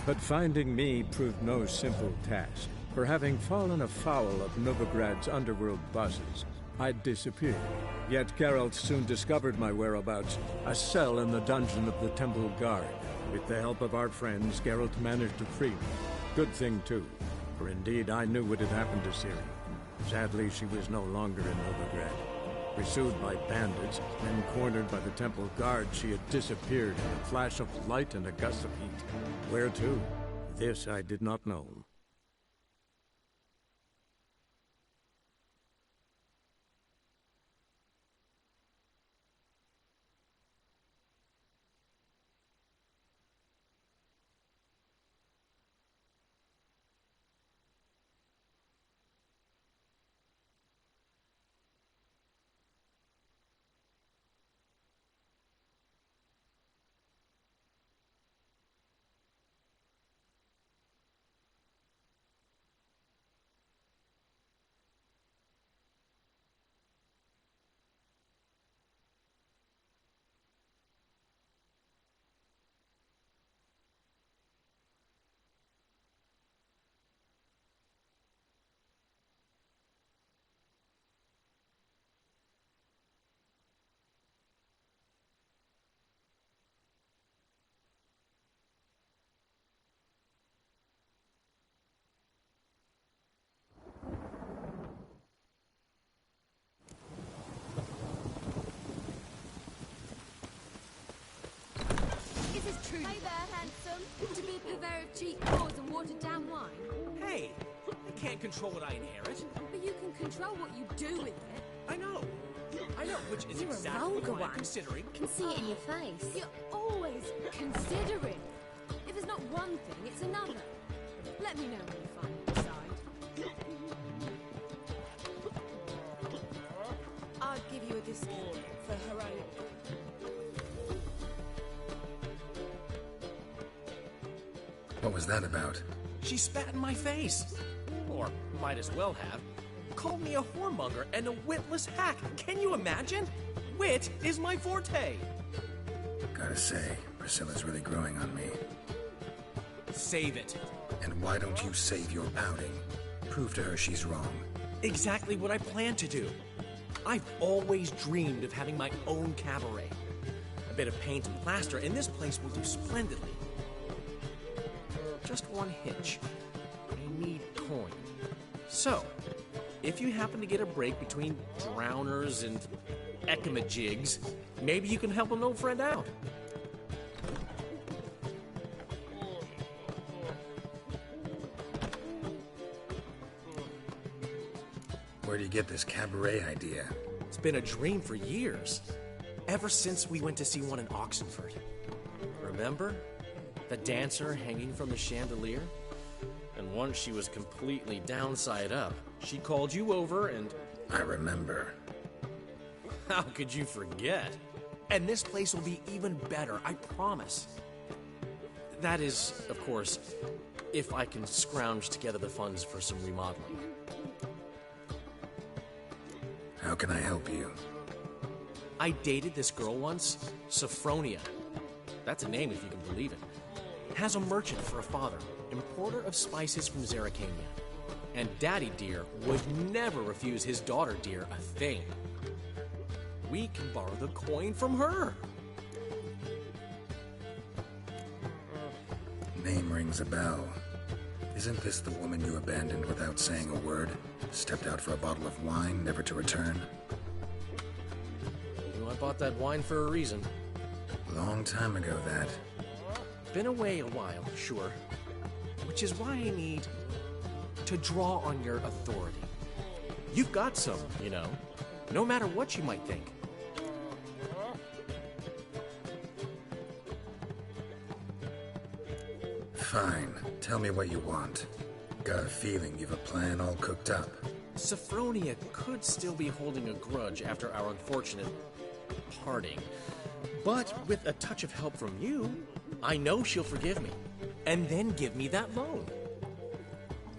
But finding me proved no simple task, for having fallen afoul of Novigrad's underworld bosses, I'd disappeared. Yet Geralt soon discovered my whereabouts, a cell in the dungeon of the Temple Guard. With the help of our friends, Geralt managed to free me. Good thing, too, for indeed I knew what had happened to Ciri. Sadly, she was no longer in Novigrad. Pursued by bandits, then cornered by the Temple Guard, she had disappeared in a flash of light and a gust of heat. Where to? This I did not know. Hey there, handsome. To be a purveyor of cheap clothes and watered-down wine. Hey, I can't control what I inherit. But you can control what you do with it. I know, which is You're exactly a vulgar what I'm one. considering. Can see it in your face. You're always considering. If it's not one thing, it's another. Let me know when you finally decide. I'd give you a discount for heroic. What was that about? She spat in my face. Or might as well have. Called me a whoremonger and a witless hack. Can you imagine? Wit is my forte. Gotta say, Priscilla's really growing on me. Save it. And why don't you save your pouting? Prove to her she's wrong. Exactly what I plan to do. I've always dreamed of having my own cabaret. A bit of paint and plaster, and this place will do splendidly. Just one hitch. I need coin. So, if you happen to get a break between drowners and ecamajigs, maybe you can help an old friend out. Where do you get this cabaret idea? It's been a dream for years. Ever since we went to see one in Oxenford. Remember? The dancer hanging from the chandelier? And once she was completely downside up, she called you over and... I remember. How could you forget? And this place will be even better, I promise. That is, of course, if I can scrounge together the funds for some remodeling. How can I help you? I dated this girl once, Sophronia. That's a name if you can believe it. Has a merchant for a father, importer of spices from Zerrikania. And Daddy Dear would never refuse his daughter Dear a thing. We can borrow the coin from her. Name rings a bell. Isn't this the woman you abandoned without saying a word? Stepped out for a bottle of wine, never to return? You know, I bought that wine for a reason. Long time ago, that. Been away a while, sure. Which is why I need to draw on your authority. You've got some, you know. No matter what you might think. Fine. Tell me what you want. Got a feeling you've a plan all cooked up. Sophronia could still be holding a grudge after our unfortunate parting. But with a touch of help from you, I know she'll forgive me. And then give me that loan.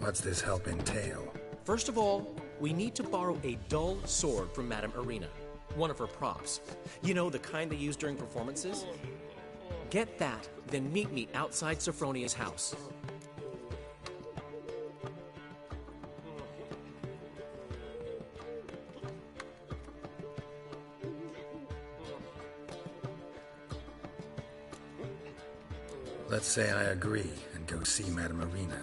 What's this help entail? First of all, we need to borrow a dull sword from Madame Irina. One of her props. You know, the kind they use during performances? Get that, then meet me outside Sophronia's house. Let's say I agree and go see Madame Arena.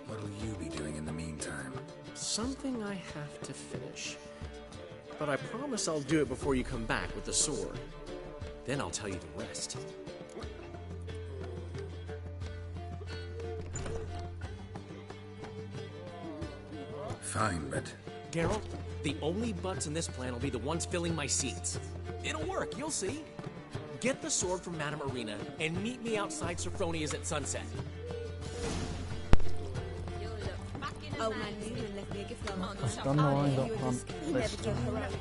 What'll you be doing in the meantime? Something I have to finish. But I promise I'll do it before you come back with the sword. Then I'll tell you the rest. Fine, but... Geralt, the only butts in this plan will be the ones filling my seats. It'll work, you'll see. Get the sword from Madame Arena and meet me outside Sophronia's at sunset. Oh man, you left me a gift on. I've done the lined up on this time.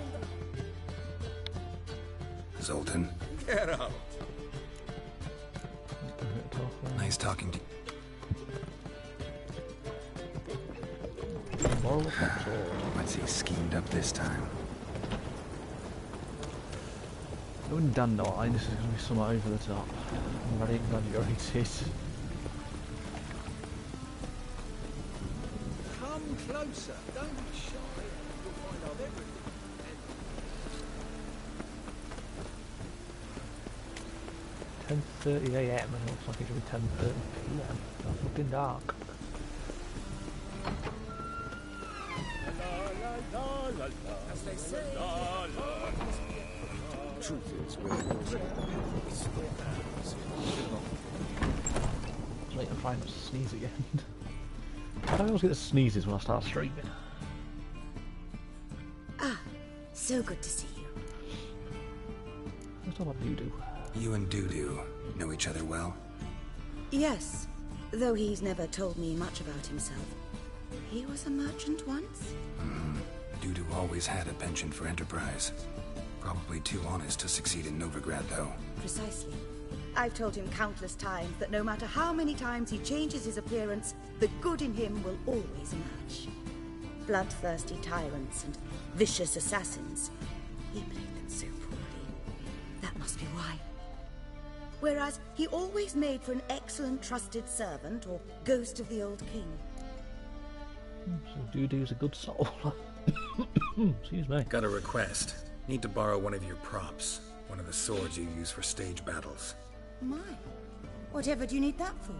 Zoltan, Get out! nice talking to you. What's he schemed up this time? Going dandelion, this is going to be somewhat over the top. I'm very exaggerated. Come closer. Don't be shy. You'll find out everything. 10:30 AM and it looks like it should be 10:30 PM. That's looking dark. As they say, truth is, we're Wait, I'm trying to sneeze again. I don't always get the sneezes when I start streaming. Ah, so good to see you. What's all about Dudu? You and Dudu know each other well? Yes, though he's never told me much about himself. He was a merchant once? Dudu always had a penchant for enterprise. Probably too honest to succeed in Novigrad, though. Precisely. I've told him countless times that no matter how many times he changes his appearance, the good in him will always emerge. Bloodthirsty tyrants and vicious assassins. He played them so poorly. That must be why. Whereas he always made for an excellent trusted servant or ghost of the old king. So Dudu's a good soul. Excuse me. Got a request. Need to borrow one of your props. One of the swords you use for stage battles. My, whatever do you need that for?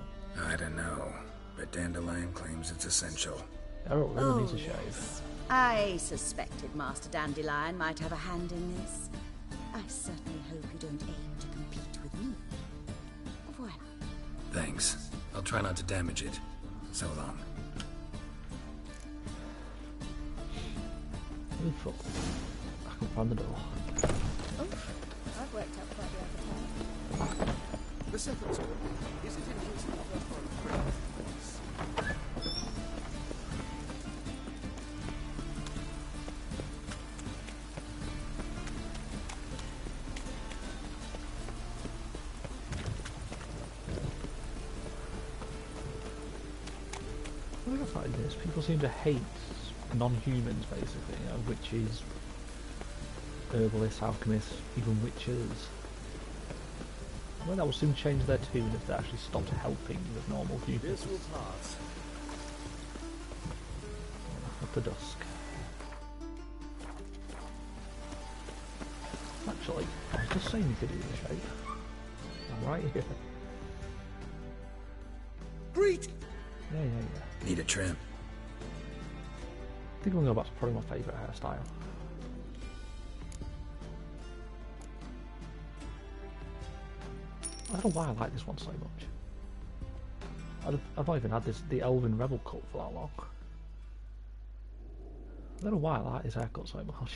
I don't know, but Dandelion claims it's essential. Geralt really needs a shave. Yes. I suspected Master Dandelion might have a hand in this. I certainly hope you don't aim to compete with me. Voilà. Thanks. I'll try not to damage it. So long. Who the fuck? I can find the door. Oh, I've worked out quite the appetite. the second story. Is it in case the first one? What I find this, people seem to hate non-humans basically, you know, witches, herbalists, alchemists, even witches. Well, that will soon change their tune if they actually stopped helping with normal humans. This will pass. After dusk. Actually, I was just saying you could do the shape. I'm right here. Great! Yeah. Need a trim. I think I'm going to go back to probably my favourite hairstyle. I don't know why I like this one so much. I've not even had the Elven Rebel cut for that long. I don't know why I like this haircut so much.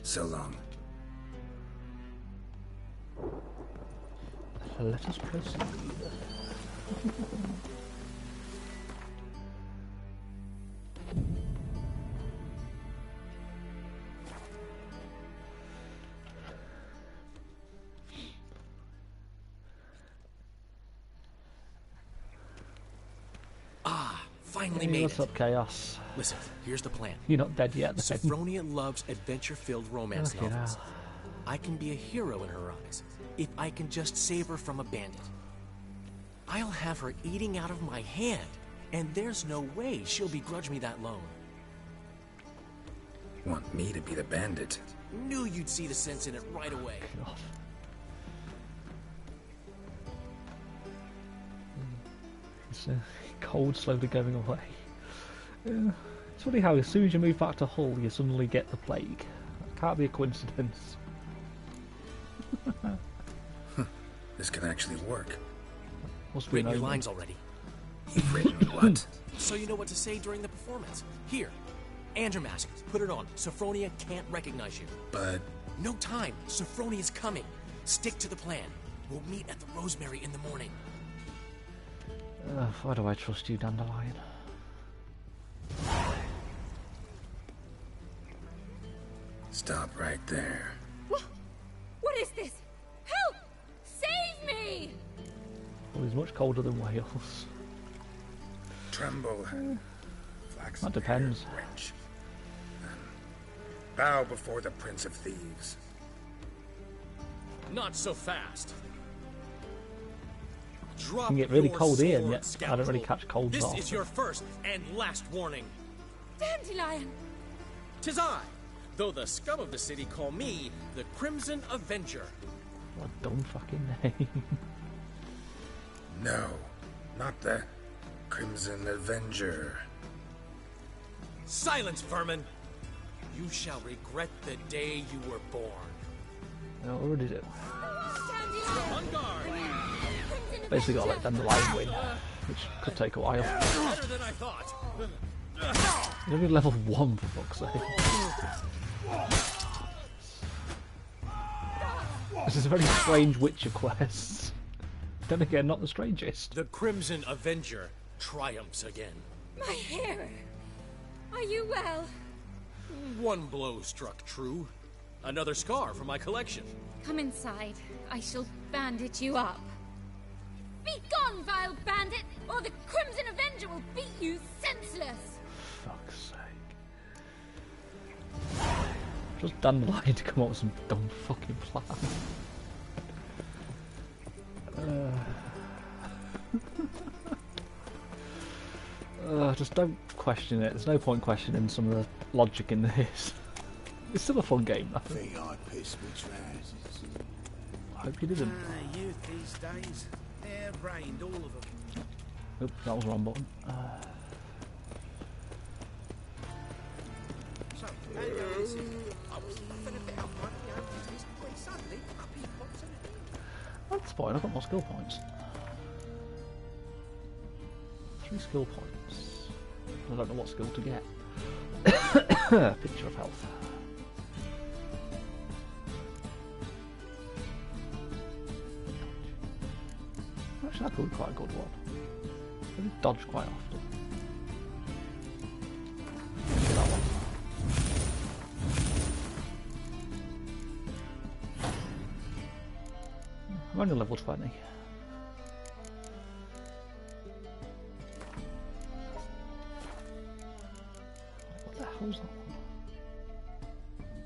So long. Let us proceed. finally Hey, made what's it. up, Chaos? Listen, here's the plan. You're not dead yet, then. Sophronia loves adventure-filled romance Okay, novels. now. I can be a hero in her eyes if I can just save her from a bandit. I'll have her eating out of my hand, and there's no way she'll begrudge me that loan. Want me to be the bandit? Knew you'd see the sense in it right away. God. It's cold slowly going away. It's funny how as soon as you move back to Hull, you suddenly get the plague. That can't be a coincidence. This can actually work. Must be an Written your omen. lines already, You've written what? so you know what to say during the performance. Here, Andromask, put it on. Sophronia can't recognize you. But No time. Sophronia's coming. Stick to the plan. We'll meet at the Rosemary in the morning. Why do I trust you, Dandelion? stop right there. What is this? Help! Save me! Well, he's much colder than Wales. Tremble, flaxen That depends. haired wench. Bow before the Prince of Thieves. Not so fast. You Drop can get really your cold here, and sword, yet I don't really scoundrel. catch colds This off. is your first and last warning. Dandelion! 'Tis I, though the scum of the city call me the Crimson Avenger. What a dumb fucking name. No, not the Crimson Avenger. Silence, vermin! You shall regret the day you were born. I already do. Dandelion! On guard! Crimson Basically got to let Avenger! Dandelion win, which could take a while. Better than I thought. He's only level 1 for fuck's sake. This is a very strange Witcher quest. Then again, not the strangest. The Crimson Avenger triumphs again. My hero! Are you well? One blow struck true. Another scar from my collection. Come inside. I shall bandage you up. Be gone, vile bandit, or the Crimson Avenger will beat you senseless! Fuck's sake. Just Dandelion to come up with some dumb fucking plan. Just don't question it. There's no point questioning some of the logic in this. It's still a fun game, though. Think I pissed my trousers. I hope you didn't. Youth these days, they're brained, all of them. Oops, that was the wrong button. So, I was puffing a bit up one of the old business, when suddenly, up he pops in it. That's fine, I've got more skill points. 3 skill points. I don't know what skill to get. Picture of health. Actually, that could be quite a good one. I do dodge quite often. Maybe that one. I'm only level 20. What the hell's that one?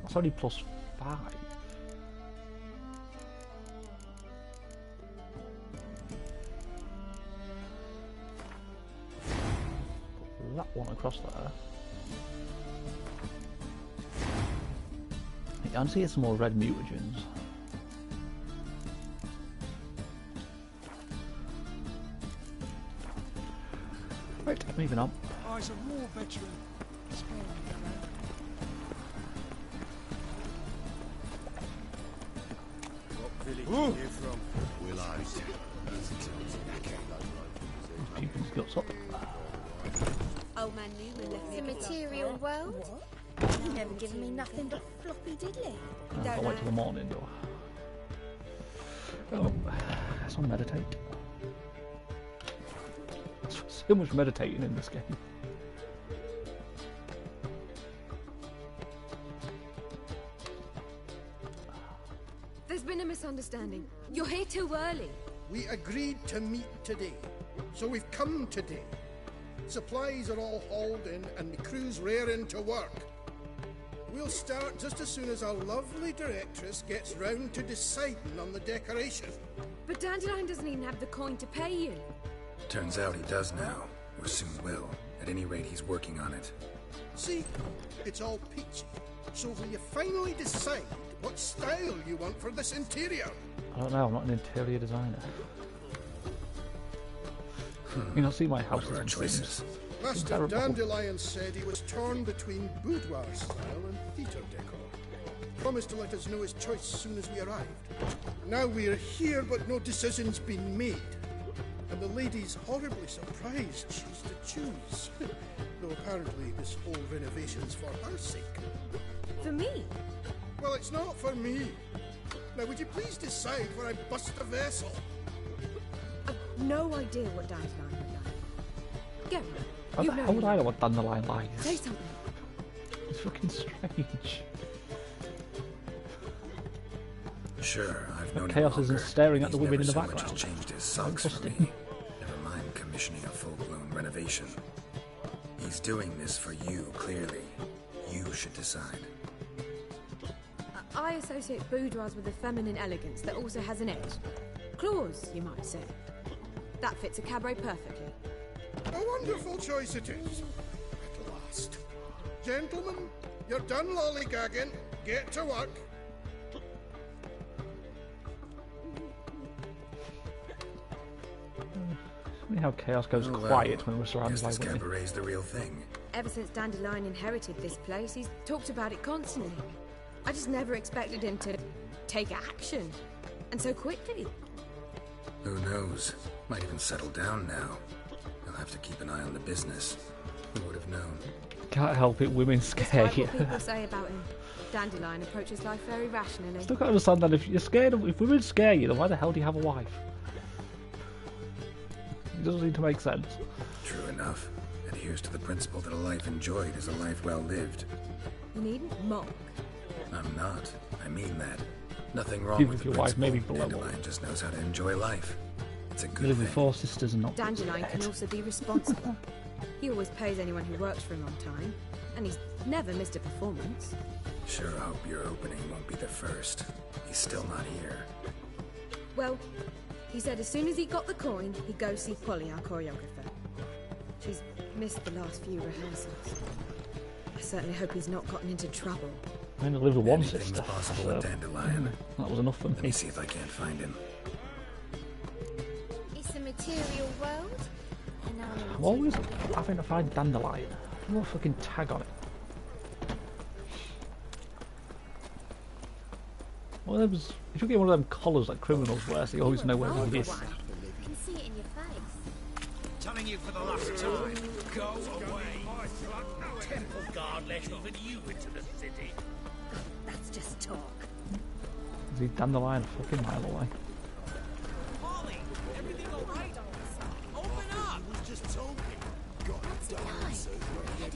That's only plus 5. Put that one across there. I can see some more red mutagens. Right, moving on. I was a war veteran. What village are you from? Willows. Keeping his guts up. Old man Newman left me a material world. He never given me nothing but floppy diddly. I'll wait till the morning, though. Oh, let's on meditate. There's so much meditating in this game. There's been a misunderstanding. You're here too early. We agreed to meet today, so we've come today. Supplies are all hauled in and the crew's raring to work. We'll start just as soon as our lovely directress gets round to deciding on the decoration. But Dandelion doesn't even have the coin to pay you. Turns out he does now, or soon will. At any rate, he's working on it. See, it's all peachy. So will you finally decide what style you want for this interior? I don't know, I'm not an interior designer. You know, see my house What are our choices? Master Dandelion said he was torn between boudoir style and theatre decor. Promised to let us know his choice as soon as we arrived. Now we're here, but no decision's been made. And the lady's horribly surprised she's to choose. Though apparently this whole renovation's for her sake. For me? Well, it's not for me. Now, would you please decide where I bust the vessel? I've no idea what Dandelion would like. Get on. How the hell would I know what Dandelion likes? Say something. It's fucking strange. Sure, I've known Chaos him isn't longer. staring at the He's women never in the so much background. as changed his socks for me. Never mind commissioning a full-blown renovation. He's doing this for you, clearly. You should decide. I associate boudoirs with a feminine elegance that also has an edge. Claws, you might say. That fits a cabaret perfectly. A wonderful choice it is. At last. Gentlemen, you're done lollygagging. Get to work. Funny how Chaos goes quiet when we're surrounded by Guess this women. cabaret's the real thing. Ever since Dandelion inherited this place, he's talked about it constantly. I just never expected him to take action. And so quickly. Who knows? Might even settle down now. He'll have to keep an eye on the business. Who would have known? Can't help it, women scare Despite you. what people say about him, Dandelion approaches life very rationally. Still can't understand that if you're scared of, if women scare you, then why the hell do you have a wife? It doesn't seem to make sense. True enough. Adheres to the principle that a life enjoyed is a life well lived. You needn't mock. I'm not. I mean that. Nothing wrong Even with if the your wife may be principle. below Dandelion just knows how to enjoy life. It's a You good live with thing. 4 sisters and not Dandelion dead. can also be responsible. He always pays anyone who works for him on time, and he's never missed a performance. Sure hope your opening won't be the first. He's still not here. Well, he said as soon as he got the coin, he'd go see Polly, our choreographer. She's missed the last few rehearsals. I certainly hope he's not gotten into trouble. I only live with one Anything's sister, possible so with Dandelion. that was enough for Let me me. see if I can't find him. It's a material world. And now I'm always having to find Dandelion. I want a fucking tag on it. Well, if you get one of them collars like criminals wear, so you always know where he is. you can see it in your face. Telling you for the last time, go away. Temple Guard let even you into the city. That's just talk. Is he Dandelion a fucking mile away? Molly, everything all right? Open up! Was just talking.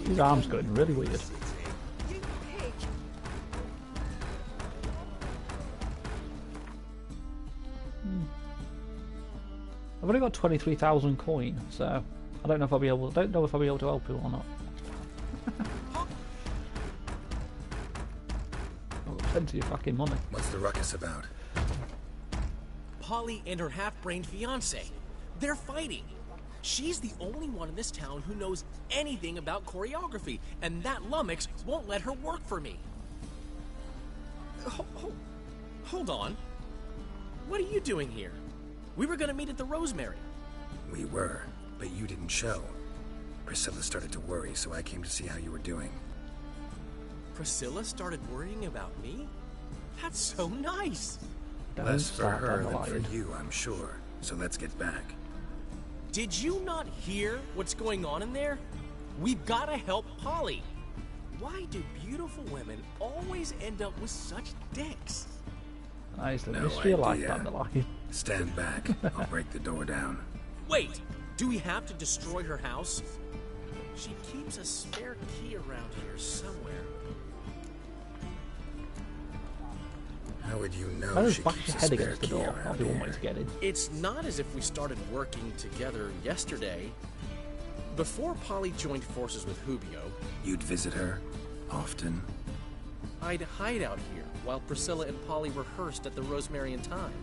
His arm's going really weird. You pig. I've only got 23,000 coin, so I don't know if I'll be able. Don't know if I'll be able to help him or not. I've got plenty of fucking money. What's the ruckus about? Polly and her half-brained fiancé. They're fighting. She's the only one in this town who knows anything about choreography, and that lummox won't let her work for me. Hold on. What are you doing here? We were gonna meet at the Rosemary. We were, but you didn't show. Priscilla started to worry, so I came to see how you were doing. Priscilla started worrying about me? That's so nice. Don't Less for start her than for Dandelion. you, I'm sure. So let's get back. Did you not hear what's going on in there? We've gotta help Polly. Why do beautiful women always end up with such dicks? Nice, the No mystery of life, idea. Dandelion. Stand back. I'll break the door down. Wait, do we have to destroy her house? She keeps a spare key around here somewhere. How would you know Why don't she you bash keeps your a head spare against the key door? That'll around be one way here? to get in. It's not as if we started working together yesterday. Before Polly joined forces with Hubio, You'd visit her? Often? I'd hide out here while Priscilla and Polly rehearsed at the Rosemary and Thyme.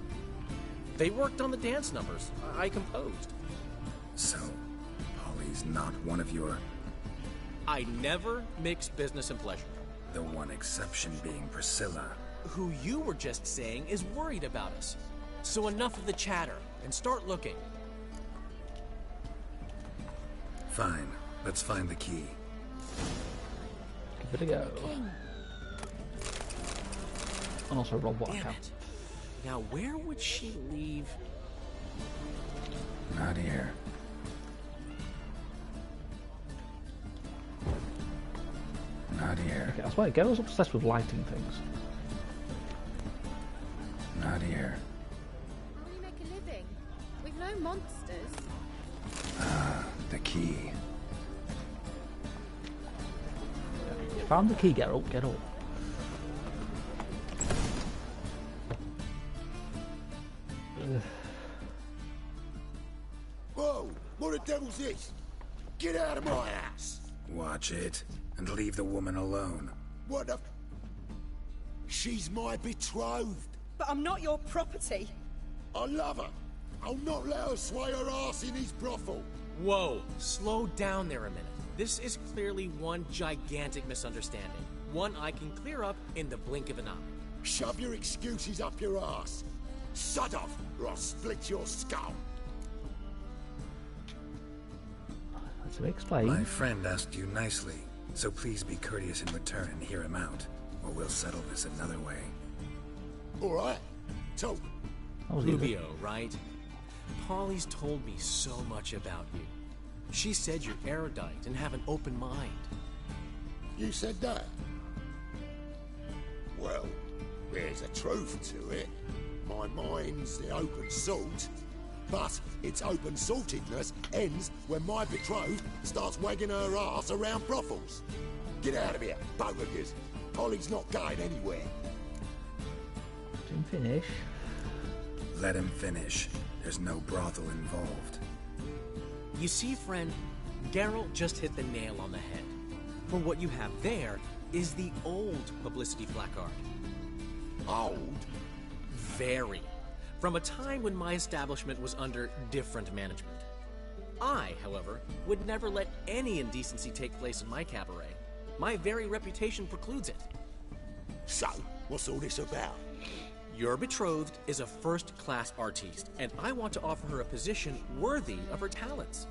They worked on the dance numbers I composed. So, Polly's not one of your... I never mix business and pleasure. The one exception being Priscilla. Who you were just saying is worried about us. So enough of the chatter, and start looking. Fine. Let's find the key. Give it a go. And also rob what I Damn can. it. Now where would she leave? Not here. Not here. Okay, that's why Geralt's obsessed with lighting things. Not here. How do you make a living? We've no monsters. The key. You found the key, Geralt. Get up. Whoa! What the devil's this? Get out of my house! Watch it, and leave the woman alone. What the... She's my betrothed. But I'm not your property. I love her. I'll not let her sway her ass in his brothel. Whoa, slow down there a minute. This is clearly one gigantic misunderstanding. One I can clear up in the blink of an eye. Shove your excuses up your ass. Shut off, or I'll split your skull. Let me explain. My friend asked you nicely, so please be courteous in return and hear him out, or we'll settle this another way. All right, talk. That was easy. Rubio, right? Polly's told me so much about you. She said you're erudite and have an open mind. You said that? Well, there's a truth to it. My mind's the open salt, but its open saltedness ends when my betrothed starts wagging her ass around brothels. Get out of here, both of yous. Polly's not going anywhere. Let him finish. Let him finish. There's no brothel involved. You see, friend, Geralt just hit the nail on the head. For what you have there is the old publicity placard. Old? Very. From a time when my establishment was under different management. I, however, would never let any indecency take place in my cabaret. My very reputation precludes it. So, what's all this about? Your betrothed is a first-class artiste, and I want to offer her a position worthy of her talents.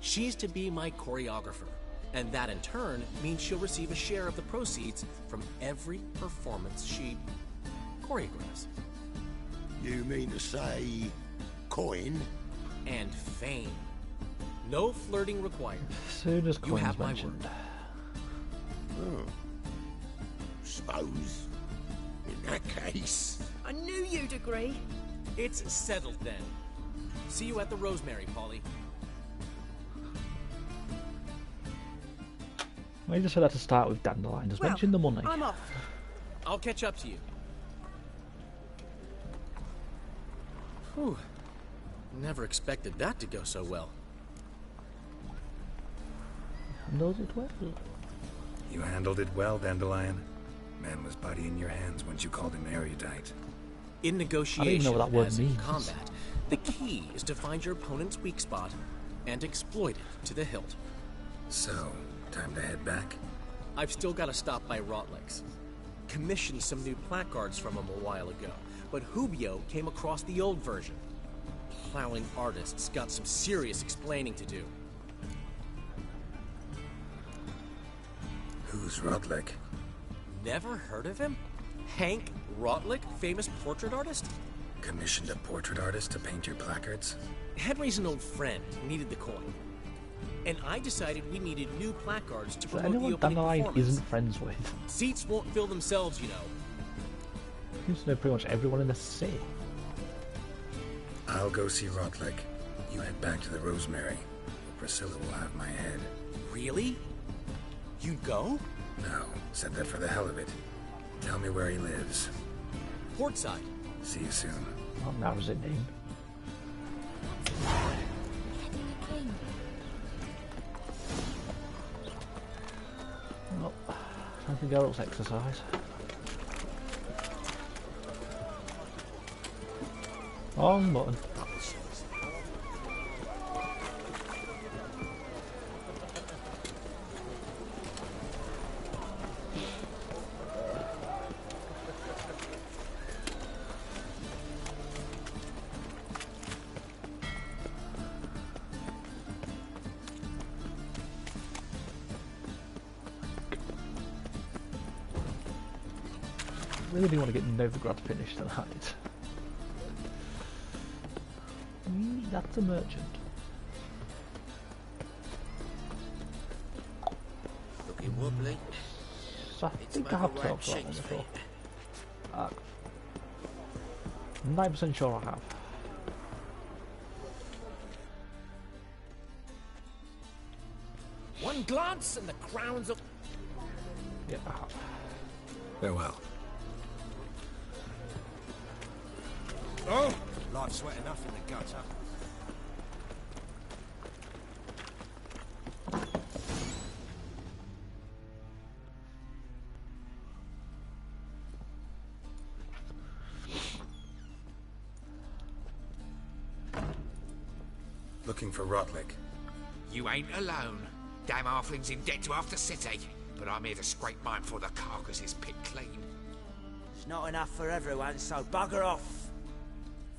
She's to be my choreographer, and that in turn means she'll receive a share of the proceeds from every performance she choreographs. You mean to say... coin? And fame. No flirting required. As soon as You coin's have my mentioned. Oh. Suppose... in that case... I knew you'd agree. It's settled then. See you at the Rosemary, Polly. I just said that to start with Dandelion. Just mention the money. I'm off. I'll catch up to you. Whew. Never expected that to go so well. Handled it well. You handled it well, Dandelion. Man was buddy in your hands once you called him erudite. In I negotiation, don't even know what that word as in means. combat, the key is to find your opponent's weak spot and exploit it to the hilt. So, time to head back? I've still got to stop by Rotlick's. Commissioned some new placards from him a while ago, but Hubio came across the old version. Plowing artists got some serious explaining to do. Who's Rotlick? Never heard of him? Hank Rotlick, famous portrait artist? Commissioned a portrait artist to paint your placards? Henry's an old friend, needed the coin. And I decided we needed new placards to Is there promote the anyone opening Dandelion performance. isn't friends with? Seats won't fill themselves, you know. Seems to know pretty much everyone in the city. I'll go see Rotlick. You head back to the Rosemary, or Priscilla will have my head. Really? You'd go? No, said that for the hell of it. Tell me where he lives. Portside. See you soon. Not narrows it down. for Geralt's exercise. Wrong button. I really do want to get Novigrad finished tonight. That's a merchant. Looking wobbly. So I think I have talked about that one before. 9% sure I have. One glance and the crowns of... Yeah, I have. Farewell. Oh! Life's sweat enough in the gutter. Looking for Rotlick. You ain't alone. Damn halfling's in debt to half the city. But I'm here to scrape mine before the carcass is picked clean. It's not enough for everyone, so bugger off.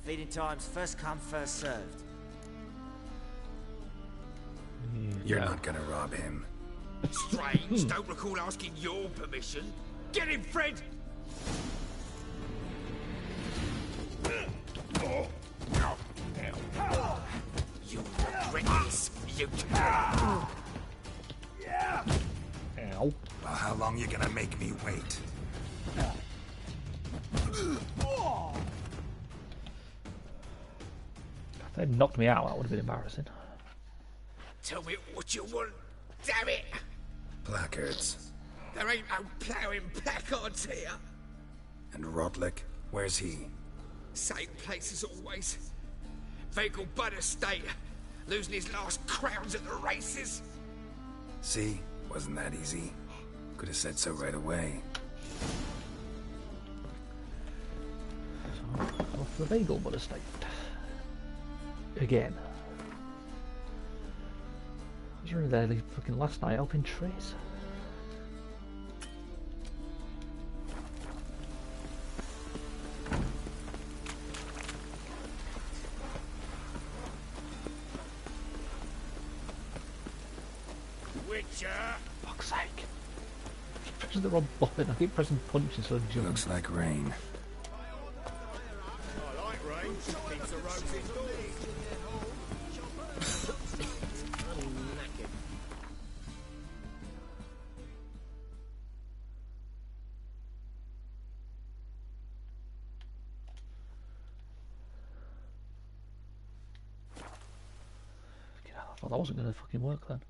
Feeding time's first come, first served. You're not gonna rob him. Strange, don't recall asking your permission. Get him, Fred! You regret this, you... Ow. Well, how long you gonna make me wait? If they'd knocked me out, that would have been embarrassing. Tell me what you want, damn it! Placards. There ain't no ploughing placards here. And Rotlick? Where's he? Same place as always. Vehicle Bud Estate. Losing his last crowns at the races. See? Wasn't that easy? Could have said so right away. So, off the Vehicle Bud Estate. Again. I was running there fucking last night helping trees. Fuck's sake. I keep pressing the wrong button. I keep pressing punch instead of jump. Looks like rain. I like rain. Keeps the roads indoors. I thought that wasn't going to fucking work then.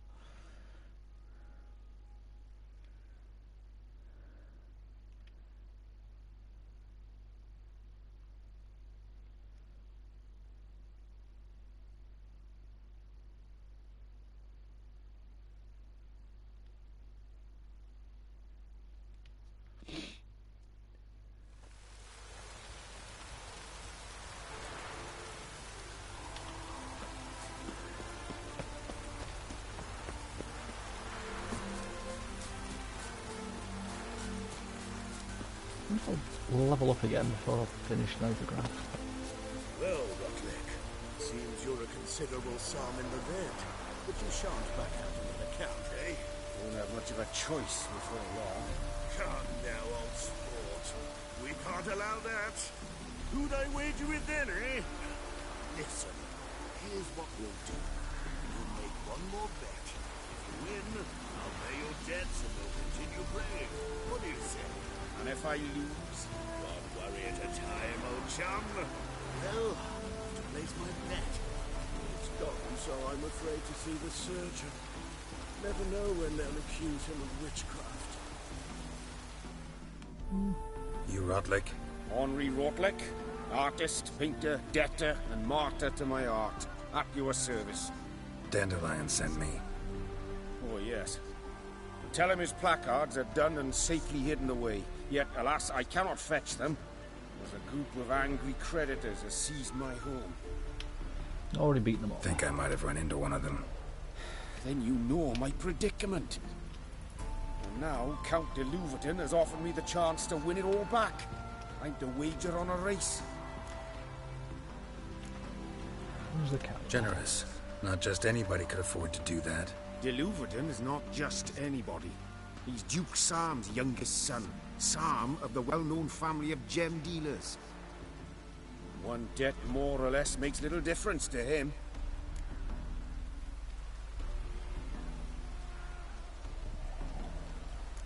I'll level up again before I finish Novigrad. Well, Rotlick, seems you're a considerable sum in the red, but you shan't back out of an account, eh? Won't have much of a choice before long. Come now, old sport. We can't allow that. Who'd I wager with then, eh? Listen, here's what we'll do. We'll make one more bet. If you win, I'll pay your debts and we'll continue playing. What do you say? And if I lose? One worry at a time, old chum. Well, to place my bet. It's gone, so I'm afraid to see the surgeon. Never know when they'll accuse him of witchcraft. You Rotlick? Henri Rotlick, artist, painter, debtor, and martyr to my art. At your service. Dandelion sent me. Oh, yes. Tell him his placards are done and safely hidden away. Yet, alas, I cannot fetch them. As a group of angry creditors has seized my home. Already beaten them all. Think I might have run into one of them. Then you know my predicament. And now Count de Louverton has offered me the chance to win it all back. I'm to wager on a race. Who's the count? Generous. Not just anybody could afford to do that. De Louverton is not just anybody. He's Duke Sam's youngest son. Sam of the well-known family of gem dealers. One debt more or less makes little difference to him.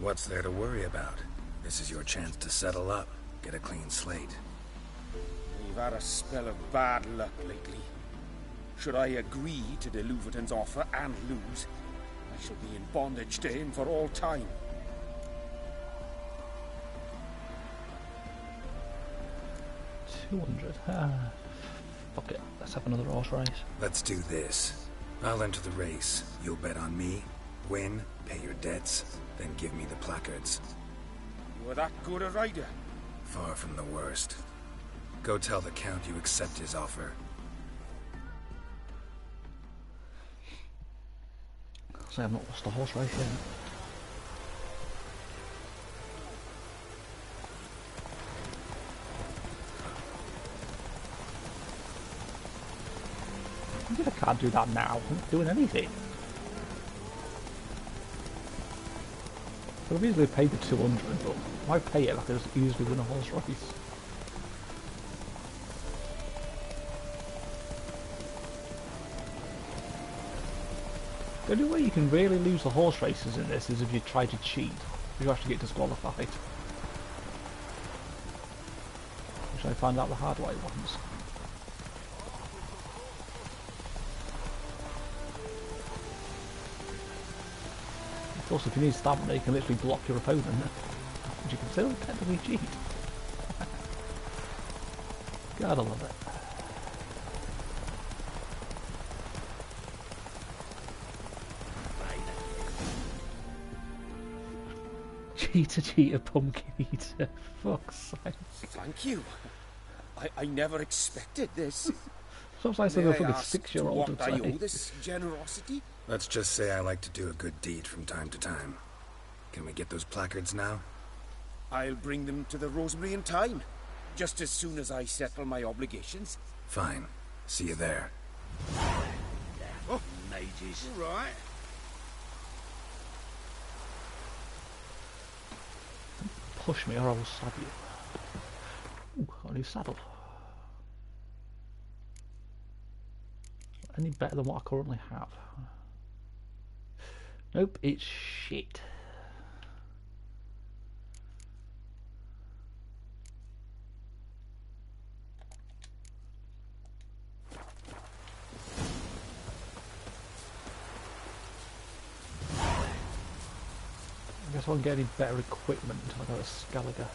What's there to worry about? This is your chance to settle up, get a clean slate. We've had a spell of bad luck lately. Should I agree to de Louverton's offer and lose, I shall be in bondage to him for all time. 200. Fuck it. Let's have another horse race. Let's do this. I'll enter the race. You'll bet on me, win, pay your debts, then give me the placards. You were that good a rider? Far from the worst. Go tell the Count you accept his offer. So I've not lost a horse race yet. I can't do that now. I'm not doing anything. Could have easily paid the 200, but why pay it like I just easily win a horse race? The only way you can really lose the horse races in this is if you try to cheat. You actually get disqualified. Which I found out the hard way once. Of course, if you need stamina, you can literally block your opponent, which you can still technically cheat. Gotta love it. Cheater, pumpkin eater. Fuck's sake. Thank you. I never expected this. Sounds like something a fucking 6-year-old would what say. I owe this generosity? Let's just say I like to do a good deed from time to time. Can we get those placards now? I'll bring them to the Rosemary in time. Just as soon as I settle my obligations. Fine. See you there. Oh, mages. All right. Push me or I will stab you. Ooh, got a new saddle. Any better than what I currently have? Nope, it's shit. I guess I won't get any better equipment until I go to Skellige.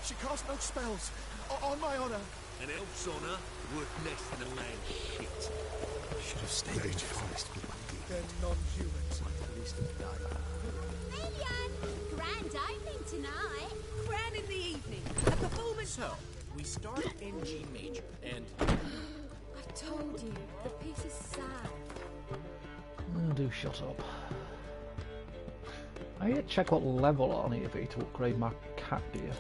She cast no spells. On my honor. An elf's honor worth less than a man's shit. Should have stayed in the forest with Bungie. They're non-humans. At least of night. Million! Grand opening tonight. Grand in the evening. A performance. So, we start in G major, and... I told you, the piece is sad. Oh, do shut up. I need to check what level I need to be to upgrade my cat gear.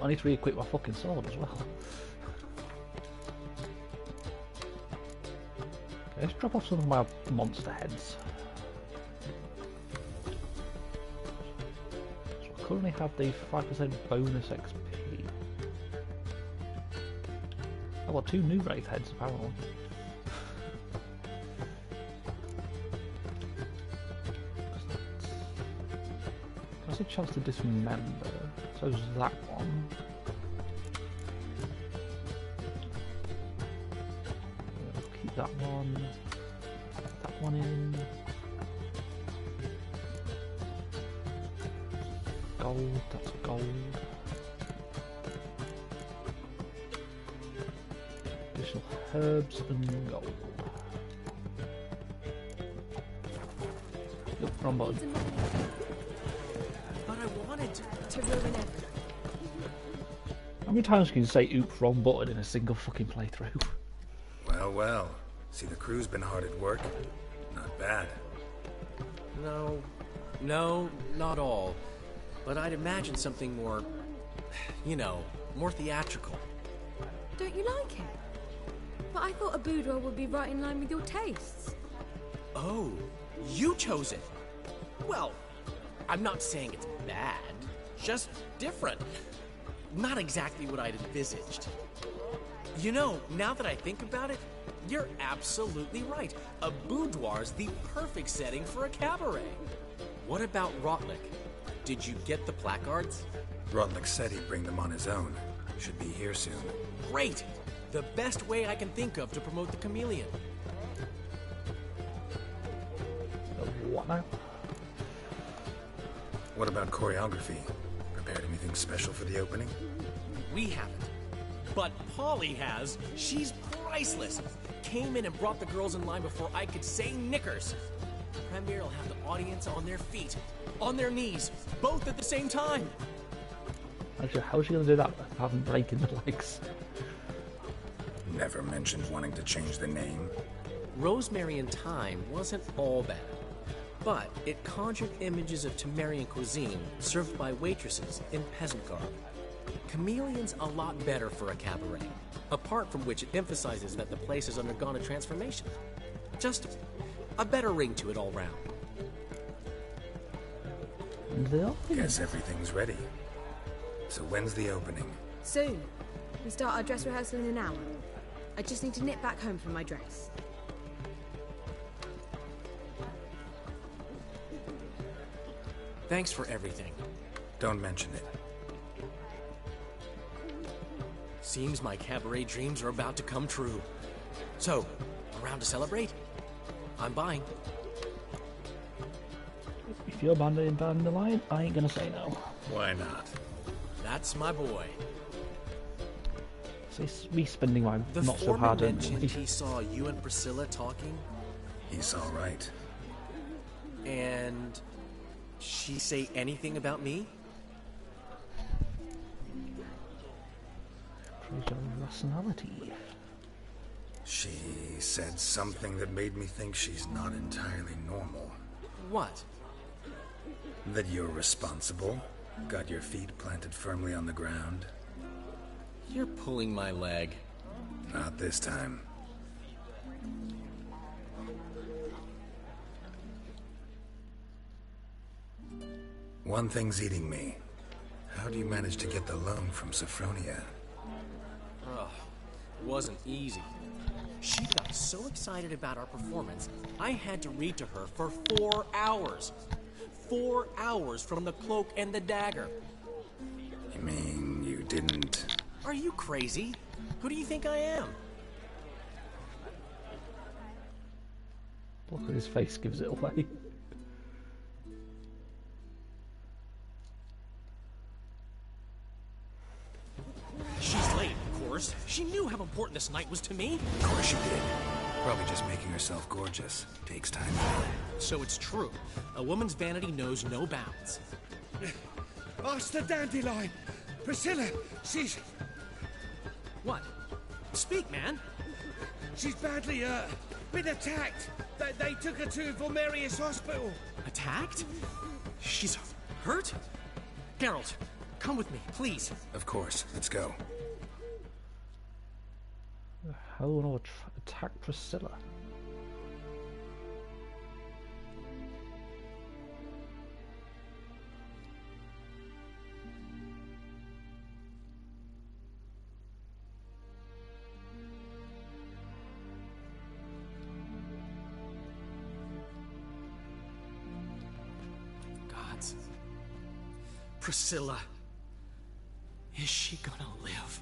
I need to re-equip my fucking sword as well. Okay, let's drop off some of my monster heads. So I currently have the 5% bonus XP. I've got 2 new Wraith heads apparently. That's a chance to dismember, so is that one. Keep that one. Put that one in. Gold, that's a gold. Additional herbs and gold. Nope, wrong button. But I wanted to ruin everything. How many times can you say oops, wrong button in a single fucking playthrough? Well, well. See, the crew's been hard at work. Not bad. No, not all. But I'd imagine something more, you know, more theatrical. Don't you like it? But I thought a boudoir would be right in line with your tastes. Oh, you chose it. Well, I'm not saying it's bad, just different. Not exactly what I'd envisaged. You know, now that I think about it, you're absolutely right. A boudoir's the perfect setting for a cabaret. What about Rotlick? Did you get the placards? Rotlick said he'd bring them on his own. Should be here soon. Great! The best way I can think of to promote the chameleon. What now? What about choreography? Prepared anything special for the opening? We haven't. But Polly has. She's priceless. Came in and brought the girls in line before I could say knickers. Premier will have the audience on their feet, on their knees, both at the same time. Actually, how's she going to do that without having breaking the legs? Never mentioned wanting to change the name. Rosemary and Thyme wasn't all bad, but it conjured images of Temerian cuisine served by waitresses in peasant garb. Chameleon's a lot better for a cabaret, apart from which it emphasizes that the place has undergone a transformation. Just a better ring to it all round. Guess everything's ready. So when's the opening? Soon. We start our dress rehearsal in an hour. I just need to nip back home for my dress. Thanks for everything. Don't mention it. Seems my cabaret dreams are about to come true. So, around to celebrate? I'm buying. If you're banding down the line, I ain't gonna say no. Why not? That's my boy. So it's me spending my The not so foreman hard mentioned he saw you and Priscilla talking. He's all right. And she say anything about me? Praise your rationality. She said something that made me think she's not entirely normal. What? That you're responsible, got your feet planted firmly on the ground. You're pulling my leg. Not this time. One thing's eating me. How do you manage to get the loan from Sophronia? Ugh, it wasn't easy. She got so excited about our performance, I had to read to her for 4 hours. 4 hours from the Cloak and the Dagger. You mean you didn't... Are you crazy? Who do you think I am? Look at his face, gives it away. She's late, of course. She knew how important this night was to me. Of course she did. Probably just making herself gorgeous. Takes time. So it's true. A woman's vanity knows no bounds. Master Dandelion! Priscilla, she's... What? Speak, man. She's badly, been attacked. They took her to Vulmerius Hospital. Attacked? She's hurt? Geralt, come with me, please. Of course. Let's go. How will I attack Priscilla? Novigrad. Priscilla. Is she gonna live?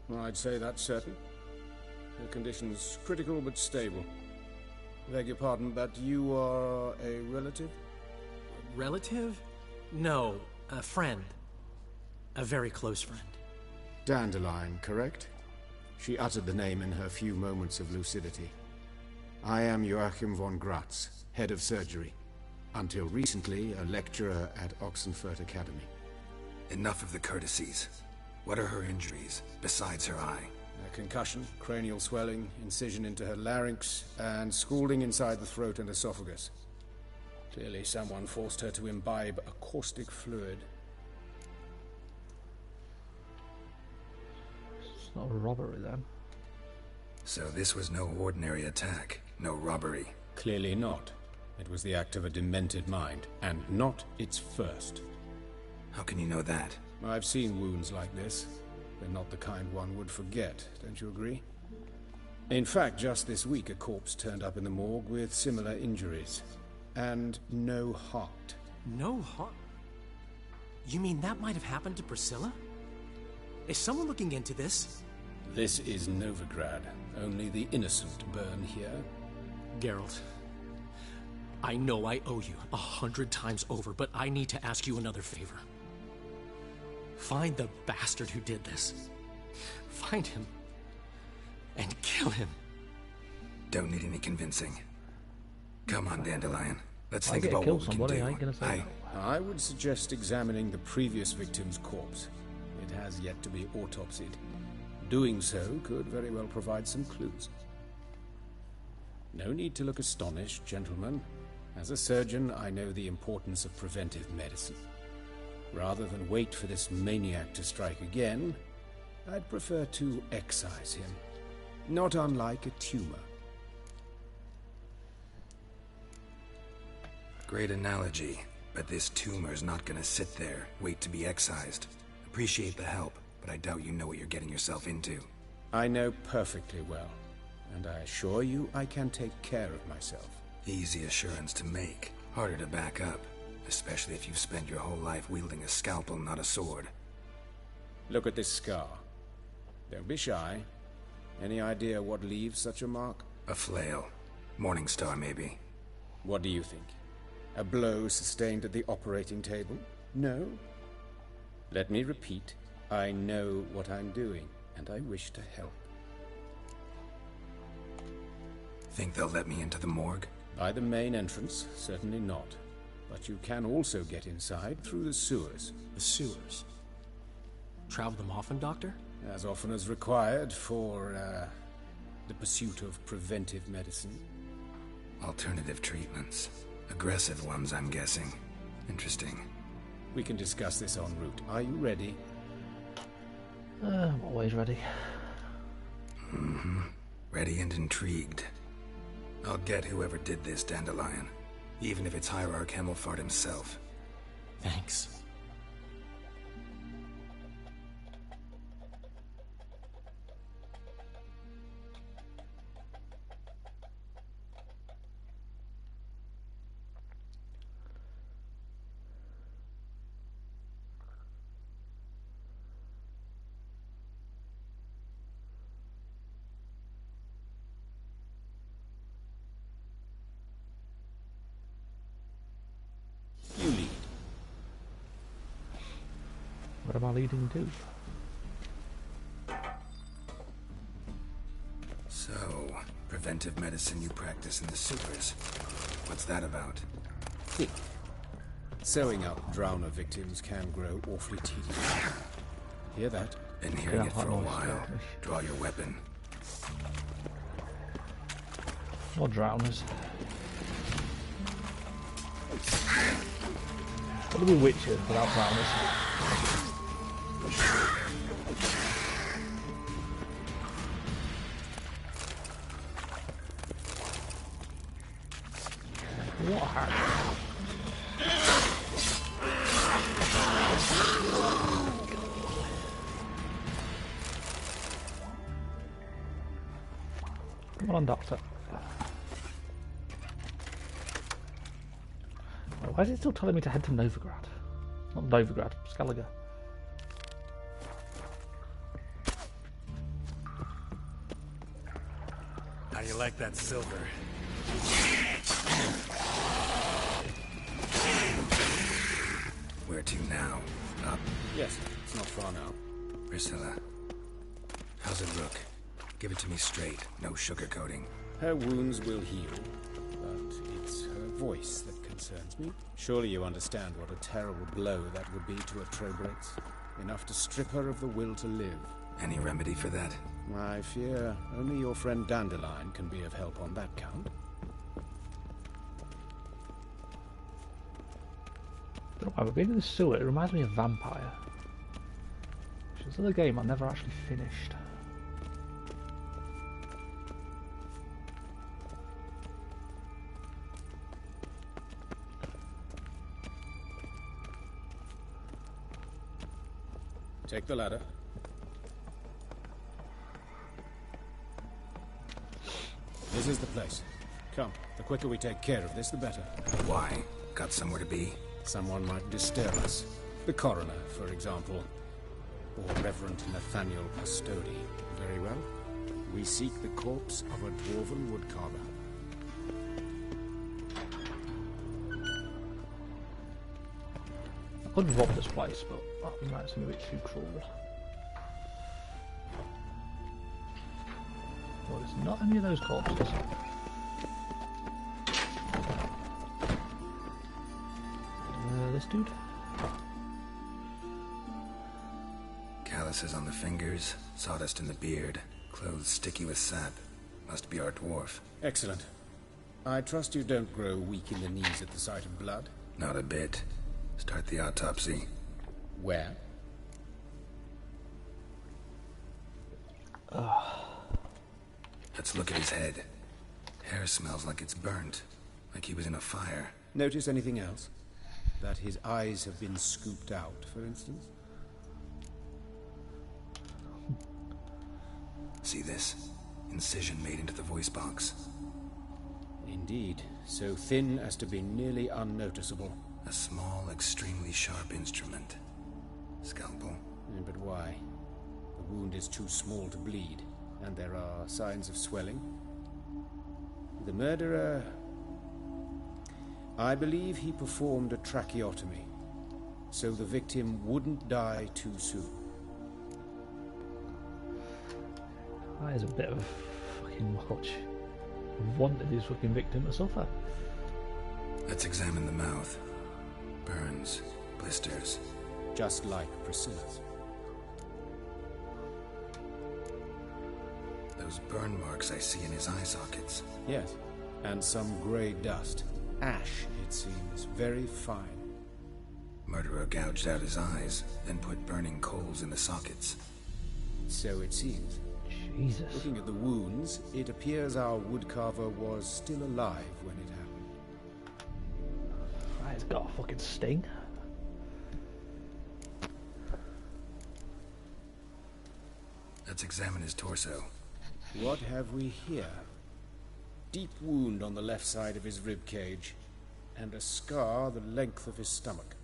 Well, I'd say that's certain. Her condition's critical but stable. Beg your pardon, but you are a relative? Relative? No, a friend. A very close friend. Dandelion, correct? She uttered the name in her few moments of lucidity. I am Joachim von Gratz, head of surgery. Until recently, a lecturer at Oxenfurt Academy. Enough of the courtesies. What are her injuries, besides her eye? A concussion, cranial swelling, incision into her larynx, and scalding inside the throat and esophagus. Clearly someone forced her to imbibe a caustic fluid. It's not a robbery, then. So this was no ordinary attack, no robbery. Clearly not. It was the act of a demented mind, and not its first. How can you know that? I've seen wounds like this. They're not the kind one would forget, don't you agree? In fact, just this week a corpse turned up in the morgue with similar injuries. And no heart. No heart? You mean that might have happened to Priscilla? Is someone looking into this? This is Novigrad. Only the innocent burn here. Geralt, I know I owe you 100 times over, but I need to ask you another favor. Find the bastard who did this. Find him. And kill him. Don't need any convincing. Come on, Dandelion. Let's think about what we can do. I would suggest examining the previous victim's corpse. It has yet to be autopsied. Doing so could very well provide some clues. No need to look astonished, gentlemen. As a surgeon, I know the importance of preventive medicine. Rather than wait for this maniac to strike again, I'd prefer to excise him. Not unlike a tumor. Great analogy, but this tumor's not gonna sit there, wait to be excised. Appreciate the help, but I doubt you know what you're getting yourself into. I know perfectly well, and I assure you I can take care of myself. Easy assurance to make, harder to back up, especially if you've spent your whole life wielding a scalpel, not a sword. Look at this scar. Don't be shy. Any idea what leaves such a mark? A flail. Morning Star, maybe. What do you think? A blow sustained at the operating table? No? Let me repeat. I know what I'm doing, and I wish to help. Think they'll let me into the morgue? By the main entrance, certainly not. But you can also get inside through the sewers. The sewers? Travel them often, Doctor? As often as required for, the pursuit of preventive medicine. Alternative treatments. Aggressive ones, I'm guessing. Interesting. We can discuss this en route. Are you ready? I'm always ready. Mm-hmm. Ready and intrigued. I'll get whoever did this, Dandelion. Even if it's Hierarch Hemmelfart himself. Thanks. You lead. What am I leading to? So, preventive medicine you practice in the sewers. What's that about? Think. Sewing up drowner victims can grow awfully tedious. Hear that? Been hearing it for a while. Draw your weapon. Or drowners. What are the witches without drowners? What happened? Come on, Doctor. Oh, Why is it still telling me to head to Novigrad? Not Novigrad, Skellige. How you like that silver? Where to now? Up? Yes, it's not far now. Priscilla, how's it look? Give it to me straight, no sugarcoating. Her wounds will heal, but it's her voice that concerns me. Surely you understand what a terrible blow that would be to a Troglodyte. Enough to strip her of the will to live. Any remedy for that? I fear only your friend Dandelion can be of help on that count. I've been in the sewer, it reminds me of Vampire. Which is another game I never actually finished. Take the ladder. This is the place. Come, the quicker we take care of this, the better. Why? Got somewhere to be? Someone might disturb us. The coroner, for example. Or Reverend Nathaniel Pastodi. Very well. We seek the corpse of a dwarven woodcarver. I could rob this place, but that might seem a bit too cruel. Well, it's not any of those corpses. This dude? Calluses on the fingers, sawdust in the beard, clothes sticky with sap. Must be our dwarf. Excellent. I trust you don't grow weak in the knees at the sight of blood? Not a bit. Start the autopsy. Where? Let's look at his head. Hair smells like it's burnt, like he was in a fire. Notice anything else? That his eyes have been scooped out, for instance? See this? Incision made into the voice box. Indeed, so thin as to be nearly unnoticeable. A small, extremely sharp instrument. Scalpel. But why? The wound is too small to bleed, and there are signs of swelling. The murderer... I believe he performed a tracheotomy, so the victim wouldn't die too soon. That is a bit of fucking much. I wanted his fucking victim to suffer. Let's examine the mouth. Burns, blisters. Just like Priscilla's. Those burn marks I see in his eye sockets. Yes, and some grey dust. Ash, it seems, very fine. Murderer gouged out his eyes, then put burning coals in the sockets. So it seems. Jesus. Looking at the wounds, it appears our woodcarver was still alive when it happened. It's got a fucking sting. Let's examine his torso. What have we here? Deep wound on the left side of his rib cage, and a scar the length of his stomach.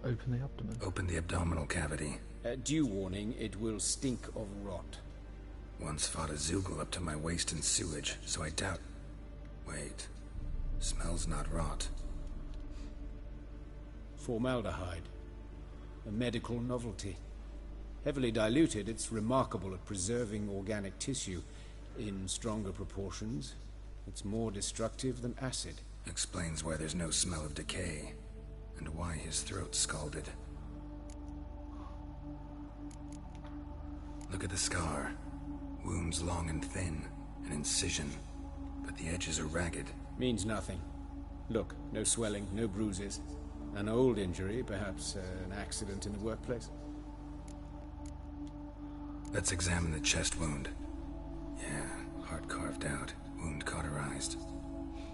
Open the abdomen. Open the abdominal cavity. Due warning, it will stink of rot. Once fought a Zoogle up to my waist in sewage, so I doubt... Wait. Smells not rot. Formaldehyde. A medical novelty. Heavily diluted, it's remarkable at preserving organic tissue. In stronger proportions, it's more destructive than acid. Explains why there's no smell of decay, and why his throat's scalded. Look at the scar. Wounds long and thin, an incision, but the edges are ragged. Means nothing. Look, no swelling, no bruises. An old injury, perhaps an accident in the workplace. Let's examine the chest wound. Yeah, heart carved out, wound cauterized.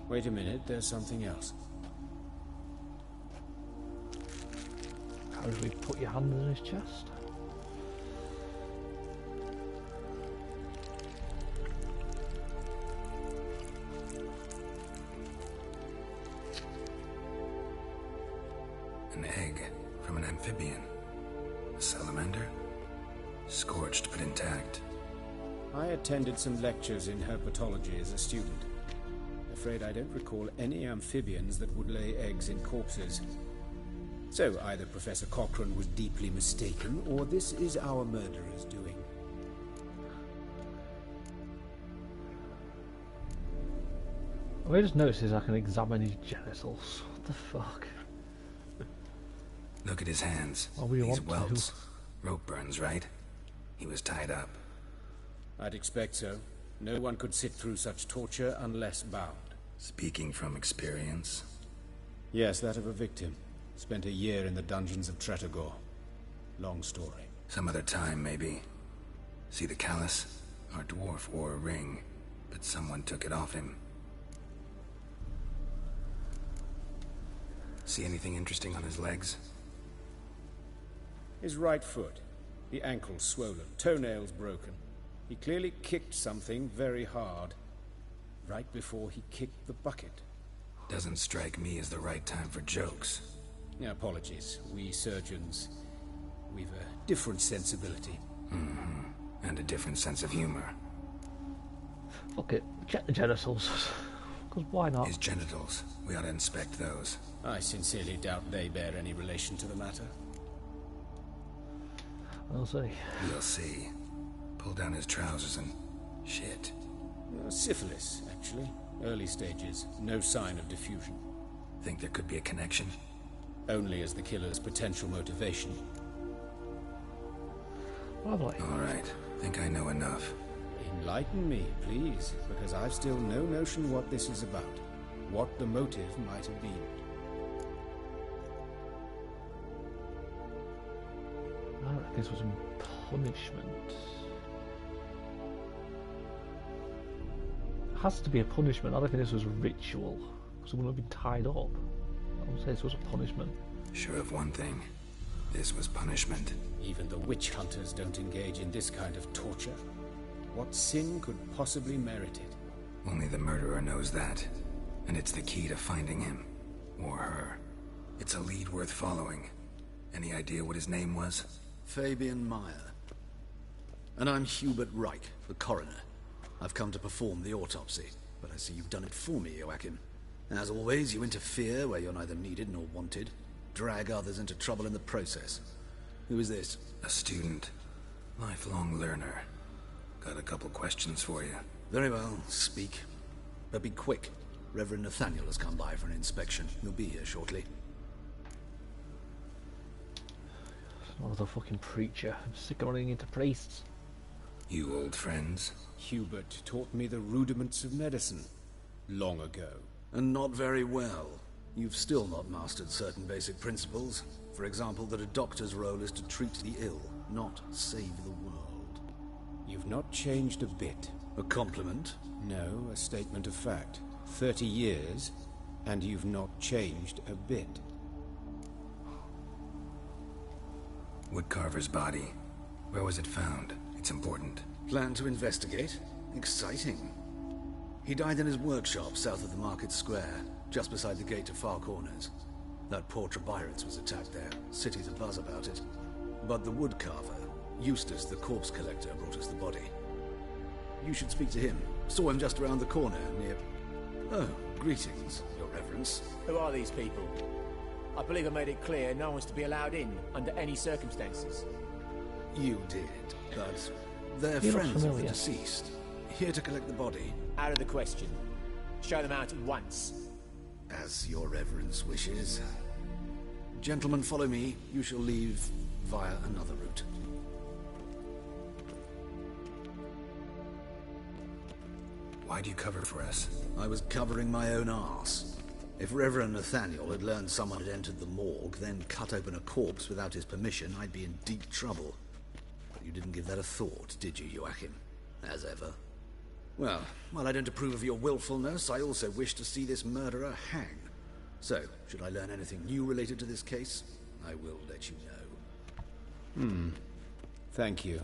Wait a minute, there's something else. How did we put your hand in his chest? An egg from an amphibian. A salamander? Scorched but intact. I attended some lectures in herpetology as a student. Afraid I don't recall any amphibians that would lay eggs in corpses. So either Professor Cochrane was deeply mistaken, or this is our murderer's doing. What I just noticed is I can examine his genitals. What the fuck? Look at his hands. Well, we These want welts. to. Rope burns, right? He was tied up. I'd expect so. No one could sit through such torture unless bound. Speaking from experience? Yes, that of a victim. Spent a year in the dungeons of Tretogor. Long story. Some other time, maybe. See the callus? Our dwarf wore a ring, but someone took it off him. See anything interesting on his legs? His right foot. The ankle swollen, toenails broken. He clearly kicked something very hard. Right before he kicked the bucket. Doesn't strike me as the right time for jokes. Apologies. We surgeons, we've a different sensibility. Mm-hmm. And a different sense of humor. Fuck it. Check the genitals. Because why not? His genitals. We ought to inspect those. I sincerely doubt they bear any relation to the matter. We'll see. We'll see. Pull down his trousers and... shit. Syphilis, actually. Early stages. No sign of diffusion. Think there could be a connection? Only as the killer's potential motivation. Lovely. All right. Think I know enough. Enlighten me, please, because I've still no notion what this is about. What the motive might have been. I reckon this was punishment. Has to be a punishment. I don't think this was a ritual, because it wouldn't have been tied up. I would say this was a punishment. Sure of one thing. This was punishment. Even the witch hunters don't engage in this kind of torture. What sin could possibly merit it? Only the murderer knows that. And it's the key to finding him. Or her. It's a lead worth following. Any idea what his name was? Fabian Meyer. And I'm Hubert Reich, the coroner. I've come to perform the autopsy, but I see you've done it for me, Joachim. As always, you interfere where you're neither needed nor wanted. Drag others into trouble in the process. Who is this? A student. Lifelong learner. Got a couple questions for you. Very well, speak. But be quick. Reverend Nathaniel has come by for an inspection. He'll be here shortly. Another fucking preacher. I'm sick of running into priests. You old friends? Hubert taught me the rudiments of medicine. Long ago. And not very well. You've still not mastered certain basic principles. For example, that a doctor's role is to treat the ill, not save the world. You've not changed a bit. A compliment? No, a statement of fact. 30 years, and you've not changed a bit. Woodcarver's body. Where was it found? It's important. Plan to investigate? Exciting. He died in his workshop south of the market square, just beside the gate to Far Corners. That poor Trebirates was attacked there. City's abuzz about it. But the woodcarver, Eustace the corpse collector, brought us the body. You should speak to him. Saw him just around the corner near... Oh, greetings, Your Reverence. Who are these people? I believe I made it clear no one's to be allowed in under any circumstances. You did, but they're friends of the deceased. Here to collect the body. Out of the question. Show them out at once. As Your Reverence wishes. Gentlemen, follow me. You shall leave via another route. Why'd you cover for us? I was covering my own arse. If Reverend Nathaniel had learned someone had entered the morgue, then cut open a corpse without his permission, I'd be in deep trouble. But you didn't give that a thought, did you, Joachim? As ever. Well, while I don't approve of your willfulness, I also wish to see this murderer hang. So, should I learn anything new related to this case, I will let you know. Thank you.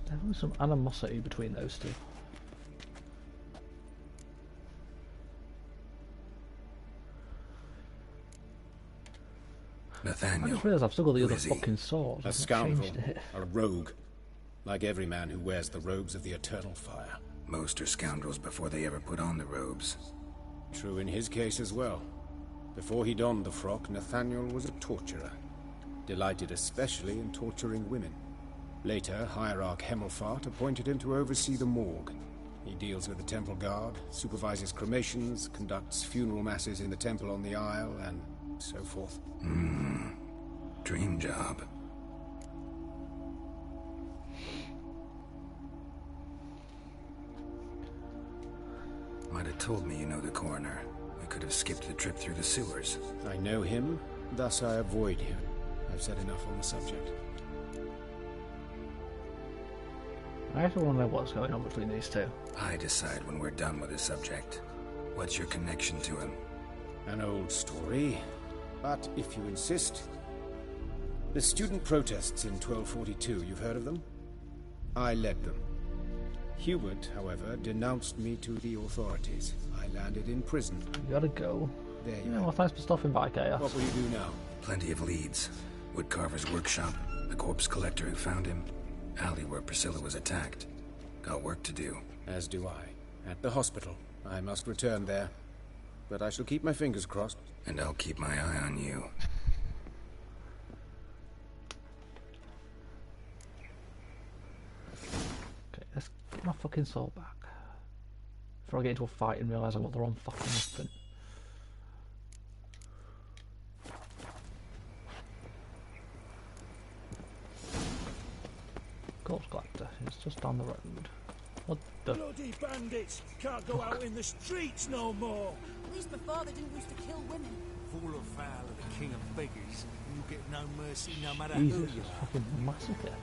There was some animosity between those two. Nathaniel. I just realised I've still got the Who other is he? fucking sword. A I've scoundrel, changed it. a rogue. Like every man who wears the robes of the eternal fire. Most are scoundrels before they ever put on the robes. True in his case as well. Before he donned the frock, Nathaniel was a torturer. Delighted especially in torturing women. Later, Hierarch Hemmelfart appointed him to oversee the morgue. He deals with the temple guard, supervises cremations, conducts funeral masses in the temple on the Isle, and so forth. Dream job. Might have told me you know the coroner. We could have skipped the trip through the sewers. I know him, thus I avoid him. I've said enough on the subject. I actually want to know what's going on between these two. I decide when we're done with the subject. What's your connection to him? An old story, but if you insist. The student protests in 1242, you've heard of them? I led them. Hubert, however, denounced me to the authorities. I landed in prison. You gotta go. There you know, well, thanks for stopping by, Chaos. What will you do now? Plenty of leads. Woodcarver's workshop, the corpse collector who found him, alley where Priscilla was attacked. Got work to do. As do I. At the hospital. I must return there. But I shall keep my fingers crossed. And I'll keep my eye on you. Okay, let's get my fucking sword back. Before I get into a fight and realise I've got the wrong fucking weapon. Corpse collector, it's just down the road. What the? Bloody bandits! Can't go out in the streets no more! At least before they didn't used to kill women. Fall afoul of the king of beggars, and you get no mercy no matter Jesus, who you are. fucking massacre.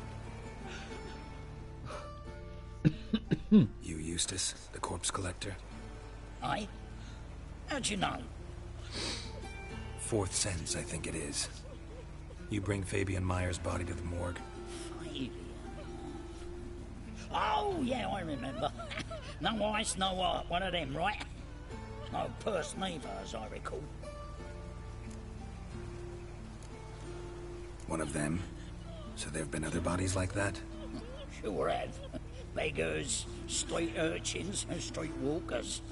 You, Eustace, the corpse collector? Aye? How'd you know? Fourth sense, I think it is. You bring Fabian Meyer's body to the morgue. Fabian? Oh, yeah, I remember. No eyes, no heart, one of them, right? No purse neither, as I recall. One of them? So there've been other bodies like that? Sure have. Beggars, street urchins, and street walkers.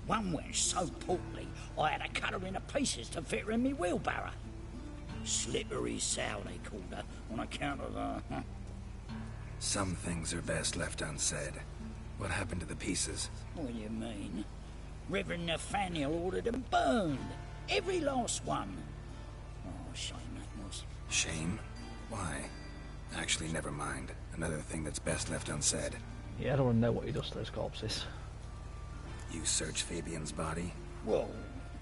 One went so portly, I had to cut her into pieces to fit her in me wheelbarrow. Slippery sow, they called her, on account of the... Some things are best left unsaid. What happened to the pieces? What do you mean? Reverend Nathaniel ordered them burned. Every last one. Oh, shame that was. Shame? Why? Actually, never mind. Another thing that's best left unsaid. Yeah, I don't want to know what he does to those corpses. You search Fabian's body? Well,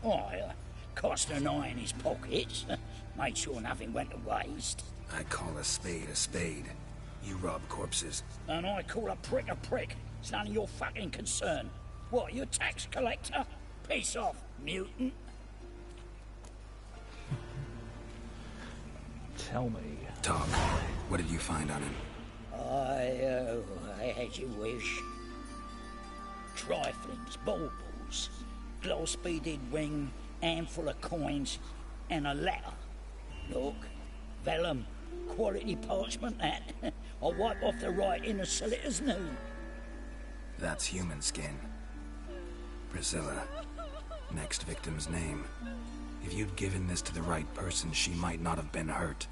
I cast an eye in his pockets. Made sure nothing went to waste. I call a spade a spade. You rob corpses. And I call a prick a prick. It's none of your fucking concern. What, you tax collector? Piss off, mutant. Tell me. Talk. What did you find on him? I as you wish. Triflings, baubles, gloss-beaded ring, handful of coins, and a letter. Look, vellum, quality parchment that. I'll wipe off the writing and sell it as new. That's human skin. Priscilla. Next victim's name. If you'd given this to the right person, she might not have been hurt.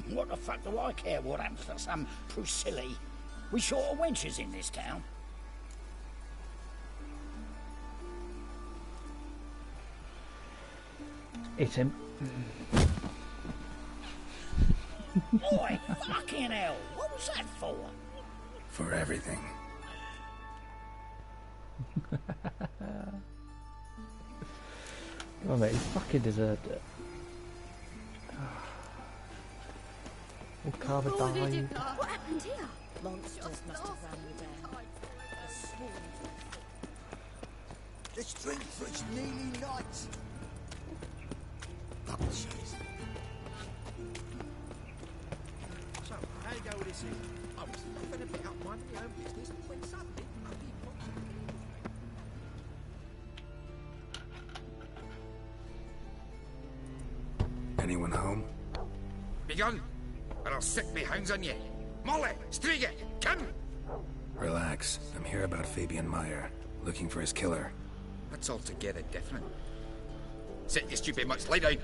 What the fuck do I care what happens to some Priscilla? We short of wenches in this town. It's him. Oi, fucking hell, what was that for? For everything. Oh mate, he fucking deserved it. Woodcarver died. What happened here? Monsters must have run you down. Let's drink for its nearly night. Rubbish. So, how you go with this here? I was nothing to pick up minding my own business when suddenly bloody Everyone home? Begun, or I'll sick me hounds on you. Molly, Striga, come! Relax. I'm here about Fabian Meyer, looking for his killer. That's altogether different. Sit, you stupid mutts, lie down.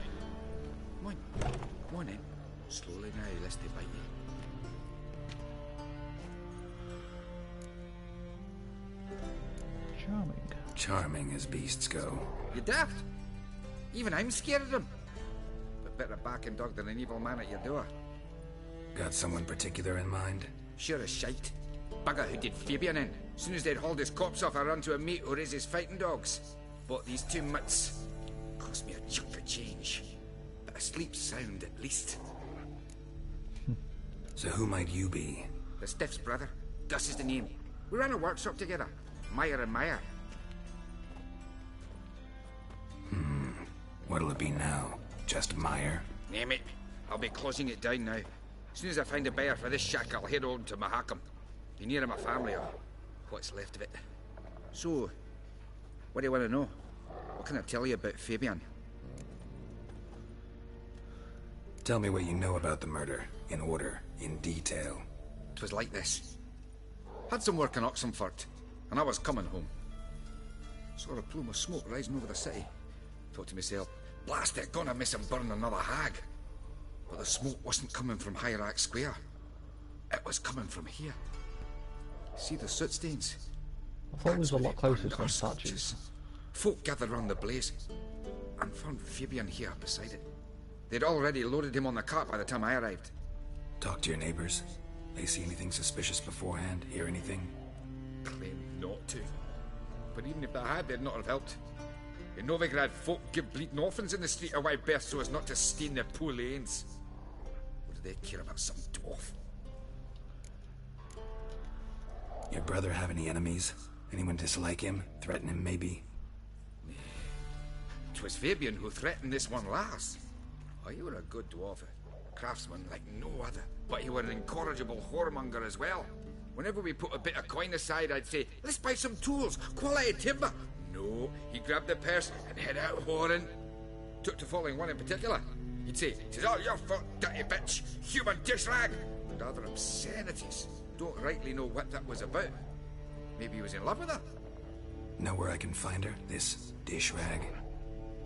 Come on in. Slowly now, lest they bite you. Charming. Charming as beasts go. You daft? Even I'm scared of them. But better backing dog than an evil man at your door. Got someone particular in mind? Sure as shite. Bugger who did Fabian in. Soon as they'd hauled his corpse off, I run to a mate who raises fighting dogs. Bought these 2 mutts. Cost me a chunk of change. But I sleep sound at least. So who might you be? The Stiff's brother. Gus is the name. We ran a workshop together. Meyer and Meyer. What'll it be now? Just Meyer? Name it. I'll be closing it down now. As soon as I find a buyer for this shack, I'll head on to Mahakam. Be near my family, or what's left of it. So, what do you want to know? What can I tell you about Fabian? Tell me what you know about the murder, in order, in detail. 'Twas like this. Had some work in Oxenfurt, and I was coming home. Saw a plume of smoke rising over the city. Thought to myself, blast it, gonna miss him burn another hag. But the smoke wasn't coming from Hierarch Square. It was coming from here. See the soot stains? I thought it was a lot closer to the statues. Folk gathered round the blaze and found Fabian here beside it. They'd already loaded him on the cart by the time I arrived. Talk to your neighbors. They see anything suspicious beforehand? Hear anything? Claim not to. But even if they had, they'd not have helped. In Novigrad, folk give bleating orphans in the street a wide berth so as not to stain their poor lanes. What do they care about some dwarf? Your brother have any enemies? Anyone dislike him? Threaten him, maybe? 'Twas Fabian who threatened this one last. Oh, you were a good dwarf, a craftsman like no other. But you were an incorrigible whoremonger as well. Whenever we put a bit of coin aside, I'd say, let's buy some tools, quality timber. No, he grabbed the purse and head out whoring. Took to following one in particular. He'd say, "'Tis all your fault, dirty bitch, human dish rag," and other obscenities. Don't rightly know what that was about. Maybe he was in love with her. Know where I can find her? This dish rag?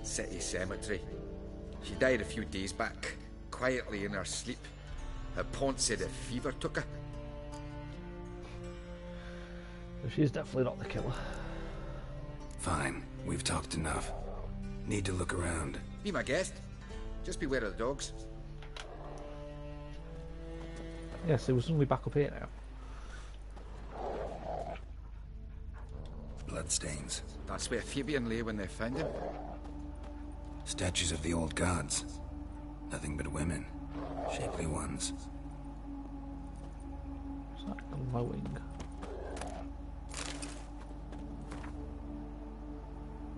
City cemetery. She died a few days back, quietly in her sleep. Her pont said a fever took her. She's definitely not the killer. Fine, we've talked enough. Need to look around. Be my guest. Just beware of the dogs. Yes, it was suddenly back up here now. Bloodstains. That's where Fabian lay when they found him. Statues of the old gods. Nothing but women. Shapely ones. It's like glowing.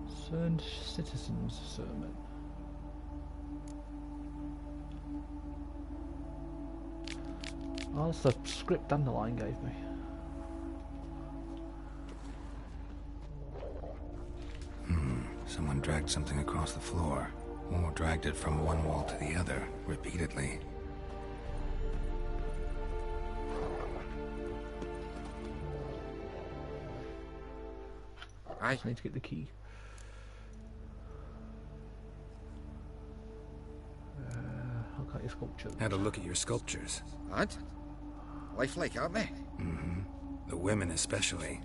Concerned citizens sermon. Oh, that's the script Dandelion gave me. Someone dragged something across the floor, or dragged it from one wall to the other, repeatedly. I just need to get the key. I'll cut your sculpture. Had a look at your sculptures. And? Lifelike, aren't they? Mm-hmm. The women especially.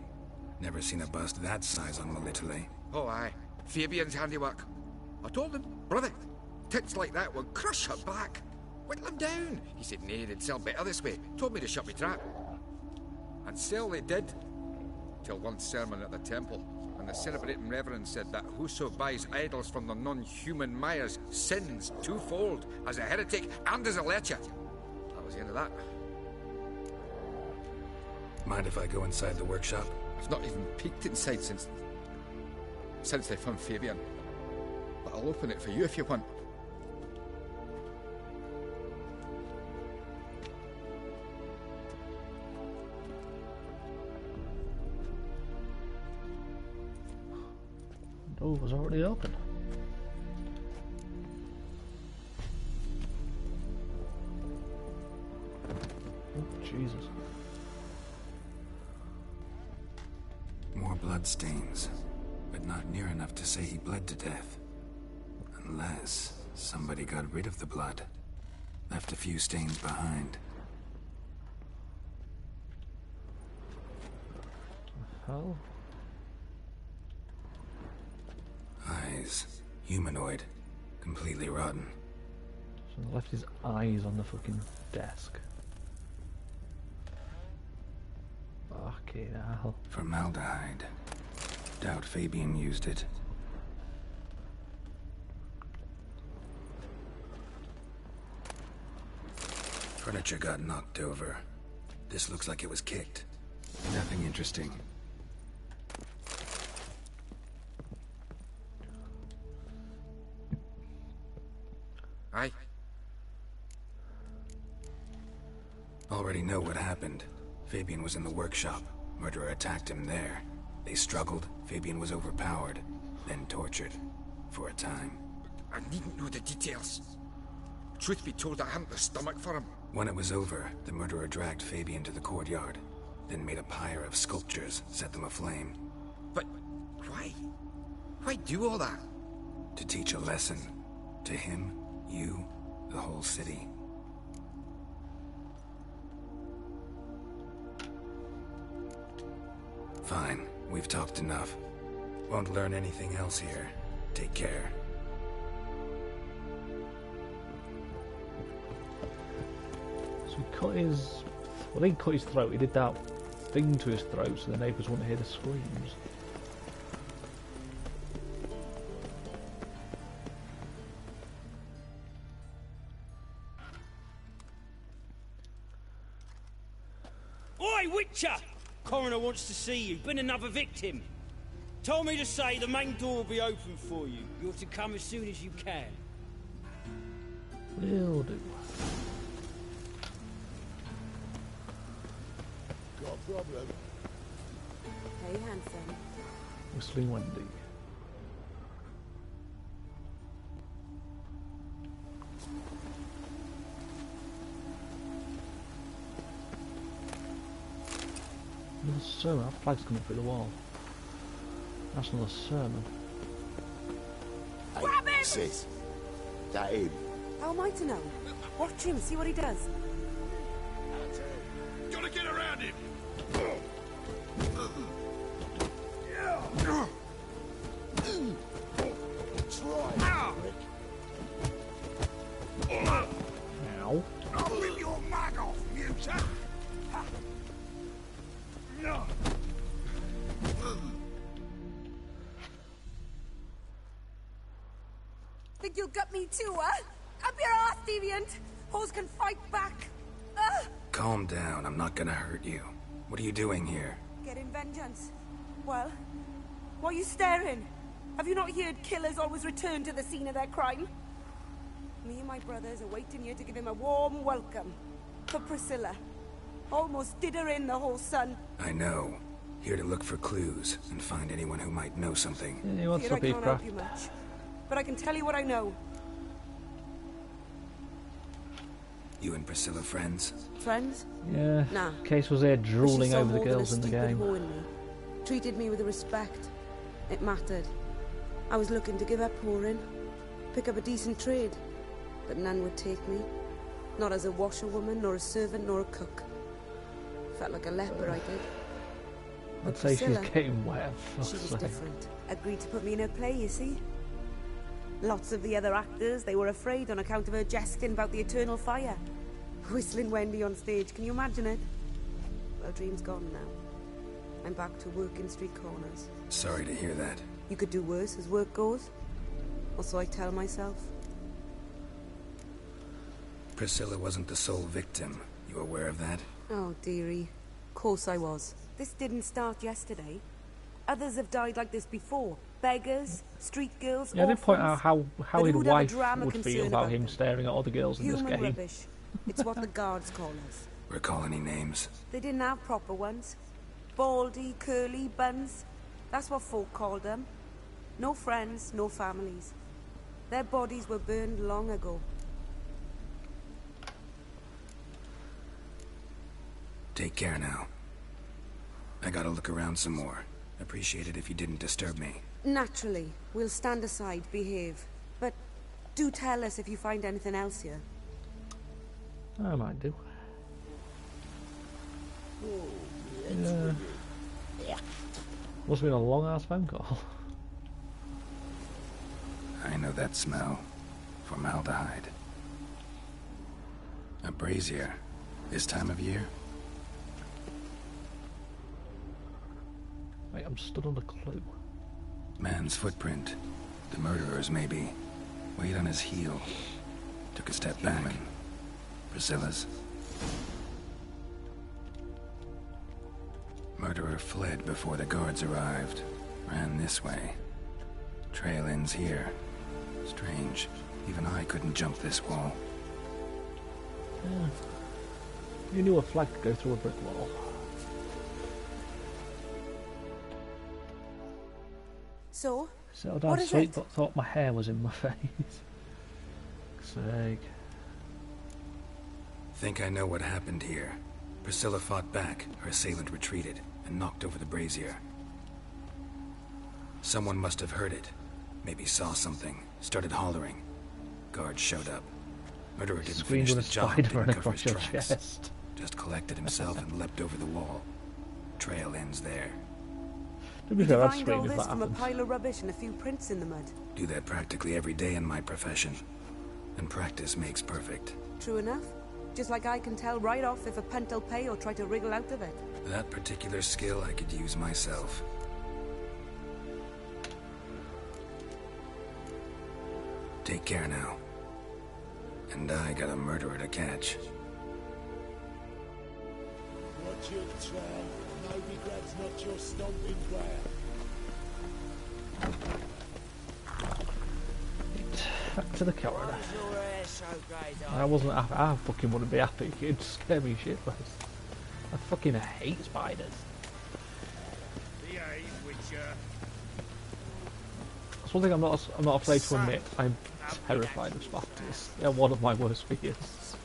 Never seen a bust that size on Melitele. Oh, aye. Fabian's handiwork. I told him, brother, tits like that will crush her back. Whittle him down. He said, nay, they'd sell better this way. Told me to shut me trap. And sell they did. Till one sermon at the temple, and the celebrating reverend said that whoso buys idols from the non-human Myers sins twofold, as a heretic and as a lecher. That was the end of that. Mind if I go inside the workshop? I've not even peeked inside since they found Fabian. But I'll open it for you if you want. The door was already open. Jesus. More bloodstains, but not near enough to say he bled to death. Unless somebody got rid of the blood. Left a few stains behind. Hell? Eyes. Humanoid. Completely rotten. So he left his eyes on the fucking desk. Fucking hell. Formaldehyde. Doubt Fabian used it. Furniture got knocked over. This looks like it was kicked. Nothing interesting. Aye. Already know what happened. Fabian was in the workshop. Murderer attacked him there. They struggled. Fabian was overpowered, then tortured. For a time. I needn't know the details. Truth be told, I hadn't the stomach for him. When it was over, the murderer dragged Fabian to the courtyard, then made a pyre of sculptures, set them aflame. But why? Why do all that? To teach a lesson. To him, you, the whole city. Fine, we've talked enough. Won't learn anything else here. Take care. So he cut his... Well, he didn't cut his throat, he did that thing to his throat so the neighbours wouldn't hear the screams. Oi, Witcher! Coroner wants to see you. Been another victim. Told me to say the main door will be open for you. You're to come as soon as you can. Will do. Got a problem? Hey, handsome. Whistling Wendy. Another sermon. That flag's coming through the wall. That's another sermon. Grab him! Sis, that him? How am I to know? Watch him, see what he does. Gotta get around him! Try, Rick. Ow. I'll rip your mag off, mutant! Think you'll gut me too, huh? Up your ass, deviant! Hoes can fight back! Calm down, I'm not gonna hurt you. What are you doing here? Getting vengeance. Well, why are you staring? Have you not heard killers always return to the scene of their crime? Me and my brothers are waiting here to give him a warm welcome. For Priscilla. Almost did her in, the whole son. I know. Here to look for clues and find anyone who might know something. Yeah, he wants Fear to I be can't help you much. But I can tell you what I know. You and Priscilla friends? Friends? Yeah. Nah. Case was there But she drooling saw over the more than a girls in the stupid game. hoe in me. Treated me with respect. It mattered. I was looking to give up whoring. Pick up a decent trade. But none would take me. Not as a washerwoman, nor a servant, nor a cook. Felt like a leper, I did. I'd say she's Priscilla, getting wet. she was different. Agreed to put me in her play, you see. Lots of the other actors, they were afraid on account of her jesting about the eternal fire. Whistling Wendy on stage, can you imagine it? Well, dream's gone now. I'm back to working street corners. Sorry to hear that. You could do worse as work goes. Or so I tell myself. Priscilla wasn't the sole victim. You aware of that? Oh, dearie. Of course I was. This didn't start yesterday. Others have died like this before. Beggars, street girls, Yeah, I did point out orphans. how But his who'd have a wife drama would feel concern about about him them? staring at other girls in this Human game. rubbish. It's what the guards call us. Recall any names? They didn't have proper ones. Baldy, curly, buns. That's what folk called them. No friends, no families. Their bodies were burned long ago. Take care now. I gotta look around some more. Appreciate it if you didn't disturb me. Naturally. We'll stand aside, behave. But do tell us if you find anything else here. I might do. Yeah. Must have been a long-ass phone call. I know that smell. Formaldehyde. A brazier. This time of year? Wait, I'm stood on a clue. Man's footprint. The murderer's, maybe. Weight on his heel. Took a step back. Priscilla's. Murderer fled before the guards arrived. Ran this way. Trail ends here. Strange. Even I couldn't jump this wall. Yeah. You knew a flag could go through a brick wall. So? Settled What down is sweet, it? but thought my hair was in my face. Sake. Think I know what happened here. Priscilla fought back, her assailant retreated, and knocked over the brazier. Someone must have heard it. Maybe saw something, started hollering. Guards showed up. Murderer didn't Screamed finish with the a job, spider didn't running cover his across your tracks. chest. Just collected himself and leapt over the wall. Trail ends there. To be You fair, I'd find scream all if this that from a happened. pile of rubbish and a few prints in the mud. Do that practically every day in my profession. And practice makes perfect. True enough. Just like I can tell right off if a punt'll pay or try to wriggle out of it. That particular skill I could use myself. Take care now. And I got a murderer to catch. Watch your trail. Novigrad's not your stomping ground. Back to the corridor. I wasn't happy. I fucking wouldn't be happy. It'd scare me shitless. I fucking hate spiders. Behave, Witcher. That's one thing I'm not afraid to admit. I'm terrified of spiders. They're one of my worst fears.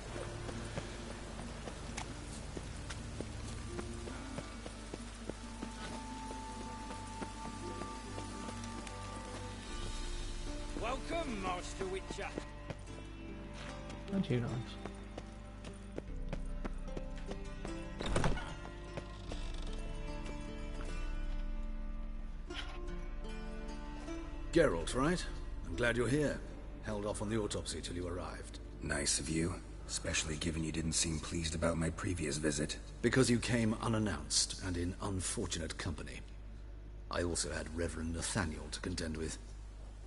Welcome, Master Witcher. Aren't you nice? Geralt, right? I'm glad you're here. Held off on the autopsy till you arrived. Nice of you. Especially given you didn't seem pleased about my previous visit. Because you came unannounced and in unfortunate company. I also had Reverend Nathaniel to contend with.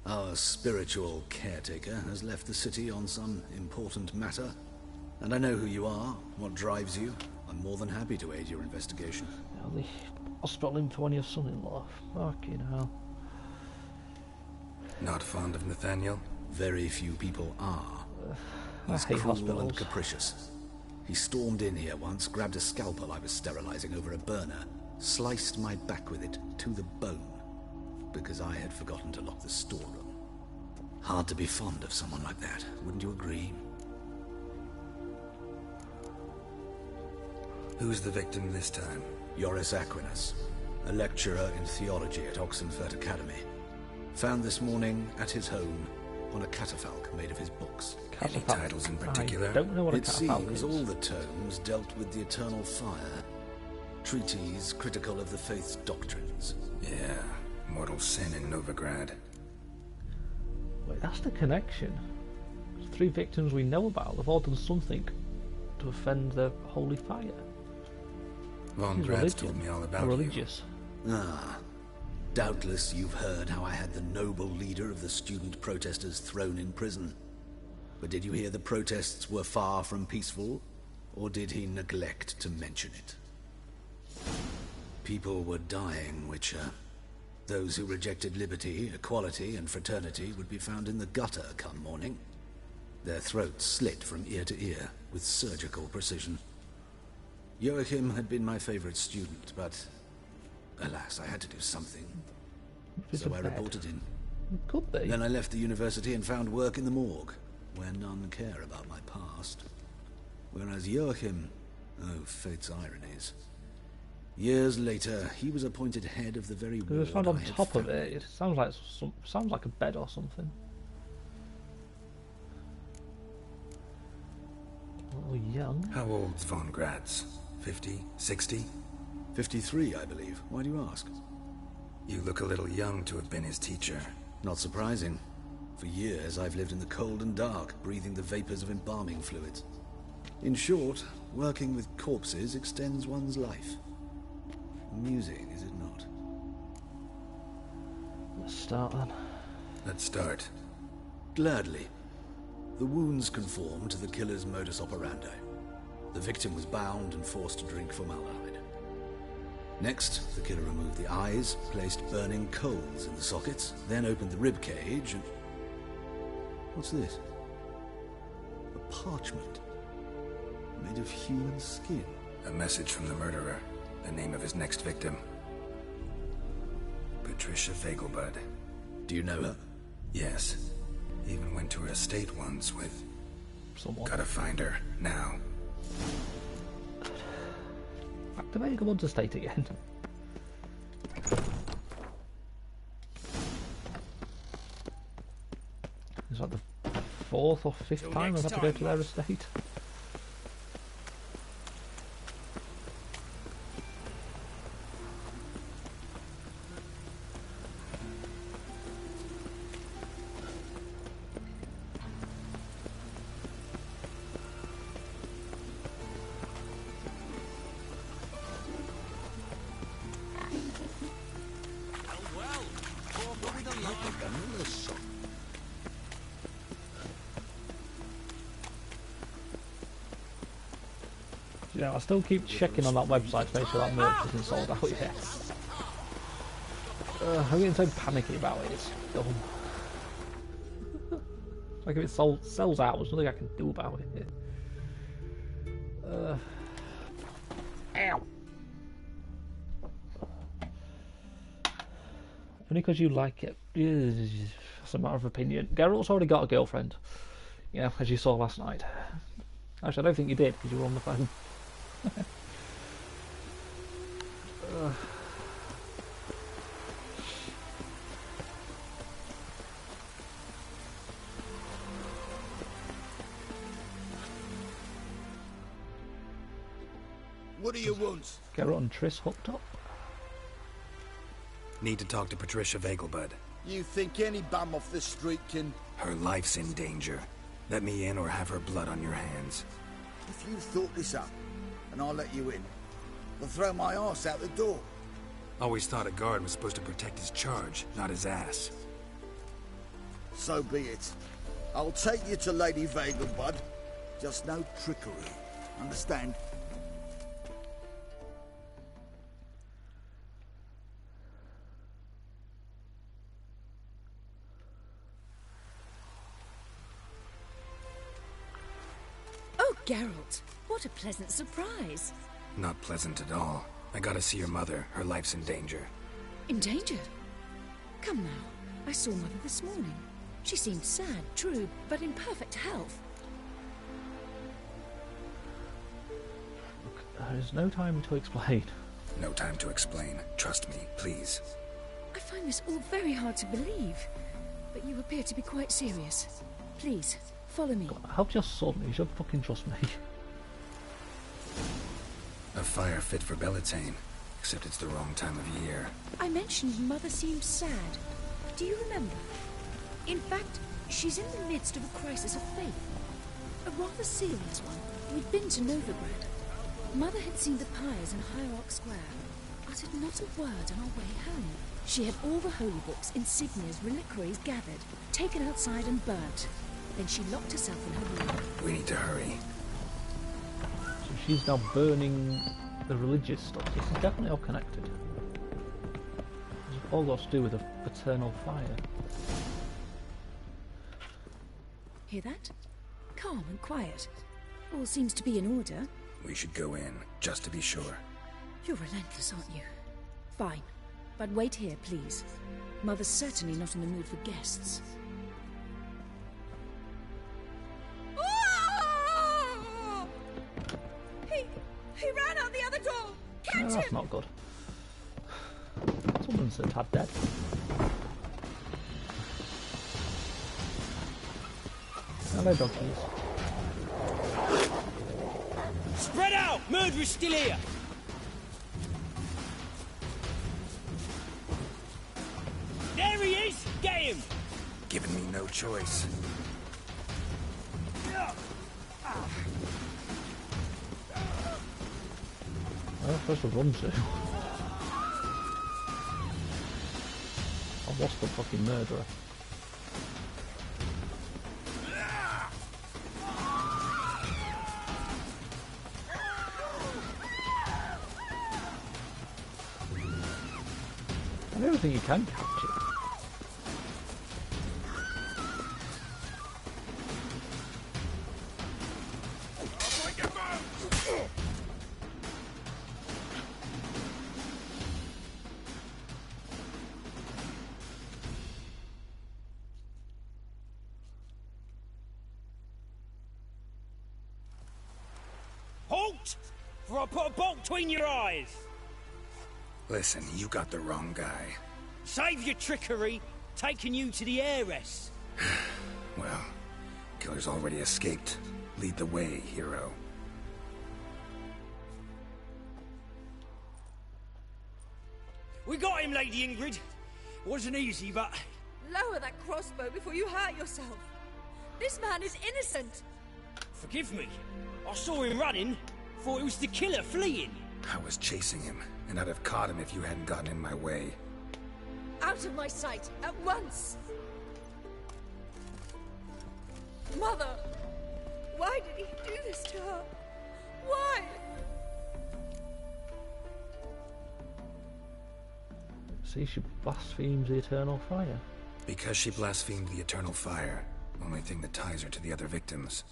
Our spiritual caretaker has left the city on some important matter. And I know who you are, what drives you. I'm more than happy to aid your investigation. The hospital info on your son-in-law. Fucking hell. Not fond of Nathaniel? Very few people are. I He's hate cruel hospitals. and capricious. He stormed in here once, grabbed a scalpel I was sterilizing over a burner, sliced my back with it to the bone, because I had forgotten to lock the storeroom. Hard to be fond of someone like that, wouldn't you agree? Who's the victim this time? Joris Aquinas, a lecturer in theology at Oxenfurt Academy. Found this morning at his home on a catafalque made of his books. Any titles in particular? I don't know what a It catafalque seems is. all the tomes dealt with the eternal fire. Treatises critical of the faith's doctrines. Yeah, mortal sin in Novigrad. Wait, that's the connection. The 3 victims we know about have all done something to offend the holy fire. Von He's Grad's religious. told me all about Religious. Ah, doubtless you've heard how I had the noble leader of the student protesters thrown in prison. But did you hear the protests were far from peaceful, or did he neglect to mention it? People were dying, Witcher. Those who rejected liberty, equality, and fraternity would be found in the gutter come morning. Their throats slit from ear to ear with surgical precision. Joachim had been my favorite student, but alas, I had to do something. It's So I bad. reported in. It could be. Then I left the university and found work in the morgue, where none care about my past. Whereas Joachim, Oh, fate's ironies. Years later, he was appointed head of the very It was ward found on I had top of founded. it. It sounds like a bed or something. A little young. How old's von Graz? 50? 60? 53, I believe. Why do you ask? You look a little young to have been his teacher. Not surprising. For years, I've lived in the cold and dark, breathing the vapors of embalming fluids. In short, working with corpses extends one's life. Amusing, is it not? Let's start then. Let's start. Gladly. The wounds conform to the killer's modus operandi. The victim was bound and forced to drink formaldehyde. Next, the killer removed the eyes, placed burning coals in the sockets, then opened the rib cage and... What's this? A parchment. Made of human skin. A message from the murderer. The name of his next victim. Patricia Vegelbud. Do you know her? Yes. Even went to her estate once with... someone. Gotta find her, now. Back to Vegelbud's estate again. Is that the 4th or 5th time I've had to go to their estate? Yeah, I still keep checking on that website to make sure that merch isn't sold out yet. I'm getting so panicky about it, it's dumb. Like if it sells out, there's nothing I can do about it. Ow! Only because you like it. It's a matter of opinion. Geralt's already got a girlfriend. Yeah, as you saw last night. Actually, I don't think you did, because you were on the phone. What do you want? Geralt and Triss hooked up. Need to talk to Patricia Vegelbud. You think any bum off the street can... Her life's in danger. Let me in or have her blood on your hands. If you thought this up, and I'll let you in, I'll throw my arse out the door. Always thought a guard was supposed to protect his charge, not his ass. So be it. I'll take you to Lady Vegelbud. Just no trickery. Understand? Oh, Geralt, what a pleasant surprise. Not pleasant at all. I gotta see your mother. Her life's in danger. In danger? Come now, I saw Mother this morning. She seemed sad, true, but in perfect health. Look, there's no time to explain. No time to explain. Trust me, please. I find this all very hard to believe, but you appear to be quite serious. Please, follow me. I helped your son, you should fucking trust me. A fire fit for Bellatane, except it's the wrong time of year. I mentioned Mother seemed sad. Do you remember? In fact, she's in the midst of a crisis of faith. A rather serious one. We'd been to Novigrad. Mother had seen the pyres in Hierarch Square, uttered not a word on our way home. She had all the holy books, insignias, reliquaries gathered, taken outside and burnt. Then she locked herself in her room. We need to hurry. So she's now burning the religious stuff. This is definitely all connected. It's all got to do with a paternal fire. Hear that? Calm and quiet. All seems to be in order. We should go in, just to be sure. You're relentless, aren't you? Fine. But wait here, please. Mother's certainly not in the mood for guests. Hey, No, that's not good. Someone's a tad dead. Hello, donkeys. Spread out! Murderer's still here! There he is! Get him! Giving me no choice. Well, first we'll run to. I've lost the fucking murderer. I don't think you can catch it. Halt! For I put a bolt between your eyes! Listen, you got the wrong guy. Save your trickery, taking you to the heiress. Well, killer's already escaped. Lead the way, hero. We got him, Lady Ingrid. Wasn't easy, but... Lower that crossbow before you hurt yourself. This man is innocent. Forgive me. I saw him running. Thought it was the killer fleeing. I was chasing him, and I'd have caught him if you hadn't gotten in my way. Out of my sight, at once! Mother! Why did he do this to her? Why? See, she blasphemes the eternal fire. Because she blasphemed the eternal fire. Only thing that ties her to the other victims.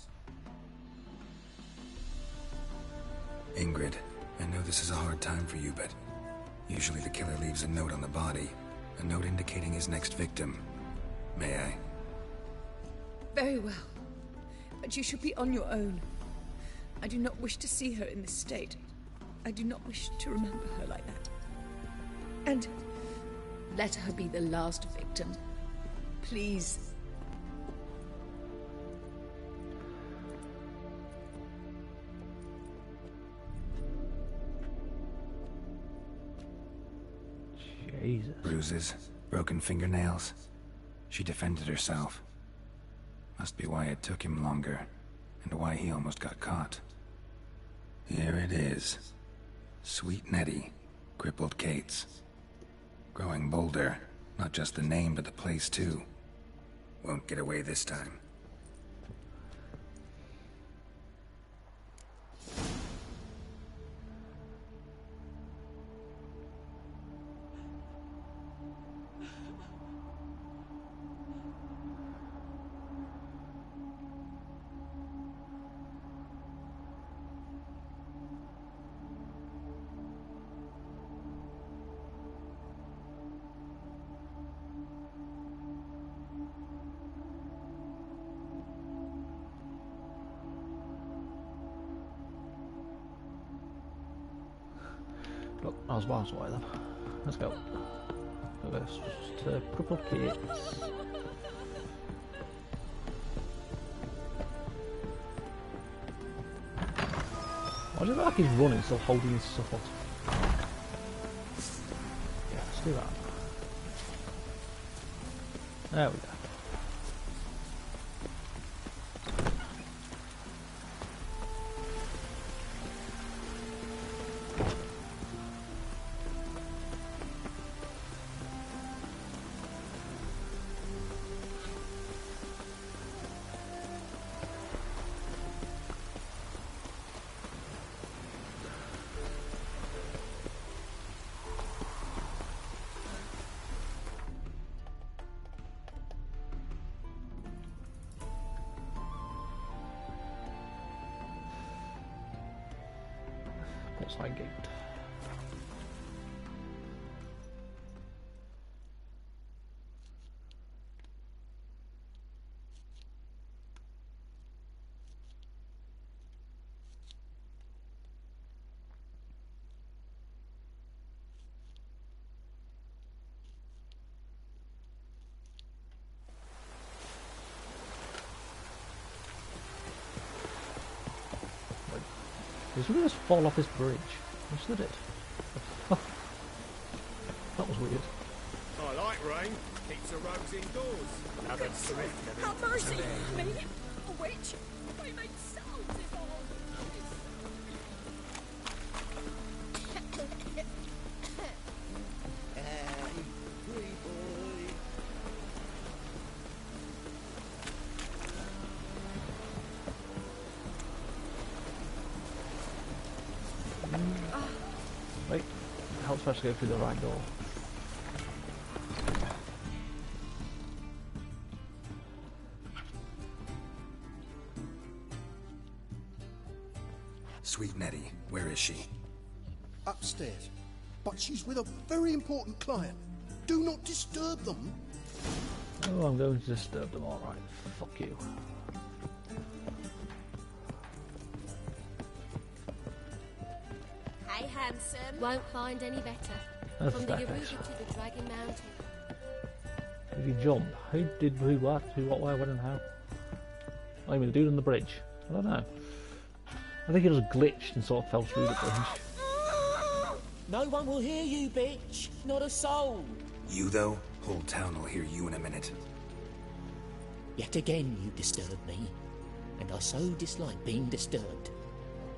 Ingrid, I know this is a hard time for you, but usually the killer leaves a note on the body. A note indicating his next victim. May I? Very well. But you should be on your own. I do not wish to see her in this state. I do not wish to remember her like that. And let her be the last victim. Please. Jesus. Bruises, broken fingernails. She defended herself. Must be why it took him longer, and why he almost got caught. Here it is. Sweet Nettie, crippled Kate's. Growing bolder, not just the name, but the place too. Won't get away this time. Look, I was miles away then. Let's go. Let's crippled kids. Why does it look like he's running, still holding his sword? Yeah, let's do that. There we go. Outside gate. Did somebody just fall off this bridge? Yes, they did. That was weird. I like rain. Keeps the roads indoors. Now that's swift. Have mercy! Me? A witch? I make sounds if all. Wait, how supposed to go through the right door? Sweet Nettie, where is she? Upstairs. But she's with a very important client. Do not disturb them. Oh, I'm going to disturb them, alright. Fuck you. Hey, handsome. Won't find any better. That's From the that Yoruba face. to the Dragon Mountain. Did he jump? Who did who what? Who what, where, when and how? I mean the dude on the bridge. I don't know. I think he just glitched and sort of fell through the bridge. No one will hear you, bitch. Not a soul. You though? Whole town will hear you in a minute. Yet again you disturb me, and I so dislike being disturbed.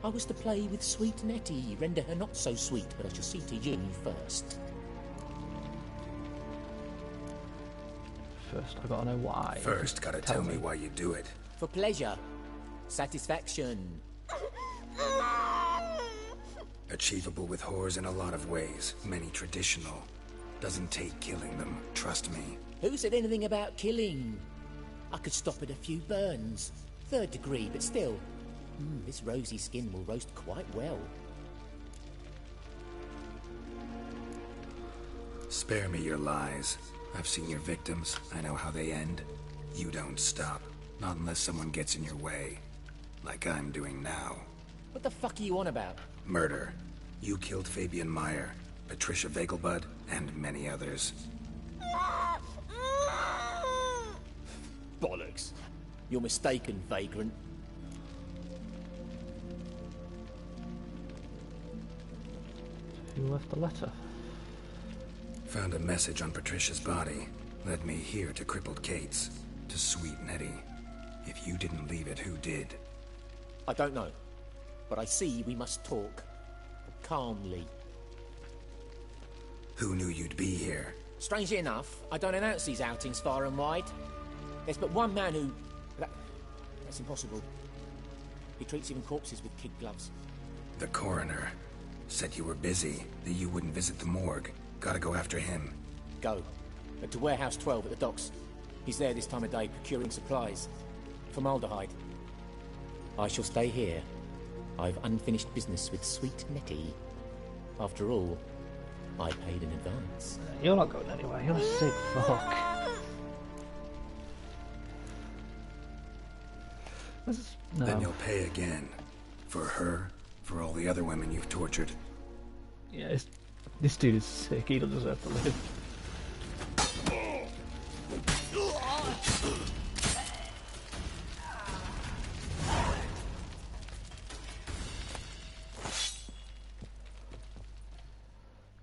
I was to play with sweet Nettie, render her not so sweet, but I shall see to you first. First, I gotta know why. First, gotta tell me why you do it. For pleasure. Satisfaction. Achievable with whores in a lot of ways. Many traditional. Doesn't take killing them, trust me. Who said anything about killing? I could stop at a few burns. 3rd degree, but still. This rosy skin will roast quite well. Spare me your lies. I've seen your victims. I know how they end. You don't stop. Not unless someone gets in your way. Like I'm doing now. What the fuck are you on about? Murder. You killed Fabian Meyer, Patricia Vegelbud, and many others. Bollocks. You're mistaken, vagrant. Who left the letter? Found a message on Patricia's body. Led me here to crippled Kate's. To sweet Nettie. If you didn't leave it, who did? I don't know. But I see we must talk. Calmly. Who knew you'd be here? Strangely enough, I don't announce these outings far and wide. There's but one man who... That's impossible. He treats even corpses with kid gloves. The coroner. Said you were busy, that you wouldn't visit the morgue. Gotta go after him. Go. To Warehouse 12 at the docks. He's there this time of day procuring supplies. Formaldehyde. I shall stay here. I've unfinished business with sweet Nettie. After all, I paid in advance. You're not going anywhere. You're a sick fuck. No. Then you'll pay again. For her, for all the other women you've tortured. Yeah, this dude is sick. He doesn't deserve to live.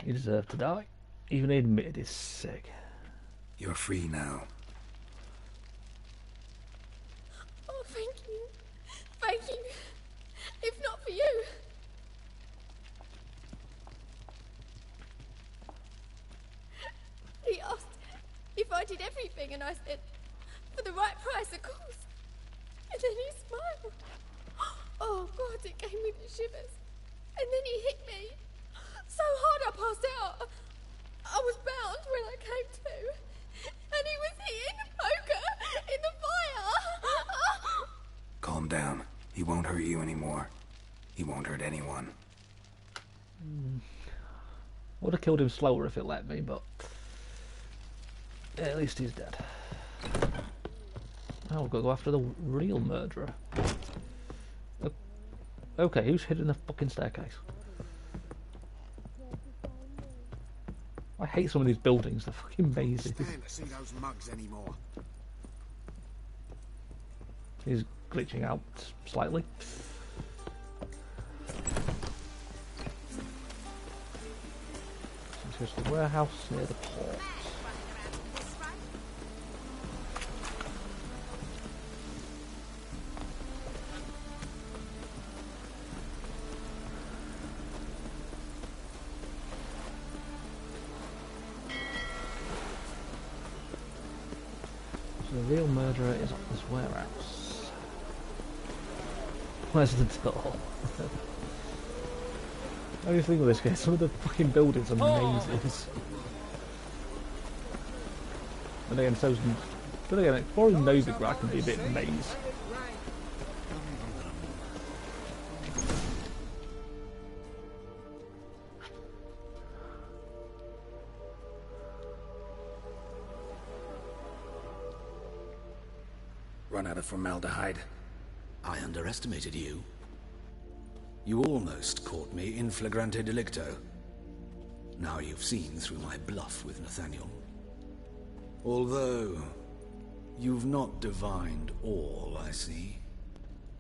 You deserve to die. Even he admitted he's sick. You're free now. Oh, thank you. Thank you. If not for you. He asked if I did everything, and I said, for the right price, of course. And then he smiled. Oh, God, it gave me the shivers. And then he hit me. So hard I passed out. I was bound when I came to. And he was hitting the poker in the fire. Calm down. He won't hurt you anymore. He won't hurt anyone. Would have killed him slower if it let me, but yeah, at least he's dead. Now we've got to go after the real murderer. Okay, who's hidden the fucking staircase? I hate some of these buildings, they're fucking mazes. Stand to see those mugs anymore. He's glitching out slightly. Let's go to the warehouse near the port. So the real murderer is at this warehouse. Where's the door? The only thing with this game, some of the fucking buildings are mazes. And again, exploring Novigrad can be a bit maze. Run out of formaldehyde. I underestimated you. You almost caught me in flagrante delicto. Now you've seen through my bluff with Nathaniel. Although, you've not divined all, I see.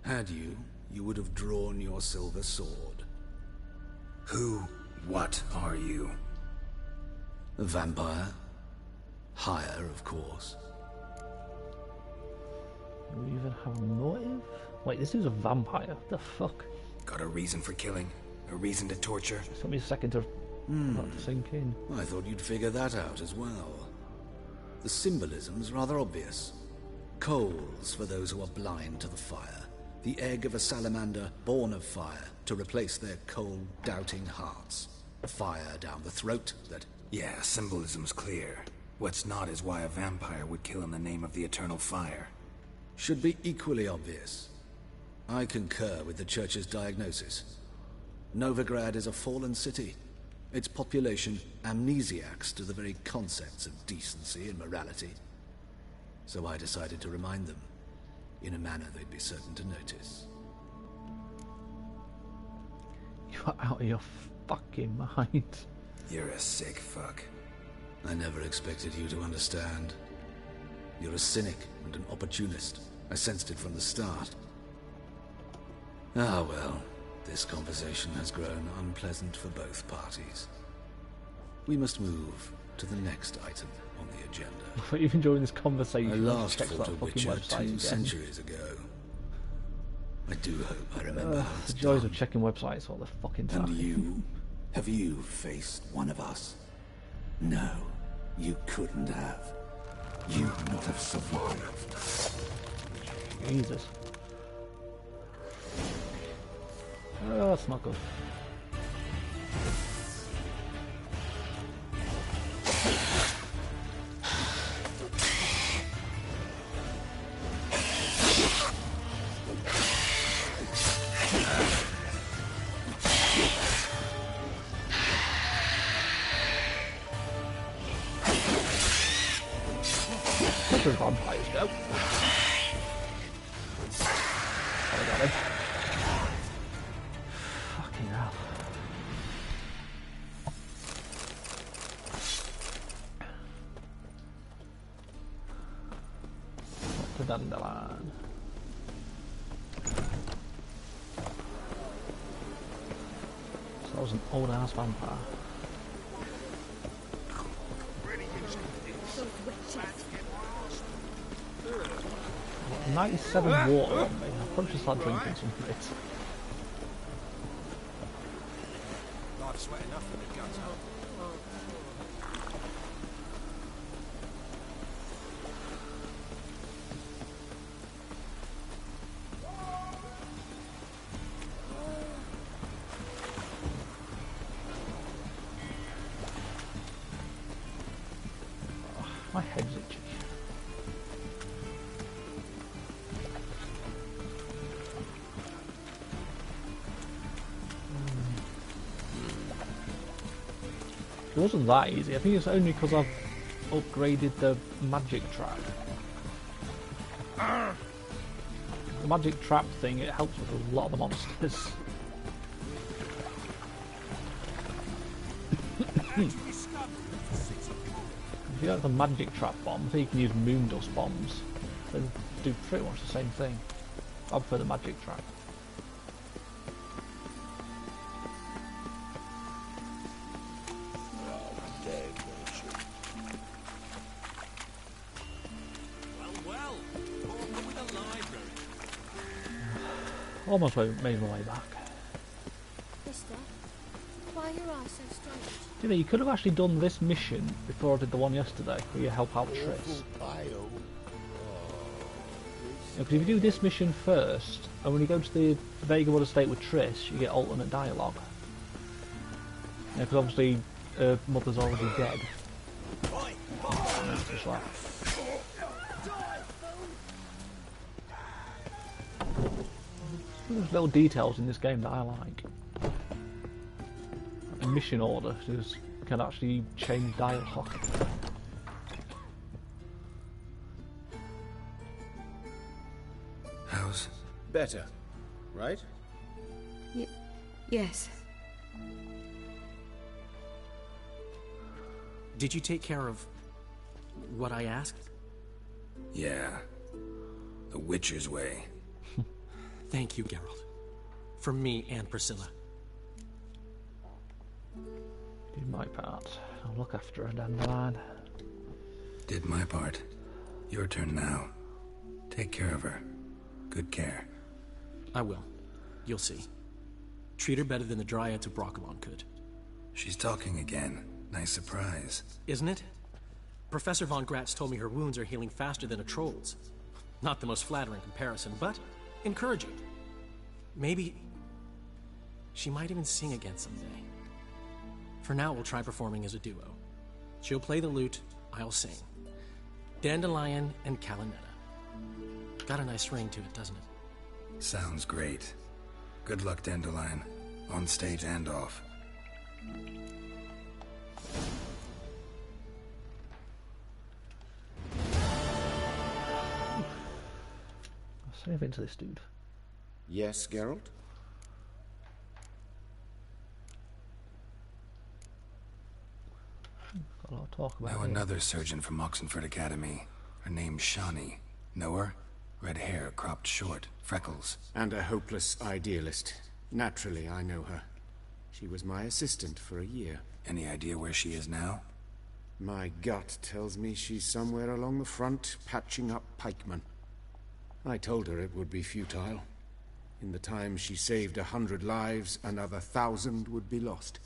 Had you, you would have drawn your silver sword. What are you? A vampire. Higher, of course. Do we even have a motive? Wait, this is a vampire. What the fuck? Got a reason for killing? A reason to torture? It took me a second to sink in. I thought you'd figure that out as well. The symbolism's rather obvious. Coals for those who are blind to the fire. The egg of a salamander born of fire to replace their cold, doubting hearts. Fire down the throat that... Yeah, symbolism's clear. What's not is why a vampire would kill in the name of the eternal fire. Should be equally obvious. I concur with the Church's diagnosis. Novigrad is a fallen city. Its population amnesiacs to the very concepts of decency and morality. So I decided to remind them, in a manner they'd be certain to notice. You're out of your fucking mind. You're a sick fuck. I never expected you to understand. You're a cynic and an opportunist. I sensed it from the start. Ah well, this conversation has grown unpleasant for both parties. We must move to the next item on the agenda. But even during this conversation, I last checked fought that a fucking Witcher website 2 again. centuries ago. I do hope I remember how The it's joys done. of checking websites all the fucking time. And you? Have you faced one of us? No, you couldn't have. You'd not have survived. Jesus. Oh, that's not good. That's where vampires go. I got him. Fucking hell. The dandelion. So that was an old ass vampire. 97 water on me. I'll probably just start drinking some of it. Life's sweat enough from the guts up. My head's itchy. It wasn't that easy. I think it's only because I've upgraded the magic trap. The magic trap thing, it helps with a lot of the monsters. If you have the magic trap bomb, I think you can use moon dust bombs. They do pretty much the same thing. I prefer the magic trap. almost made my way back. Mister, why are your eyes so strange? You know, you could have actually done this mission before I did the one yesterday, where you help out Triss. Because if you do this mission first, and when you go to the Vegawood estate with Triss, you get alternate dialogue. Yeah, because obviously her mother's already dead. Just like... There's little details in this game that I like. A mission order can actually change dialogue. How's... Better, right? Yes. Did you take care of what I asked? Yeah. The Witcher's way. Thank you, Geralt. From me and Priscilla. Did my part. I'll look after her down the line. Did my part. Your turn now. Take care of her. Good care. I will. You'll see. Treat her better than the Dryads of Broccolon could. She's talking again. Nice surprise. Isn't it? Professor von Gratz told me her wounds are healing faster than a troll's. Not the most flattering comparison, but encouraging. Maybe she might even sing again someday. For now, we'll try performing as a duo. She'll play the lute, I'll sing. Dandelion and Calinetta. Got a nice ring to it, doesn't it? Sounds great. Good luck, Dandelion. On stage and off. I'll save into this dude. Yes, Geralt? Got a lot of talk about Now here. another surgeon from Oxenford Academy. Her name's Shawnee. Know her? Red hair, cropped short, freckles. And a hopeless idealist. Naturally, I know her. She was my assistant for a year. Any idea where she is now? My gut tells me she's somewhere along the front, patching up pikemen. I told her it would be futile. In the time she saved 100 lives, another 1,000 would be lost.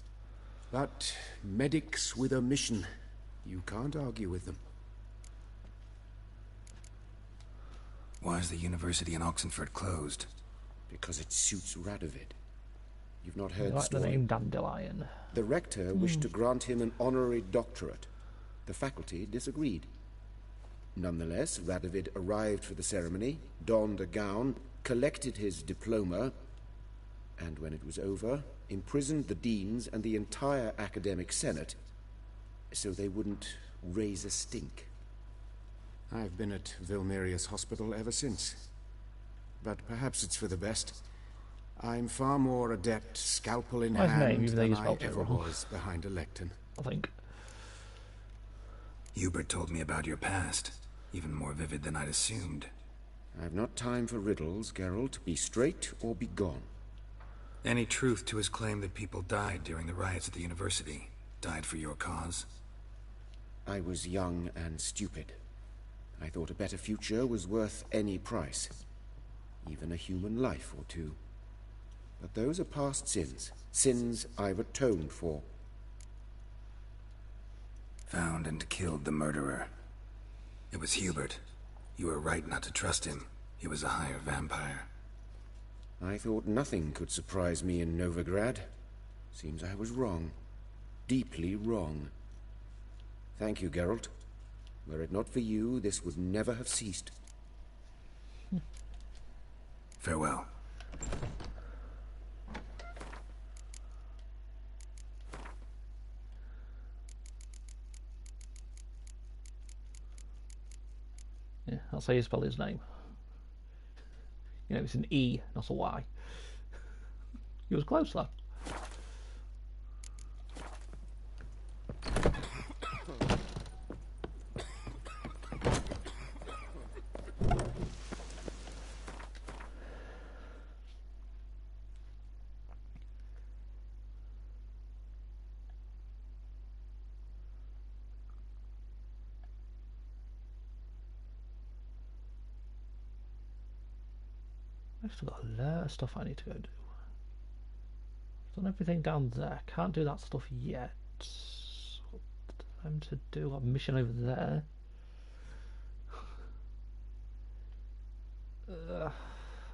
But medics with a mission, you can't argue with them. Why is the university in Oxenford closed? Because it suits Radovid. You've not heard I the like the story? name Dandelion. The rector wished to grant him an honorary doctorate. The faculty disagreed. Nonetheless, Radovid arrived for the ceremony, donned a gown, collected his diploma, and when it was over, imprisoned the deans and the entire academic senate so they wouldn't raise a stink. I've been at Vilmerius Hospital ever since. But perhaps it's for the best. I'm far more adept scalpel in Nice hand name, even though you than I spelled it ever wrong. was behind a lectern. I think. Hubert told me about your past. Even more vivid than I'd assumed. I've not time for riddles, Geralt. Be straight or be gone. Any truth to his claim that people died during the riots at the university? Died for your cause? I was young and stupid. I thought a better future was worth any price. Even a human life or two. But those are past sins. Sins I've atoned for. Found and killed the murderer. It was Hubert. You were right not to trust him. He was a higher vampire. I thought nothing could surprise me in Novigrad. Seems I was wrong. Deeply wrong. Thank you, Geralt. Were it not for you, this would never have ceased. Farewell. Yeah, that's how you spell his name. You know, it's an E, not a Y. He was close, though. I've still got a lot of stuff I need to go do. Done everything down there. Can't do that stuff yet. Time to do a mission over there.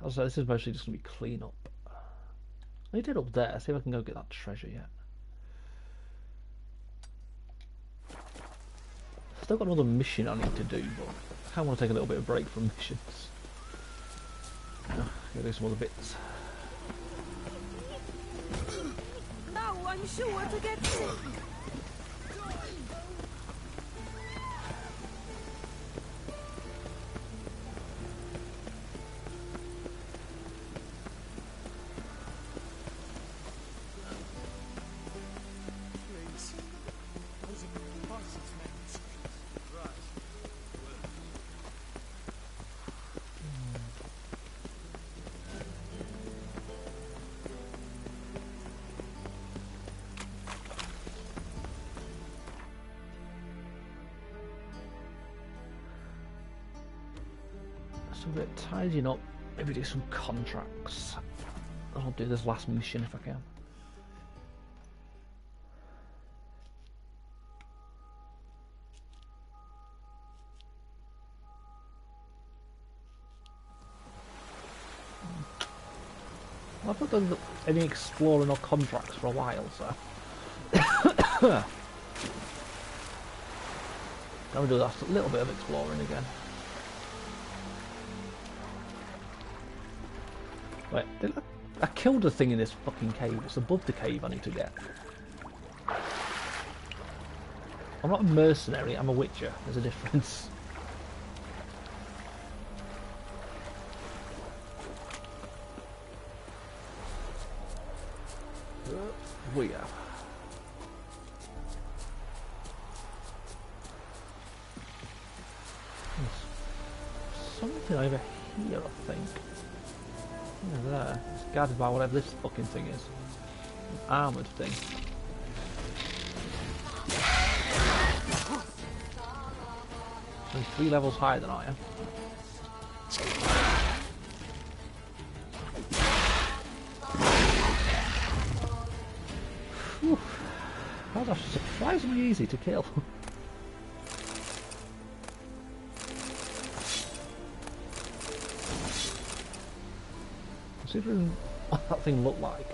Also, this is mostly just going to be clean up. I did up there. See if I can go get that treasure yet. Still got another mission I need to do, but I kind of want to take a little bit of break from missions. Go do some other bits. No, I'm sure to get sick. A bit tidying up, maybe do some contracts. I'll do this last mission if I can. I've not done any exploring or contracts for a while, so I'll do that, a little bit of exploring again. Wait, I killed a thing in this fucking cave. It's above the cave I need to get. I'm not a mercenary, I'm a witcher. There's a difference. We have. There's something over here, I think. There. It's guarded by whatever this fucking thing is. An armoured thing. I'm 3 levels higher than I am. Whew. That was actually surprisingly easy to kill. Considering what that thing looked like.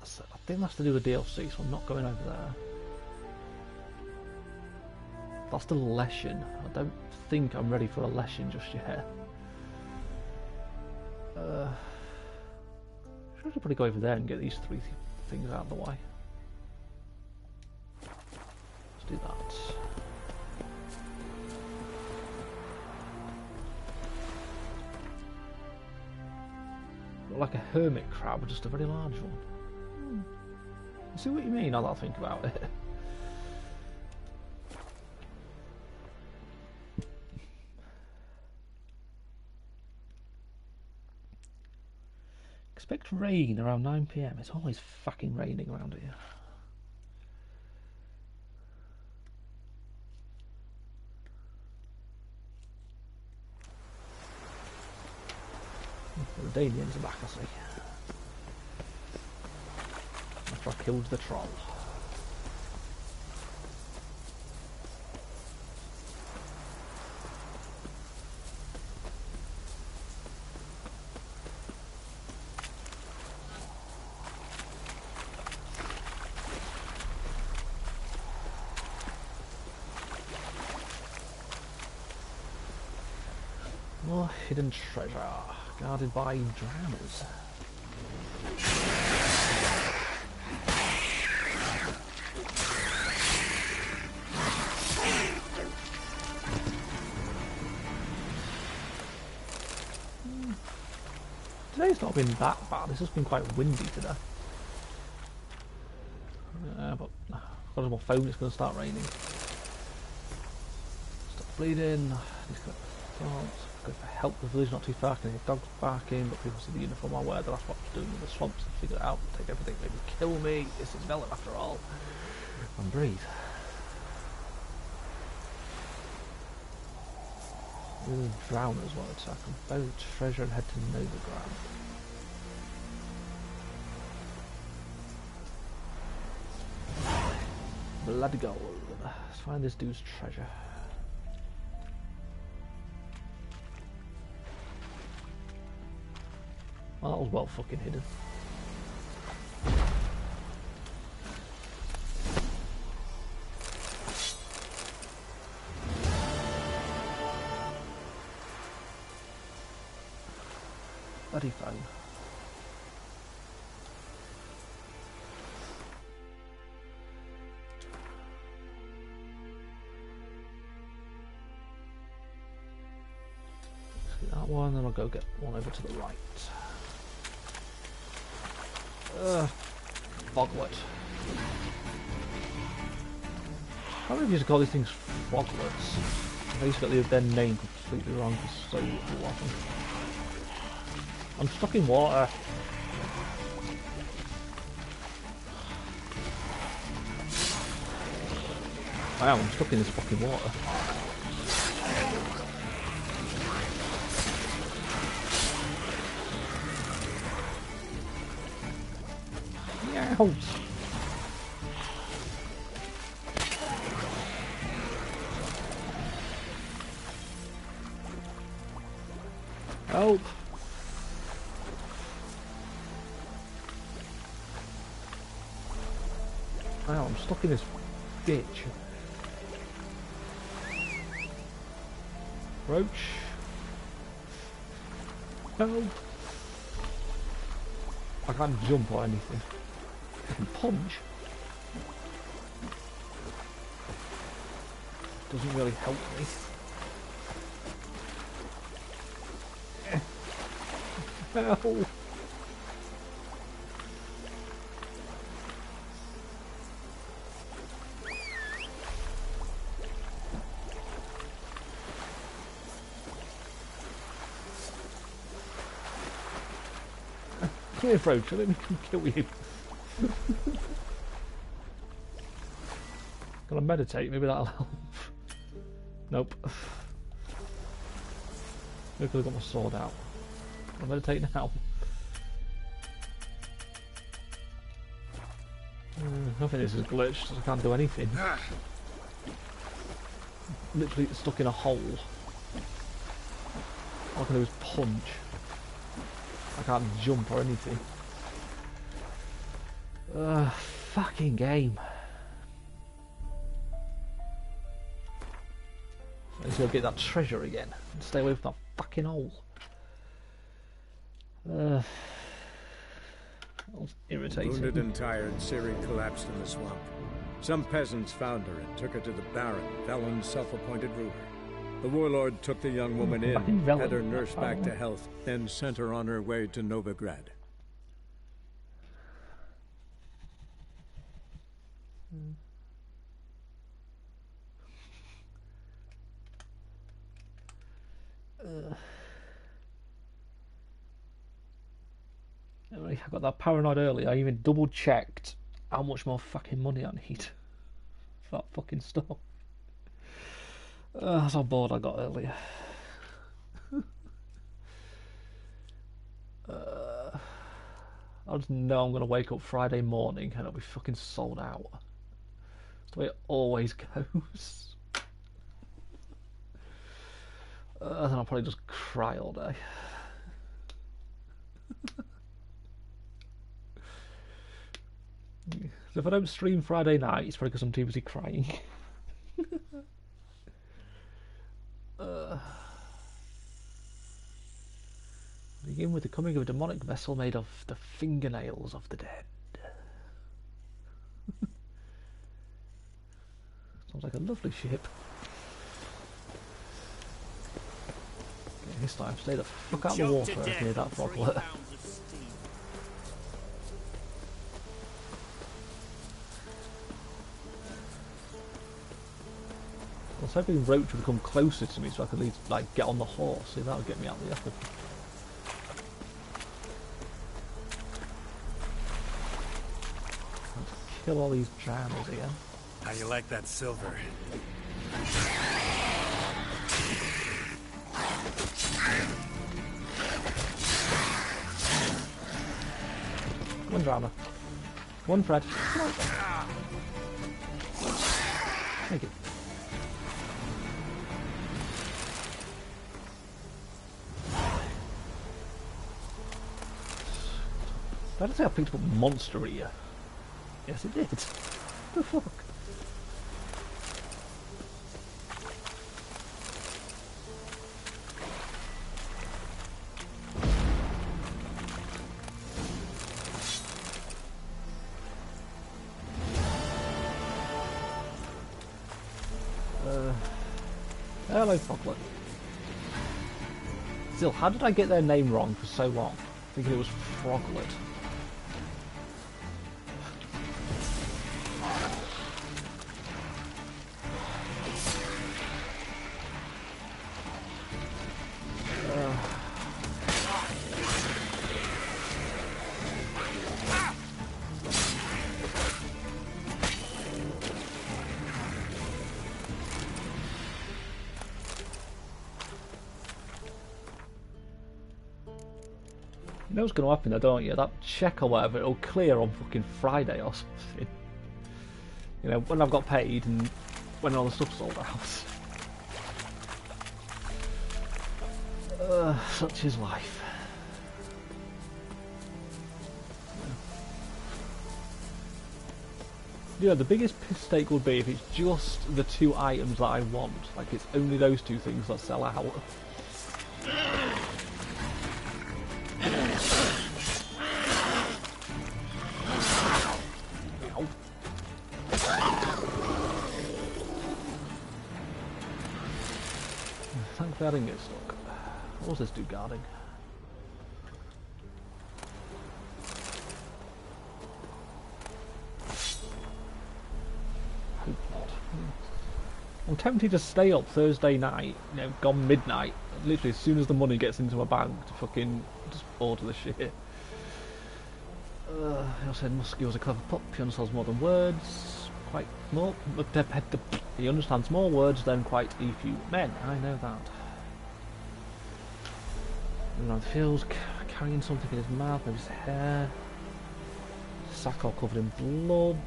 I think that's to do with DLC, so I'm not going over there. That's the Leshen. I don't think I'm ready for a Leshen just yet. I should probably go over there and get these 3 things out of the way. Let's do that. Look like a hermit crab, just a very large one. I see what you mean now that I think about it. Expect rain around 9 PM. It's always fucking raining around here. The Danians are back, I see. After I killed the troll. More hidden treasure, guarded by drowners. Today's not been that bad, it's just been quite windy today. But because of my phone it's going to start raining. Stop bleeding, these plants. go for help. The village not too far. I can hear dogs barking, but people see the uniform I wear. They'll ask what I'm doing in the swamps and figure it out. Take everything, maybe kill me. This is Velen after all. And breathe. There's drowners want to attack. Bury the treasure and head to Novigrad. Blood gold. Let's find this dude's treasure. Well, that was well fucking hidden. Bloody phone. That one, then I'll go get one over to the right. Foglet. How many of you call these things foglets? I used to get their name completely wrong for so often. I'm stuck in water. I'm stuck in this fucking water. Ow. Help. Wow, I'm stuck in this ditch. Roach. Help. I can't jump or anything. I can punch. Doesn't really help me. Help. Come here, Roach, let me come kill you. Gonna meditate, maybe that'll help. Nope. Maybe I could have got my sword out. I'll meditate now. I think this is glitched, so I can't do anything. Literally stuck in a hole. All I can do is punch. I can't jump or anything. Fucking game. I need to go get that treasure again and stay away from that fucking hole. That was irritating. Wounded and tired, Ciri collapsed in the swamp. Some peasants found her and took her to the Baron, Velen's self-appointed ruler. The warlord took the young woman in, had her nursed back to health, then sent her on her way to Novigrad. I got that paranoid earlier. I even double checked how much more fucking money I need for that fucking stuff. That's how bored I got earlier. I just know I'm going to wake up Friday morning and it'll be fucking sold out. That's the way it always goes. Then I'll probably just cry all day. So if I don't stream Friday night, it's probably because I'm too busy crying. Begin with the coming of a demonic vessel made of the fingernails of the dead. Sounds like a lovely ship. Okay, this time, stay the fuck out of the water near that froglet. I was hoping Roach would come closer to me so I could at least like get on the horse. See, that would get me out of the effort. Let's kill all these drowners again. How you like that silver? One drowner. One Fred. Come on. Thank you. Did I say I picked up a monster ear? Yes, it did. What the fuck? Hello, Foglet. Still, how did I get their name wrong for so long? Thinking it was Froglet. You know what's going to happen though, don't you? That check or whatever, it'll clear on fucking Friday or something. You know, when I've got paid and when all the stuff's sold out. Such is life. You know, the biggest mistake would be if it's just the two items that I want. Like, it's only those two things that sell out. Thankfully I didn't get stuck. What was this dude guarding? Hope not. I'm tempted to stay up Thursday night, you know, gone midnight, literally as soon as the money gets into my bank to fucking just order the shit. He also said Muskie was a clever pup, he understands more than words, quite more. He understands more words than quite a few men, I know that. Around the fields, carrying something in his mouth, maybe his hair. Sack all covered in blood.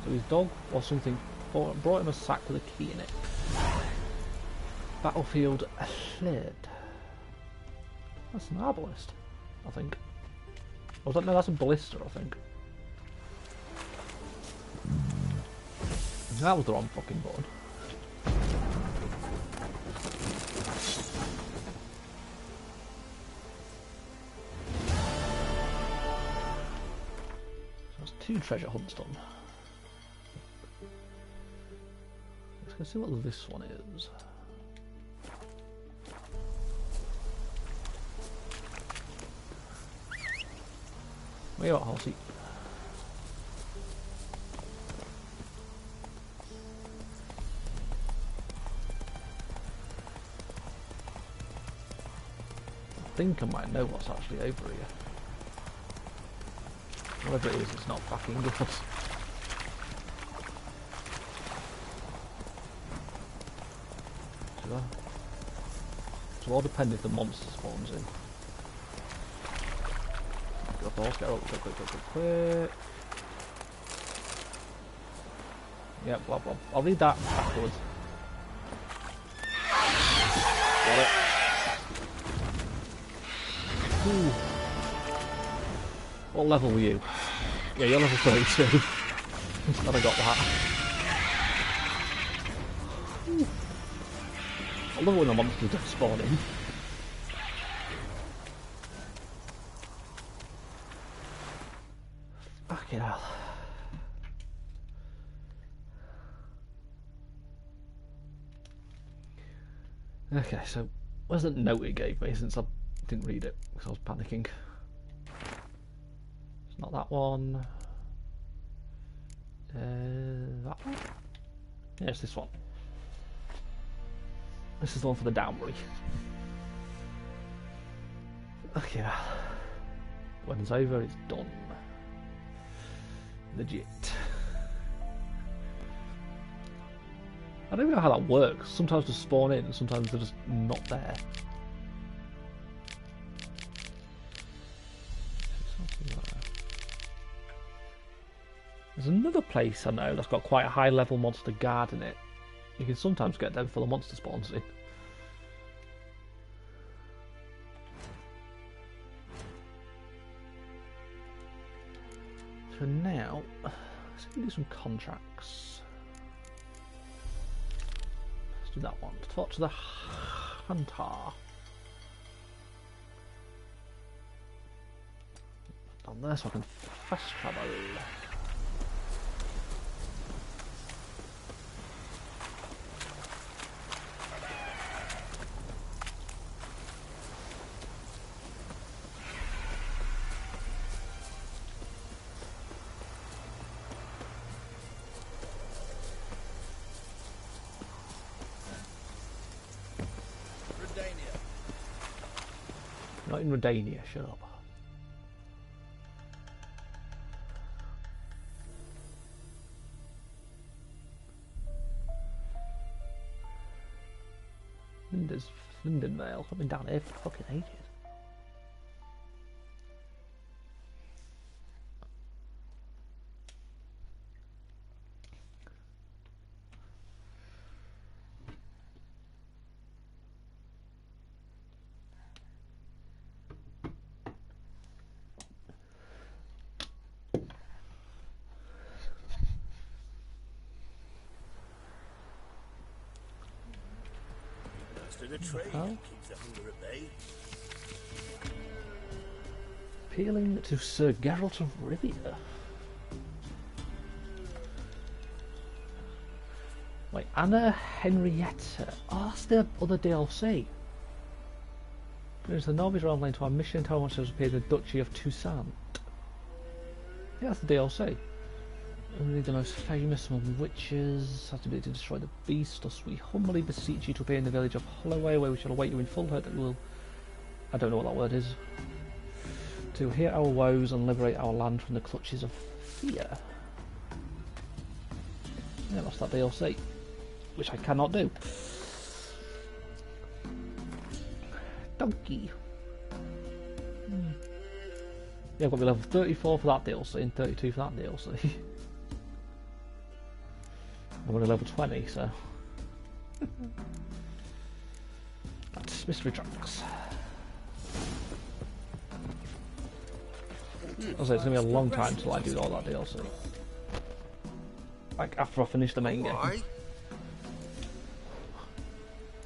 So his dog or something brought him a sack with a key in it. Battlefield ahead. That's an arbalist, I think. Or no, that's a ballista, I think. That was the wrong fucking button. So that's 2 treasure hunts done. Let's go see what this one is. Where you at, horsey? I think I might know what's actually over here. Whatever it is, it's not fucking good. So all depend if the monster spawns in. Go horse, get up, quick. Yep, blah blah. I'll read that afterwards. Got it. Ooh. What level were you? Yeah, you're level 32. Glad I got that. Ooh. I love it when the monsters don't spawn in. Fucking hell. Okay, so where's the note it gave me since I didn't read it because I was panicking? It's not that one. That one? Yeah, it's this one. This is the one for the downbury. Yeah. When it's over, it's done. Legit. I don't even know how that works. Sometimes they spawn in, and sometimes they're just not there. There's another place I know that's got quite a high level monster guard in it. You can sometimes get them full of monster spawns in. So now, let's see if we do some contracts. Let's do that one. Talk to the hunter. Down there so I can fast travel. Not in Redania, shut up. Lindenvale. I've been down here for fucking ages. The trade keeps the hunger at bay. Appealing to Sir Geralt of Rivia. Wait, Anna Henrietta. Oh, that's the other DLC. There's the Novigrad lane to our mission. Tell us to appear in the Duchy of Toussaint. Yeah, that's the DLC. Only the most famous among witches has the ability to destroy the beast. Thus we humbly beseech you to appear in the village of Holloway, where we shall await you in full hope that we will... I don't know what that word is. To hear our woes and liberate our land from the clutches of fear. Yeah, that's that DLC. Which I cannot do. Donkey. Yeah, I've got to be level 34 for that DLC and 32 for that DLC. I'm only level 20, so... That's mystery trucks. I'll say it's going to be a long time till I do all that DLC. Like, after I finish the main game.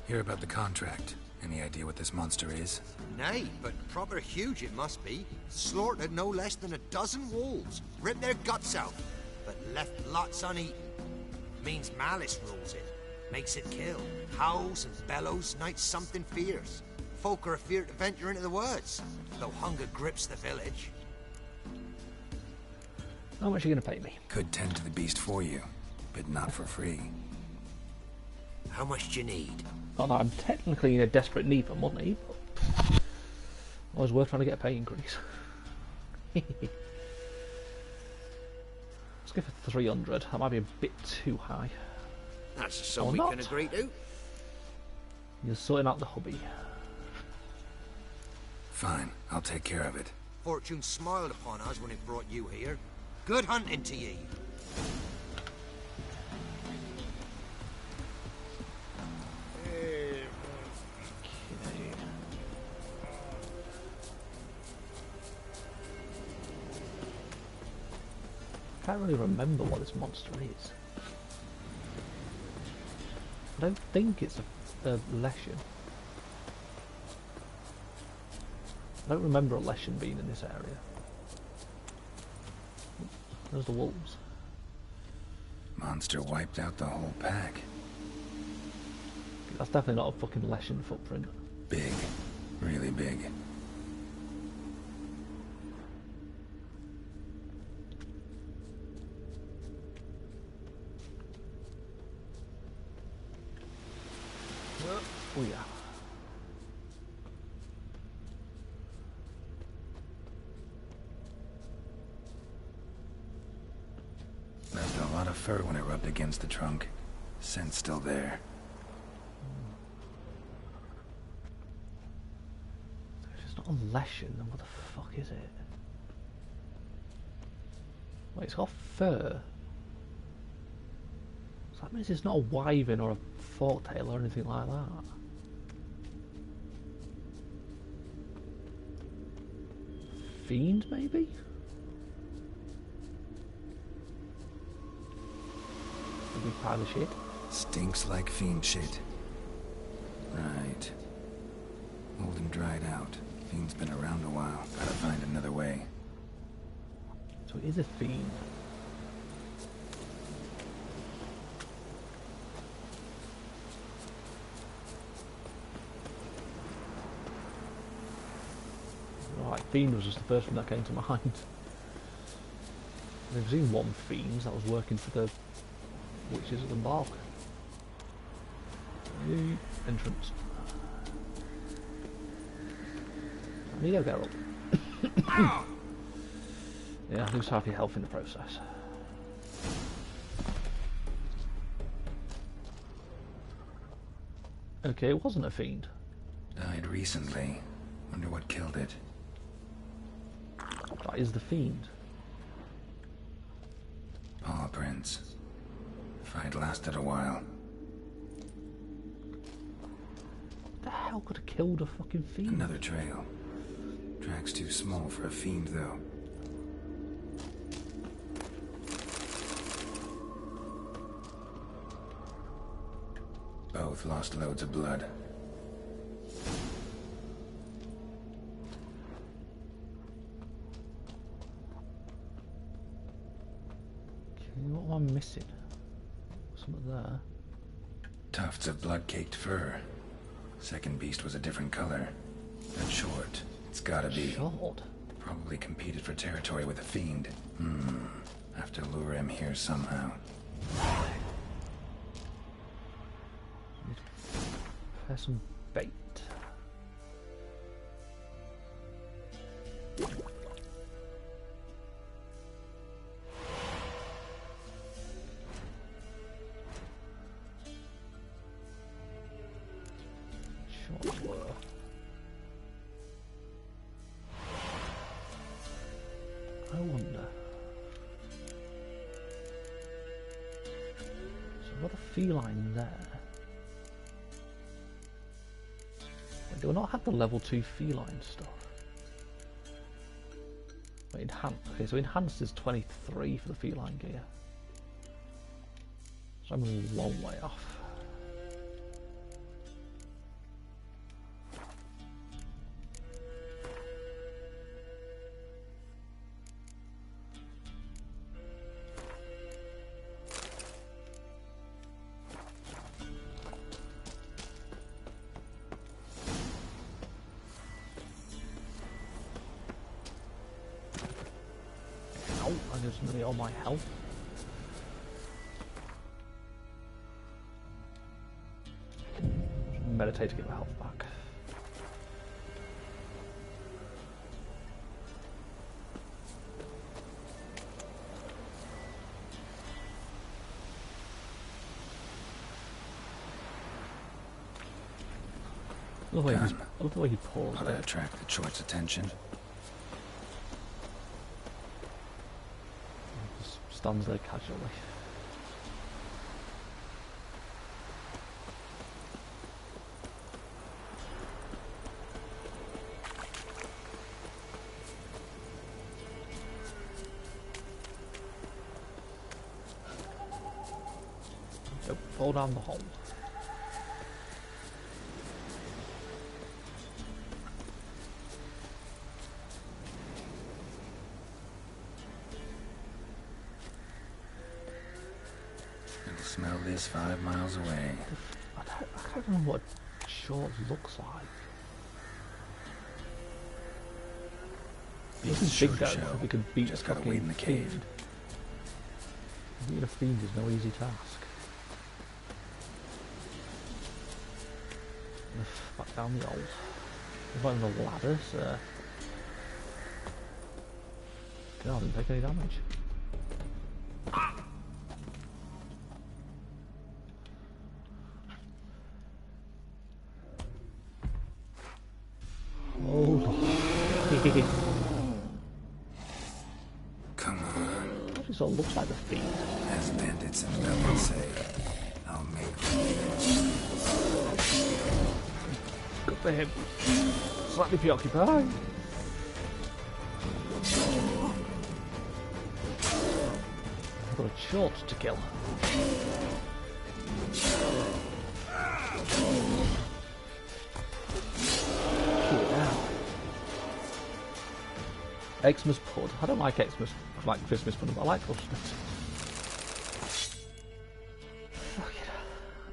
Hear about the contract. Any idea what this monster is? Nay, but proper huge it must be. Slaughtered no less than a dozen wolves. Ripped their guts out, but left lots uneaten. Means malice rules it. Makes it kill. Howls and bellows, nights something fierce. Folk are afeard to venture into the woods, though hunger grips the village. How much are you going to pay me? Could tend to the beast for you, but not for free. How much do you need? Not that I'm technically in a desperate need for money, but... Always worth trying to get a pay increase. Let's go for 300. That might be a bit too high. That's a sum we can agree to. You're sorting out the hobby. Fine, I'll take care of it. Fortune smiled upon us when it brought you here. Good hunting to ye. I can't really remember what this monster is. I don't think it's a Leshen. I don't remember a Leshen being in this area. There's the wolves. Monster wiped out the whole pack. That's definitely not a fucking Leshen footprint. Big. Really big. Oh yeah. Left a lot of fur when it rubbed against the trunk. Scent's still there. If it's not a lesson, then what the fuck is it? Wait, it's got fur. So that means it's not a wyvern or a forktail or anything like that. Fiend, maybe? A big pile of shit. Stinks like fiend shit. Right. Old and dried out. Fiend's been around a while. Gotta find another way. So it is a fiend. Right, fiend was just the first one that came to mind. I've seen one fiend that was working for the witches of the bog. New entrance. I need to go up. Yeah, lose half your health in the process. Okay, it wasn't a fiend. Died recently. Wonder what killed it. That is the fiend. Paw prints. Fight lasted a while. What the hell could have killed a fucking fiend? Another trail. Track's too small for a fiend, though. Both lost loads of blood. Okay, what am I missing? Something there. Tufts of blood-caked fur. Second beast was a different color. But short. It's gotta be. Short? Probably competed for territory with a fiend. Have to lure him here somehow. Prepare some bait. I wonder. So I've got a feline there. Wait, do I not have the level 2 feline stuff? Wait, enhanced. Okay, so enhanced is 23 for the feline gear. So I'm a long way off. Nearly all my health. Meditate to get my health back. I love the way he paused. How to attract the choice attention. Stands there casually. Don't fall down the hole. Smell this 5 miles away. I don't know what shorts looks like. This is big though, we could beat just gotta wait in the cave. Beating a fiend is no easy task. Back down the old. There's not even a ladder, so... God, I didn't take any damage. Oh, come on. It sort of looks like the Fiend. As bandits and rebels say, I'll make Good for him. Slightly preoccupied. I've got a short to kill. Xmas pud. I don't like Xmas, like Christmas pud, but I like Christmas.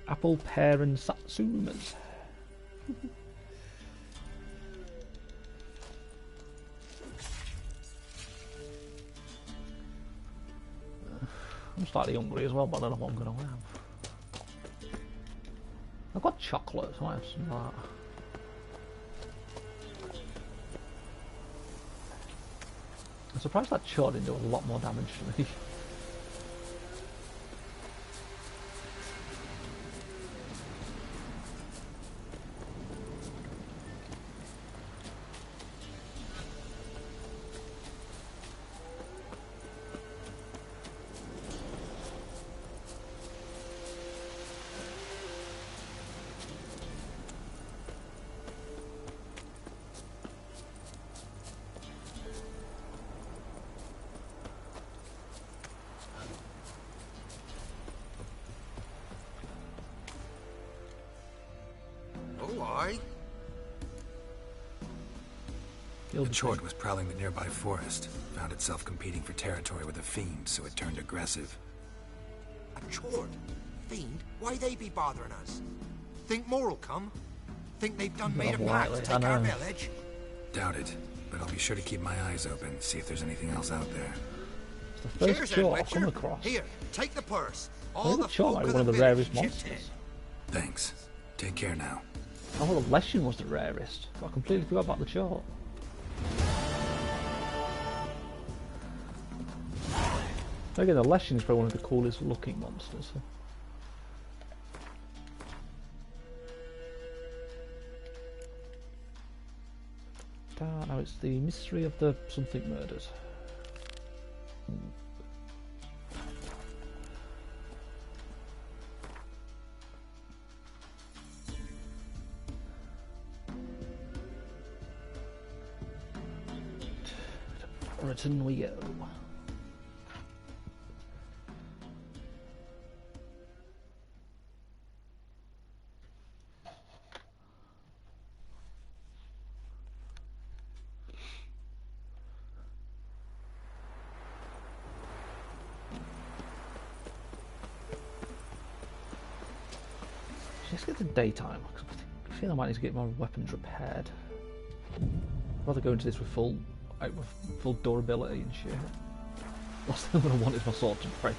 Apple, pear, and satsumas. I'm slightly hungry as well, but I don't know what I'm going to have. I've got chocolate, so I have some of that. I'm surprised that shot didn't do a lot more damage to me. The Chort was prowling the nearby forest, found itself competing for territory with a fiend, so it turned aggressive. A Chort? Fiend? Why they be bothering us? Think more'll come? Think they've done made a pact to take our village? Doubt it, but I'll be sure to keep my eyes open, see if there's anything else out there. It's the first Chort I've come across. Here, take the purse. All the Chort are one of the rarest monsters. Thanks. Take care now. I thought the Leshen was the rarest. I completely forgot about the Chort. Again, the Leshen is probably one of the coolest looking monsters. Now it's the mystery of the something murders. Britain we go. Let's get to daytime, because I feel I might need to get my weapons repaired. I'd rather go into this with full durability and shit. Last thing I'm going to want is my sword to break.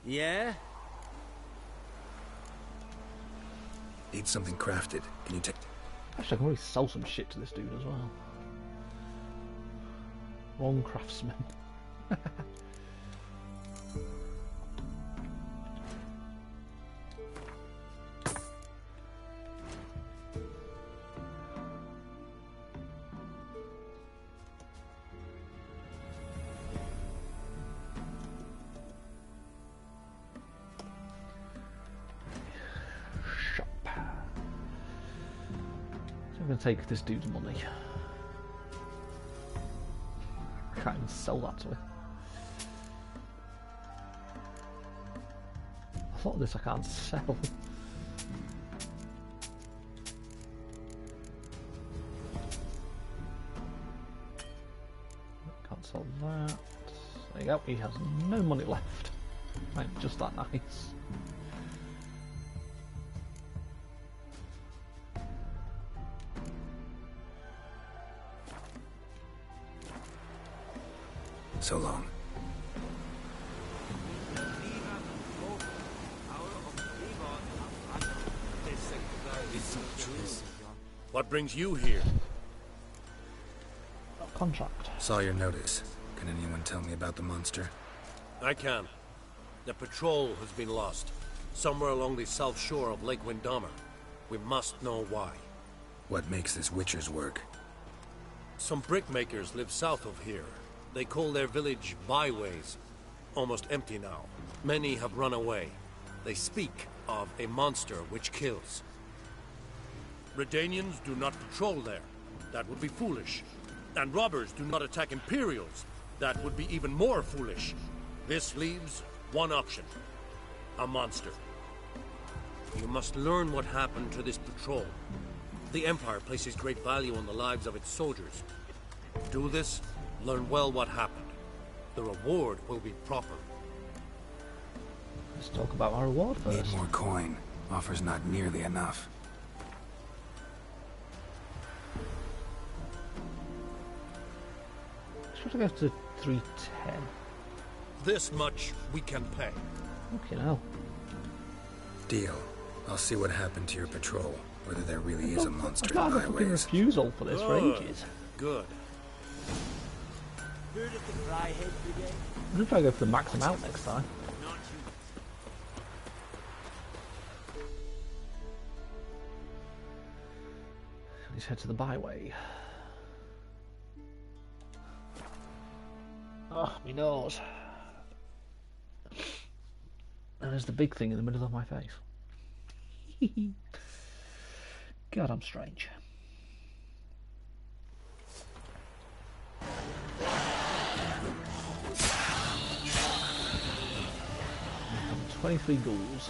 Yeah? Need something crafted. Can you take... Actually, I can really sell some shit to this dude as well. Wrong craftsman. I'm going to take this dude's money. Can't even sell that to him. I thought this I can't sell. Can't sell that. There you go, he has no money left. Right, just that nice. So long. What brings you here? Contract. Saw your notice. Can anyone tell me about the monster? I can. The patrol has been lost. Somewhere along the south shore of Lake Windammer. We must know why. What makes this Witcher's work? Some brickmakers live south of here. They call their village byways. Almost empty now. Many have run away. They speak of a monster which kills. Redanians do not patrol there. That would be foolish. And robbers do not attack Imperials. That would be even more foolish. This leaves one option. A monster. You must learn what happened to this patrol. The Empire places great value on the lives of its soldiers. Do this, learn well what happened. The reward will be proper. Let's talk about our reward first. Need more coin. Offer's not nearly enough. Should I go to 310? This much we can pay. Okay, now. Deal. I'll see what happened to your patrol. Whether there really is a monster I've in got a fucking byways. refusal for this for ages. Good. Heard of the Fryhead Brigade? I'm gonna try to go for the max amount next time. Not you. Let's head to the byway. Oh, my nose. And there's the big thing in the middle of my face. God, I'm strange. 23 ghouls.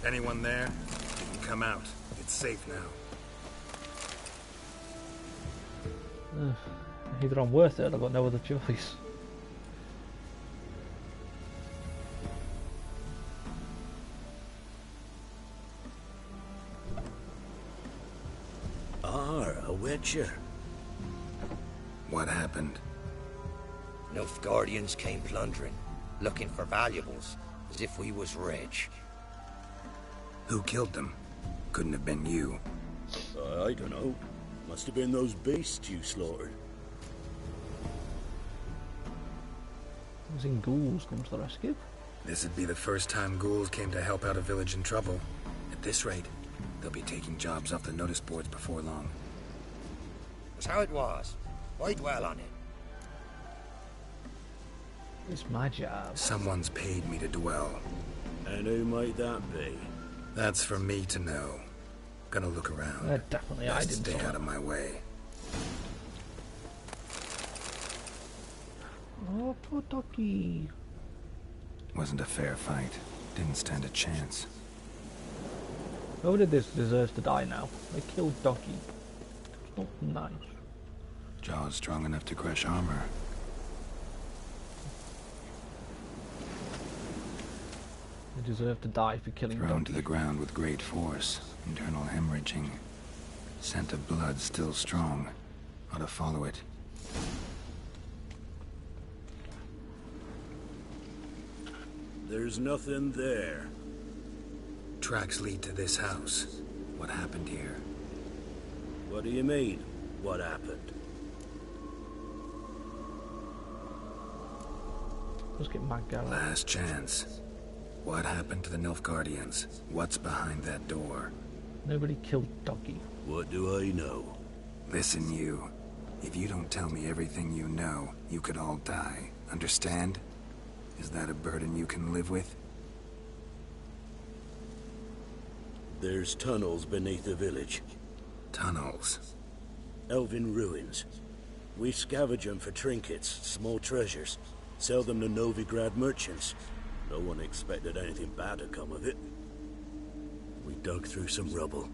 Anyone there? You can come out. It's safe now. Either I'm worth it or I've got no other choice. A Witcher. What happened? Nilfgaardians came plundering, looking for valuables, as if we was rich. Who killed them? Couldn't have been you. I don't know. Must have been those beasts you slaughtered. Using ghouls come to the rescue. This would be the first time ghouls came to help out a village in trouble. At this rate, they'll be taking jobs off the notice boards before long. That's how it was. Why dwell on it? It's my job. Someone's paid me to dwell. And who might that be? That's for me to know. Gonna look around. Definitely Best I didn't stay follow. out of my way. Oh, poor doggy. Wasn't a fair fight. Didn't stand a chance. Whoever did this deserves to die now. They killed Doggy. It's not nice. Jaws strong enough to crush armor. They deserve to die for killing Thrown Doggy. to the ground with great force. Internal hemorrhaging. Scent of blood still strong. Ought to follow it. There's nothing there. Tracks lead to this house. What happened here? What do you mean, what happened? Let's get Matt going. Last chance. What happened to the Nilfgaardians? What's behind that door? Nobody killed Doggy. What do I know? Listen, you. If you don't tell me everything you know, you could all die. Understand? Is that a burden you can live with? There's tunnels beneath the village. Tunnels? Elven ruins. We scavenge them for trinkets, small treasures. Sell them to Novigrad merchants. No one expected anything bad to come of it. We dug through some rubble.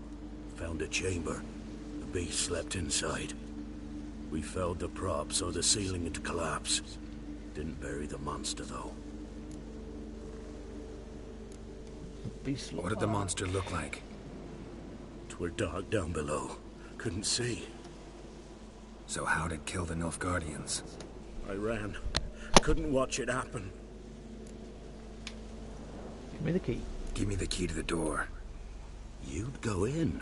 Found a chamber. The beast slept inside. We felled the prop so the ceiling had collapsed. Didn't bury the monster, though. What did the monster look like? 'Twere dark down below. Couldn't see. So how'd it kill the Nilfgaardians? I ran. Couldn't watch it happen. Give me the key. Give me the key to the door. You'd go in?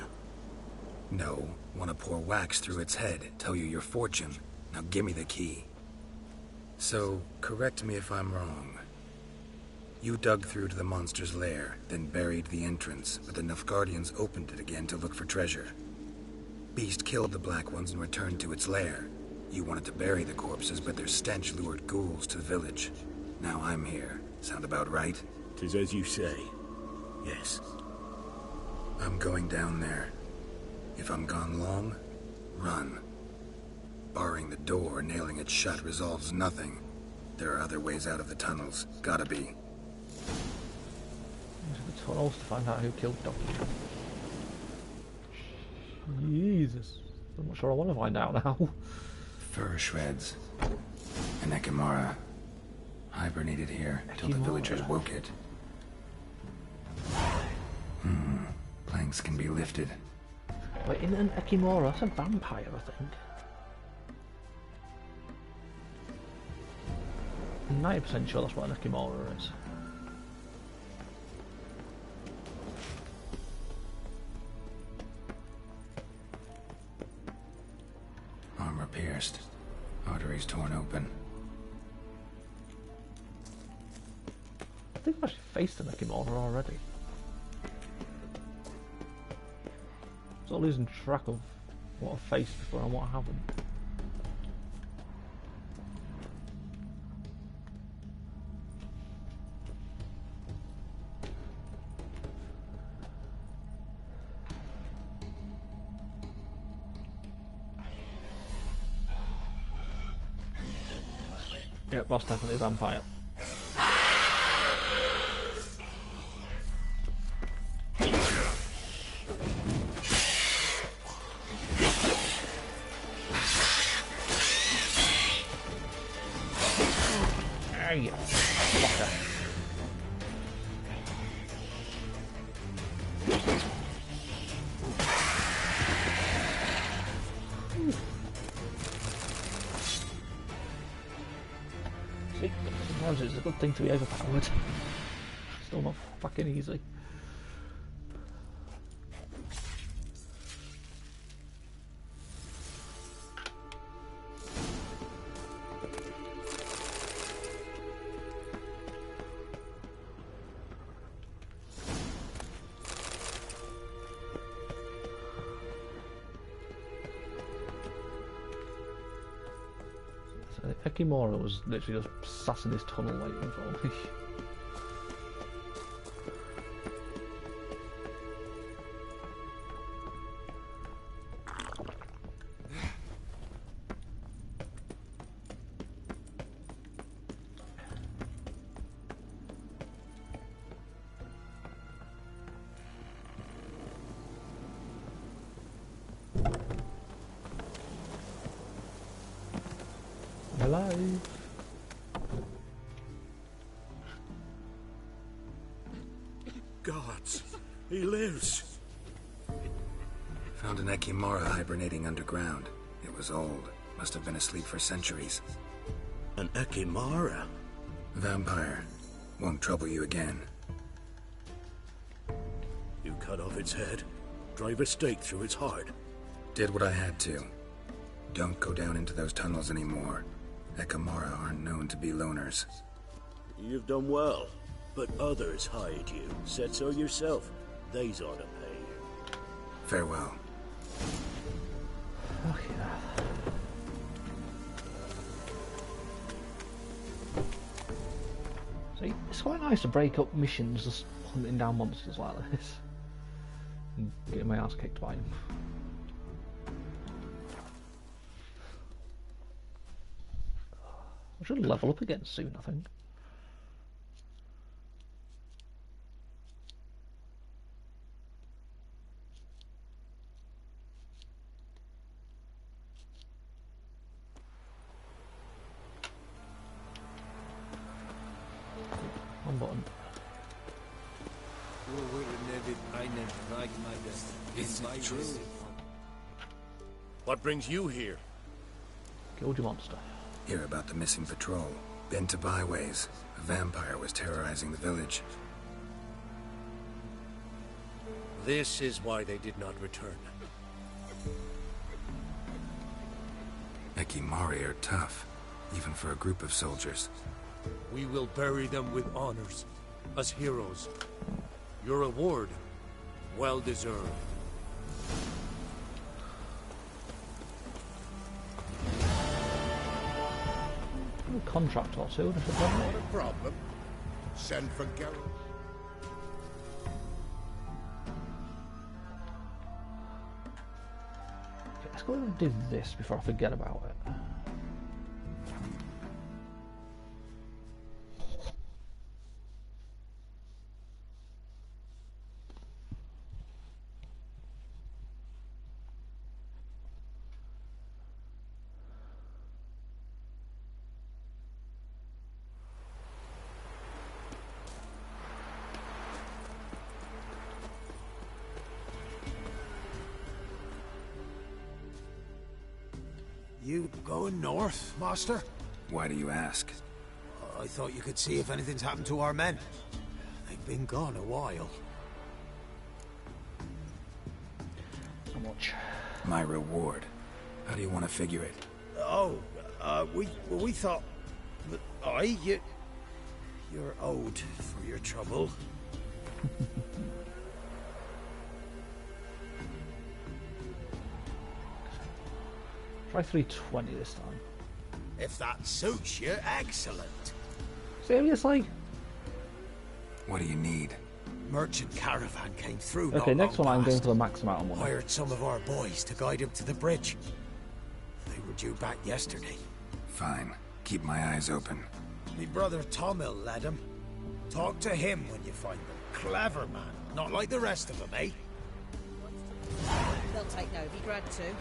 No. Want to pour wax through its head, tell you your fortune. Now give me the key. So, correct me if I'm wrong. You dug through to the monster's lair, then buried the entrance, but the Nilfgaardians opened it again to look for treasure. Beast killed the Black Ones and returned to its lair. You wanted to bury the corpses, but their stench lured ghouls to the village. Now I'm here. Sound about right? 'Tis as you say. Yes. I'm going down there. If I'm gone long, run. Barring the door, nailing it shut resolves nothing. There are other ways out of the tunnels. Gotta be. Into the tunnels to find out who killed Doctor. Jesus. I'm not sure I want to find out now. Fur shreds. An Ekimara. Hibernated here till the villagers woke it. Planks can be lifted. Wait, in an Ekimara? That's a vampire, I think. I'm 90% sure that's what an Ekimara is. Armor pierced. Arteries torn open. I think I've actually faced an Ekimara already. I'm losing track of what I've faced before and what I haven't. Yep, that's definitely a vampire. Hey, fucker. See, sometimes it's a good thing to be overpowered. Still not fucking easy. Ekimara was literally just sat in this tunnel waiting for me. Alive. Gods, he lives. Found an Ekimara hibernating underground. It was old. Must have been asleep for centuries. An Ekimara? Vampire. Won't trouble you again. You cut off its head, drive a stake through its heart. Did what I had to. Don't go down into those tunnels anymore. Ekimara aren't known to be loners. You've done well, but others hide you. Said so yourself. They's ought to pay. Farewell. Oh, yeah. See, it's quite nice to break up missions just hunting down monsters like this. And getting my ass kicked by them. I should level up again soon, I think. One button. Is it true? What brings you here? Killed your monster. Hear about the missing patrol. Been to byways. A vampire was terrorizing the village. This is why they did not return. Ekimari are tough, even for a group of soldiers. We will bury them with honors, as heroes. Your reward, well deserved. A contract or two. Not a problem. Send for Garrett. Let's go and do this before I forget about it. You going north, Master? Why do you ask? I thought you could see if anything's happened to our men. They've been gone a while. How much? My reward. How do you want to figure it? Oh, we thought that you're owed for your trouble. Try 320 this time. If that suits you, excellent. Seriously? What do you need? Merchant caravan came through. Okay, next one I'm going for the max amount of money. Hired some of our boys to guide him to the bridge. They were due back yesterday. Fine. Keep my eyes open. Me brother Tomil led him. Talk to him when you find them. Clever man. Not like the rest of them, eh? They'll take Novigrad too.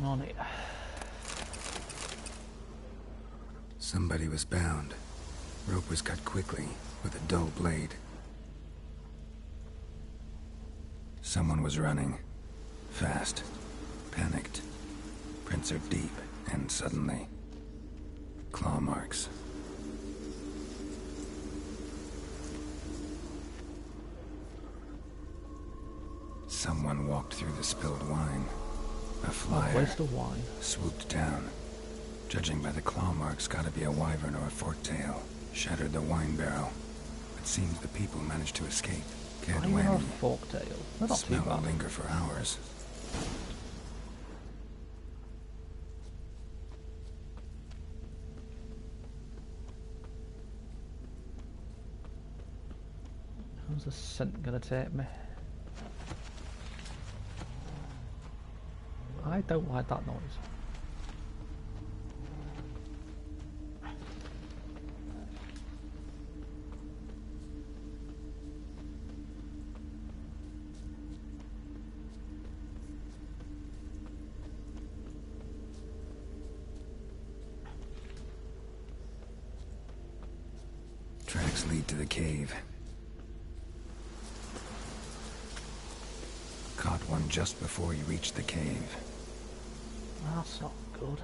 On it. Somebody was bound. Rope was cut quickly, with a dull blade. Someone was running. Fast. Panicked. Prints are deep, and suddenly... claw marks. Someone walked through the spilled wine. A flyer waste of wine. Swooped down. Judging by the claw marks, gotta be a wyvern or a fork-tail. Shattered the wine barrel. It seems the people managed to escape. Wyvern or a fork-tail? They're not too Smell will bad. linger for hours. How's the scent gonna take me? I don't like that noise. Tracks lead to the cave. Caught one just before you reached the cave. That's not good.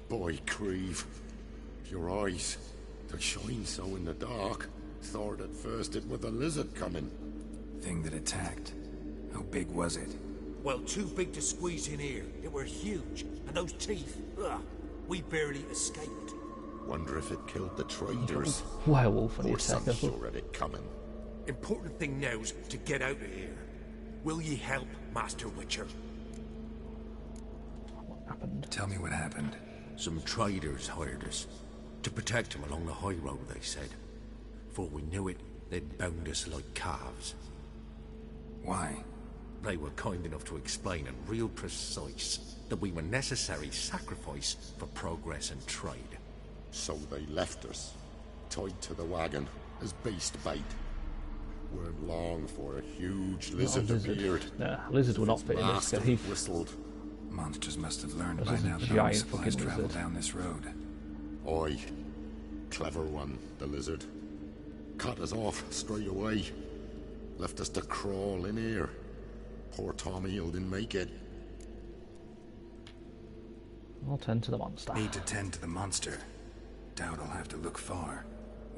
Boy, Creve. Your eyes. They shine so in the dark. Thought at first it was a lizard coming. Thing that attacked. How big was it? Well, too big to squeeze in here. It were huge. And those teeth, ugh, we barely escaped. Wonder if it killed the traders. Werewolf on Poor your son tail. sure had it coming. Important thing now's to get out of here. Will ye help, Master Witcher? What happened? Tell me what happened. Some traders hired us. To protect them along the high road, they said. Before we knew it, they'd bound us like calves. Why? They were kind enough to explain and real precise that we were necessary sacrifice for progress and trade. So they left us, tied to the wagon, as beast bait. Weren't long for a huge lizard appeared. Nah, lizard will not fit in this cave. Whistled. Monsters must have learned This by is a now that giant our supplies fucking travel lizard. down this road. Oi. Clever one, the lizard. Cut us off straight away. Left us to crawl in here. Poor Tommy didn't make it. I'll tend to the monster. Need to tend to the monster. Doubt I'll have to look far.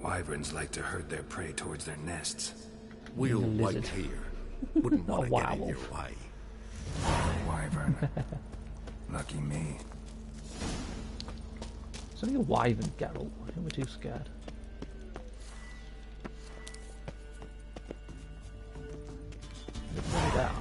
Wyverns like to herd their prey towards their nests. We'll wait here. Wouldn't want to get in your way. Wyvern. Lucky me. It's only a wyvern, Geralt. I think we're too scared. It's very dark.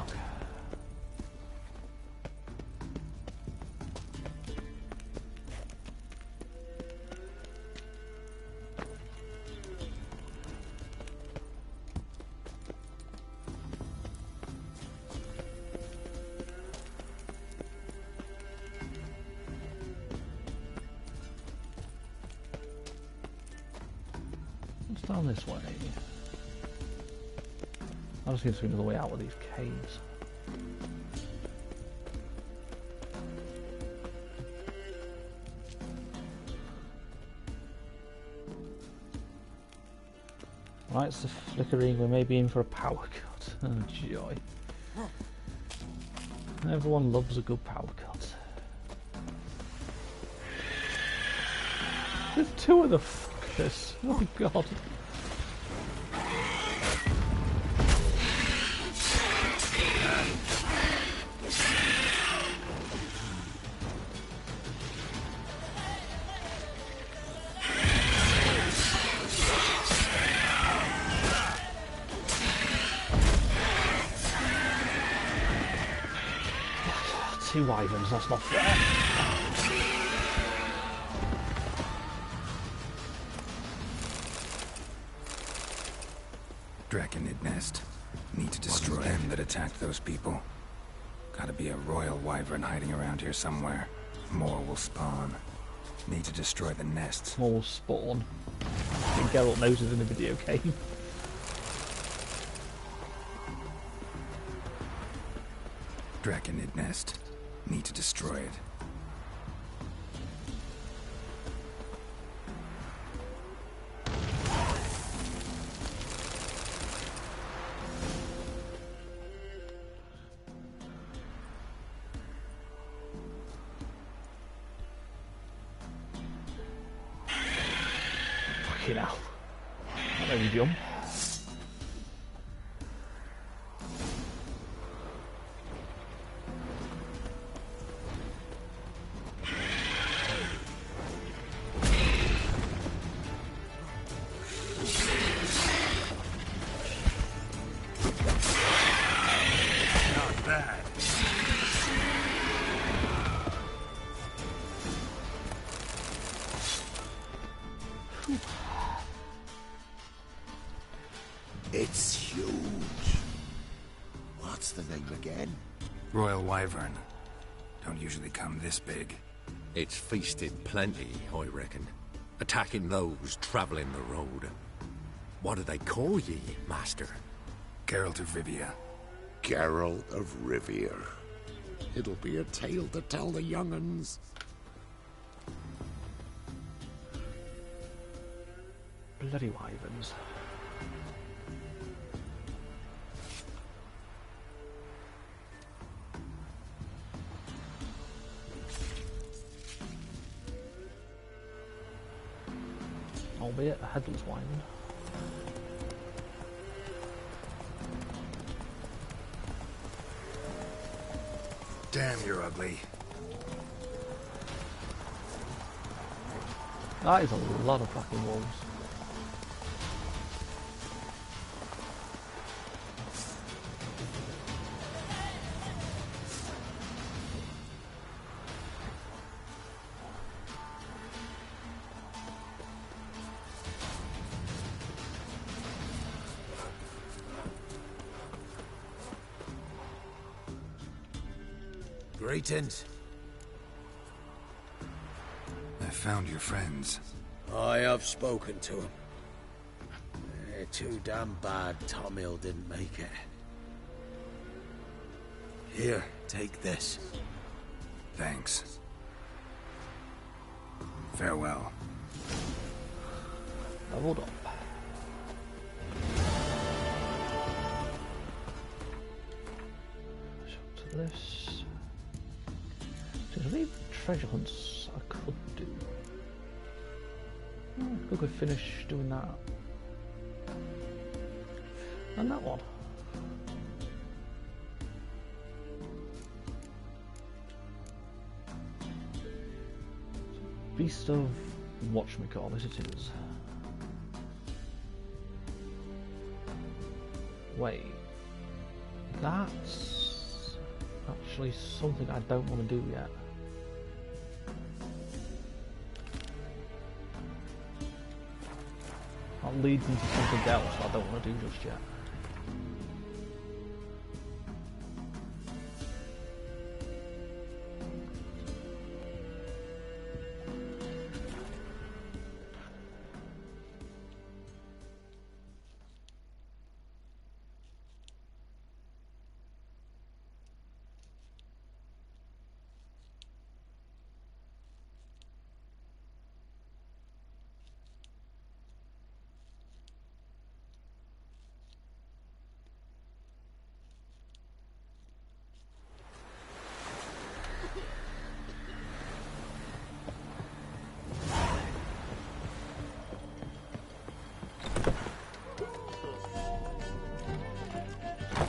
Down this way. I just need to see another way out of these caves. Right, it's the flickering. We may be in for a power cut. Oh joy! Everyone loves a good power cut. There's two of the fuckers. Oh god. Two wyverns, that's not fair. Draconid nest. Need to destroy them that attacked those people. Gotta be a royal wyvern hiding around here somewhere. More will spawn. Need to destroy the nests. More will spawn. I think Geralt knows it in the video game. Draconid nest. Need to destroy it. Fucking hell. That made me jump. It's huge. What's the name again? Royal wyvern. Don't usually come this big. It's feasted plenty, I reckon. Attacking those travelling the road. What do they call ye, master? Geralt of Rivia. Geralt of Rivia. It'll be a tale to tell the young'uns. Bloody wyverns. Albeit a headless wyvern. Damn, you're ugly. That is a lot of fucking wolves. Greetings. I found your friends. I have spoken to them. They're too damn bad Tomil didn't make it. Here, take this. Thanks. Farewell. Leveled up. So to this. There's any treasure hunts I could do. I could finish doing that. And that one. Beast of whatchamacallit it is. Wait. That's actually something I don't want to do yet. That leads into something else I don't want to do just yet.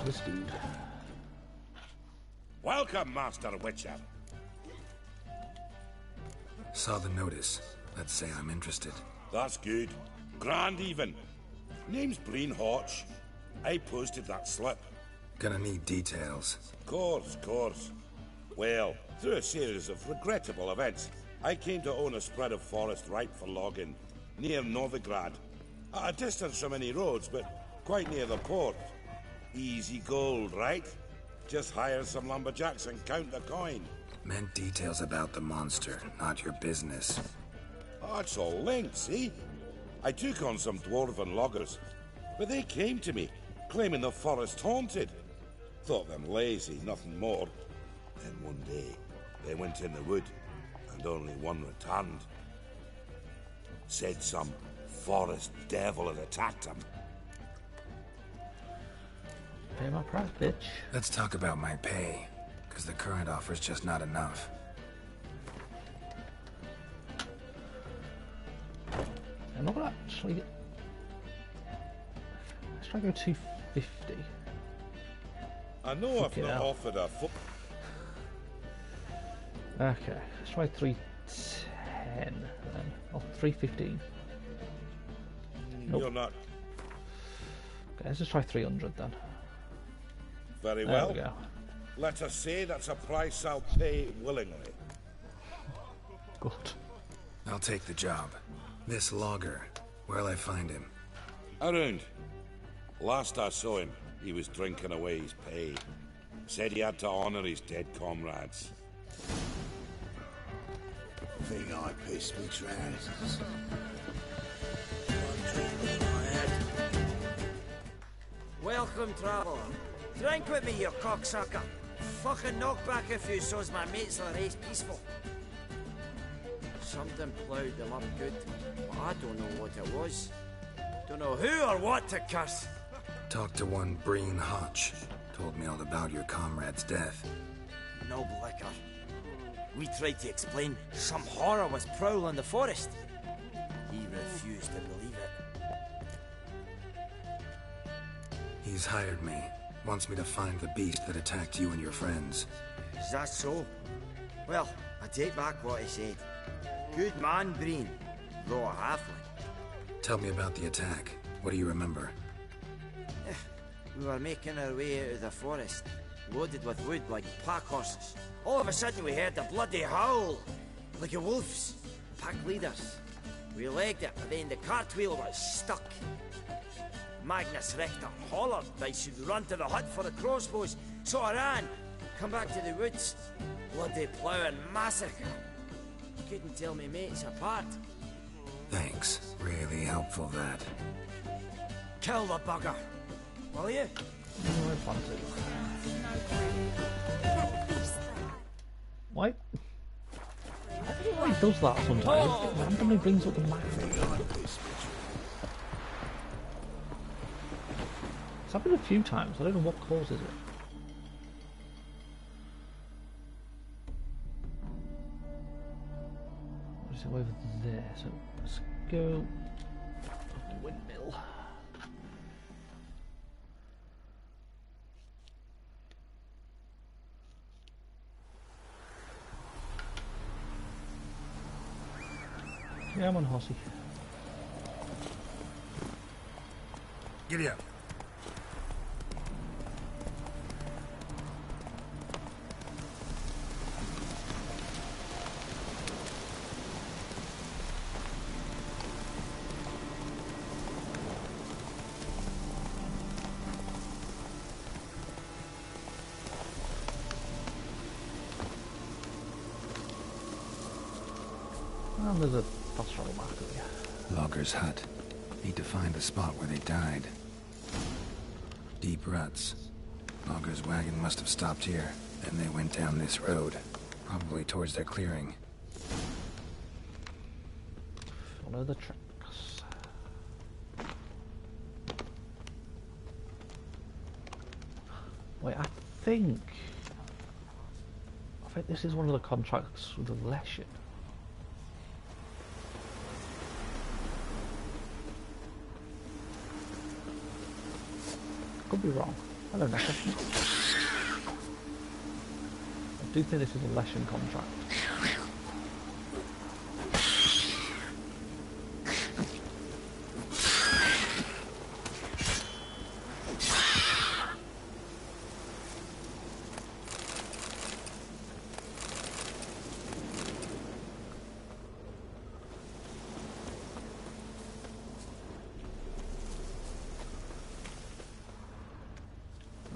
This dude. Welcome, Master Witcher. Saw the notice. Let's say I'm interested. That's good. Grand even. Name's Breen Hotch. I posted that slip. Gonna need details. Course. Well, through a series of regrettable events, I came to own a spread of forest ripe for logging, near Novigrad. At a distance from any roads, but quite near the port. Easy gold, right? Just hire some lumberjacks and count the coin. Meant details about the monster, not your business. Oh, it's all linked, see? I took on some dwarven loggers, but they came to me, claiming the forest haunted. Thought them lazy, nothing more. Then one day, they went in the wood, and only one returned. Said some forest devil had attacked them. Pay my price, bitch. Let's talk about my pay, because the current offer's just not enough. I'm not gonna actually. Let's try to go 250. I know I've not offered a foot. Okay, let's try 310 then. Oh, 315. Nope. You're not. Okay, let's just try 300 then. Very There well. we go. Let us say that's a price I'll pay willingly. Good. I'll take the job. This logger, where'll I find him? Around. Last I saw him, he was drinking away his pay. Said he had to honor his dead comrades. Think I pissed me trousers. Welcome, traveller. Drink with me, you cocksucker. Fucking knock back if you so's my mates are race peaceful. Something ploughed them up good, but I don't know what it was. Don't know who or what to curse. Talked to one Breen Hotch. Told me all about your comrade's death. No liquor. We tried to explain some horror was prowling the forest. He refused to believe it. He's hired me. Wants me to find the beast that attacked you and your friends. Is that so? Well, I take back what he said. Good man, Breen, though a halfling. Tell me about the attack. What do you remember? We were making our way out of the forest, loaded with wood like pack horses. All of a sudden we heard a bloody howl, like a wolf's. Pack leaders. We legged it, but then the cartwheel was stuck. Magnus Rector hollered I should run to the hut for the crossbows, so I ran. Come back to the woods. Bloody ploughing massacre. Couldn't tell me mates apart. Thanks. Really helpful, that. Kill the bugger, will you? No, I want to. Why? I don't know why he does that sometimes. It randomly brings up the map. It's happened a few times. I don't know what causes it. What is it over there? So let's go up the windmill. Yeah, I'm on Hossy. Giddy up. And there's a pastoral marker here. Logger's hut. Need to find the spot where they died. Deep ruts. Logger's wagon must have stopped here. Then they went down this road. Probably towards their clearing. Follow the tracks. Wait, I think this is one of the contracts with the Leshen. Could be wrong. I don't know. I do think this is a Leshen contract.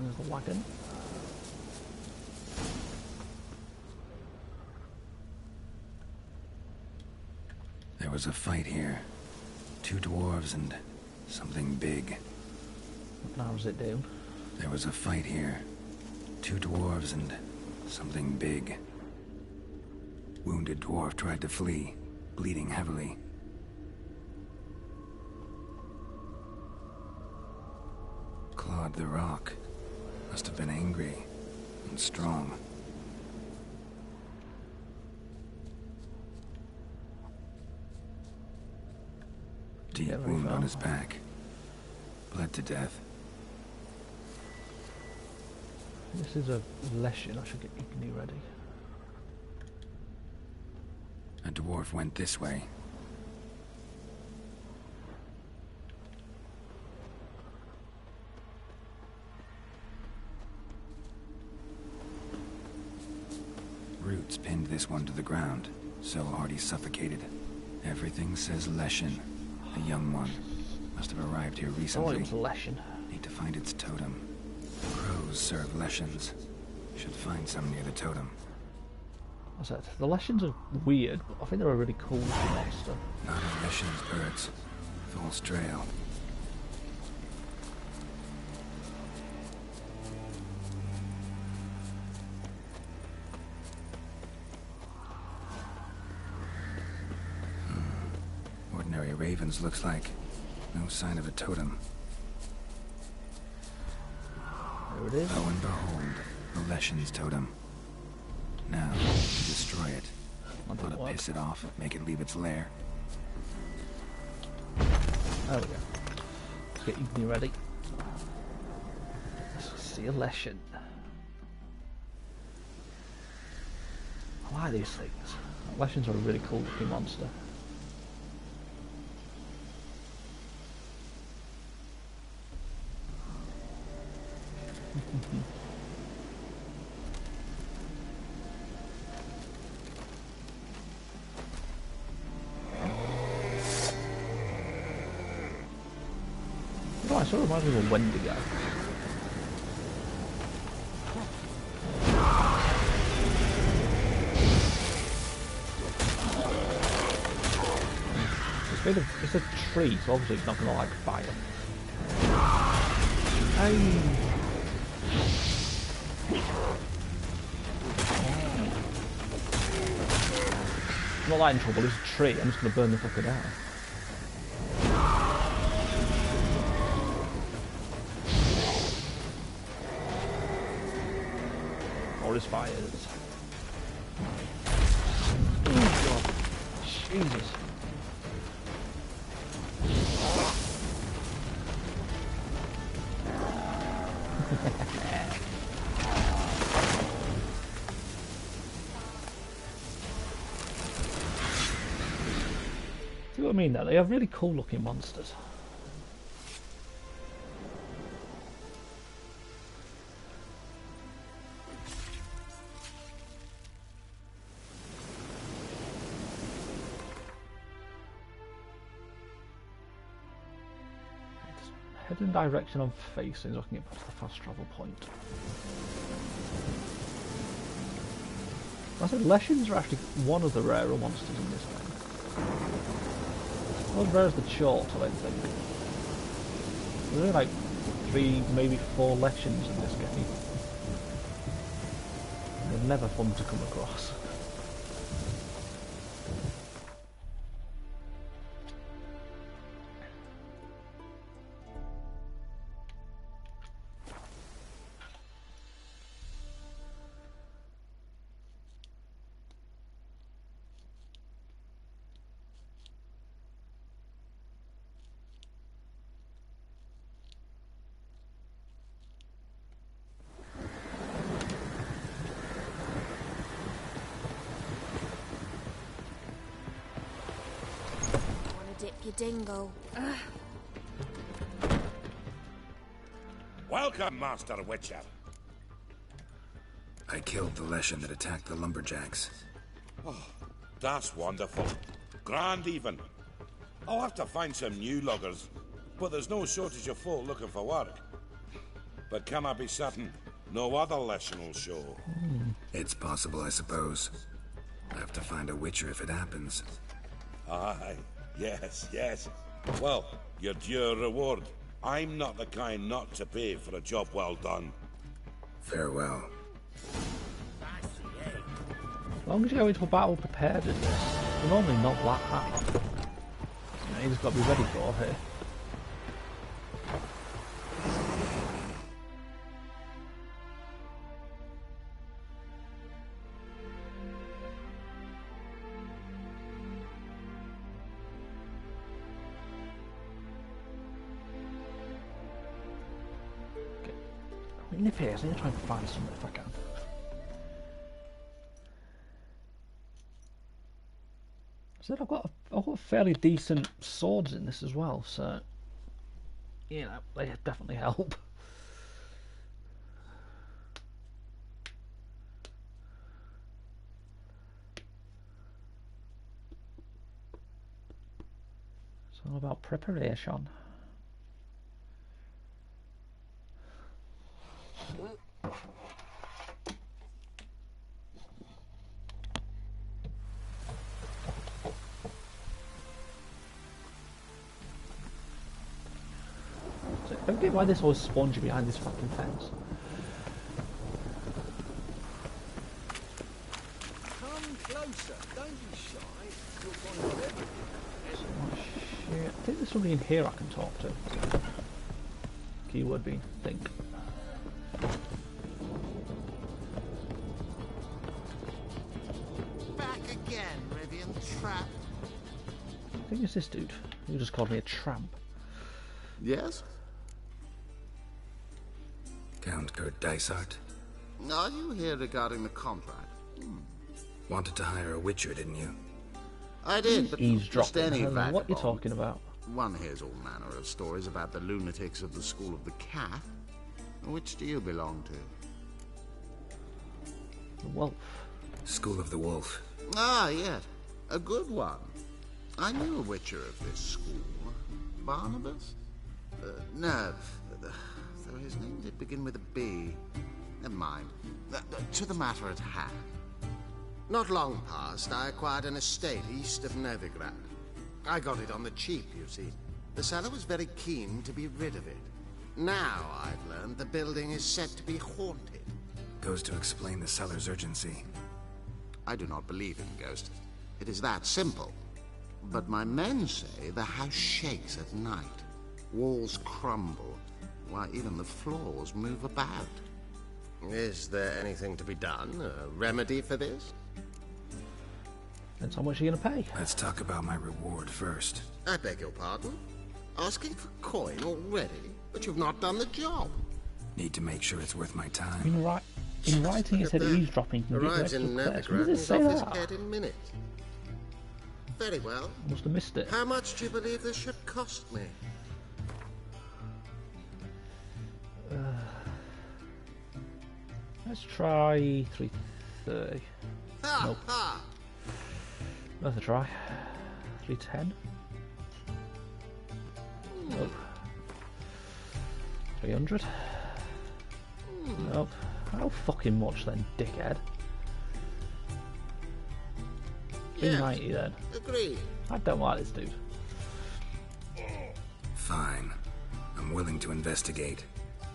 There's the wagon. There was a fight here. 2 dwarves and something big. What narrows it down? There was a fight here. 2 dwarves and something big. Wounded dwarf tried to flee, bleeding heavily. Clawed the rock. Must have been angry and strong. Deep wound on his back. Bled to death. This is a Leshen. I should get Igni ready. A dwarf went this way. Roots pinned this one to the ground, so hard he suffocated. Everything says Leshen. A young one. Must have arrived here recently. Oh, it was Leshen. Need to find its totem. Crows serve Leshens. Should find some near the totem. What's that? The Leshens are weird, but I think they're a really cool monster. Not a Leshen's birds. False trail. Ordinary ravens, looks like. No sign of a totem. There it is. Lo and behold, the Leshen's totem. Now, to destroy it. Want to piss it off, make it leave its lair. There we go. Let's get Igni ready. Let's see a Leshen. I like these things. Leshens are a really cool looking monster. Oh, I sort of reminds me of a Wendigo. It's a tree, so obviously it's not going to like fire. Hey. I'm not that in trouble, it's a tree, I'm just going to burn the fucker down. Forest fires. Oh god. Jesus. See what I mean though? They have really cool looking monsters. Head in direction I'm facing so I can get past the fast travel point. I said Leshens are actually one of the rarer monsters in this game. Not as rare as the Chort, I don't think. There's only like 3, maybe 4 Leshens in this game. They're never fun to come across. Your dingo. Welcome, Master Witcher. I killed the Leshen that attacked the lumberjacks. Oh, that's wonderful. Grand even. I'll have to find some new loggers, but there's no shortage of folk looking for work. But can I be certain no other Leshen will show? It's possible, I suppose. I have to find a Witcher if it happens. Aye. Yes, yes. Well, your due reward. I'm not the kind not to pay for a job well done. Farewell. As long as you go into a battle prepared in this, you're normally not that hard. You know, you just got to be ready for it. Nip here, so I'm going to try and find something if I can. So I've got fairly decent swords in this as well, so you know they definitely help. It's all about preparation. So I don't get why there's always spongy behind this fucking fence. Come closer, don't be shy. You'll find everything. Oh shit! I think there's somebody in here I can talk to. Keyword being think. I think it's this dude who just called me a tramp. Yes? Count Kurt Dysart? Are you here regarding the contract? Wanted to hire a Witcher, didn't you? I did, but just any I don't know what you're vagabond. talking about. One hears all manner of stories about the lunatics of the School of the Cat. Which do you belong to? The Wolf. School of the Wolf. Ah, yes. A good one. I knew a Witcher of this school. Barnabas? No. Though his name did begin with a B. Never mind. To the matter at hand. Not long past, I acquired an estate east of Novigrad. I got it on the cheap, you see. The seller was very keen to be rid of it. Now I've learned the building is said to be haunted. Goes to explain the seller's urgency. I do not believe in ghosts. It is that simple. But my men say the house shakes at night. Walls crumble. Why, even the floors move about. Is there anything to be done? A remedy for this? Depends how much you're going to pay. Let's talk about my reward first. I beg your pardon? Asking for coin already? But you've not done the job. Need to make sure it's worth my time. In writing, it said eavesdropping can give Arrives in Novigrad and is off his head in minutes. Very well. Must have missed it. How much do you believe this should cost me? Let's try 330. Nope. Worth a try. 310. Nope. 300. Nope. How fucking much then, dickhead? 390 then. Agreed. I don't like this dude. Fine. I'm willing to investigate.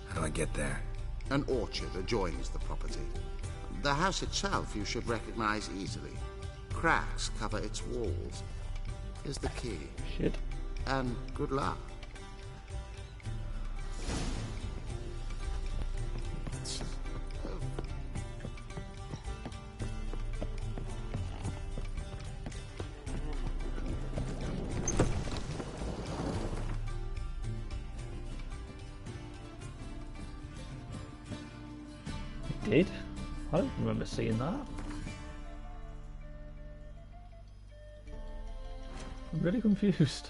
How do I get there? An orchard adjoins the property. The house itself you should recognize easily. Cracks cover its walls. Here's the key. Shit. And good luck. Did? I don't remember seeing that. I'm really confused.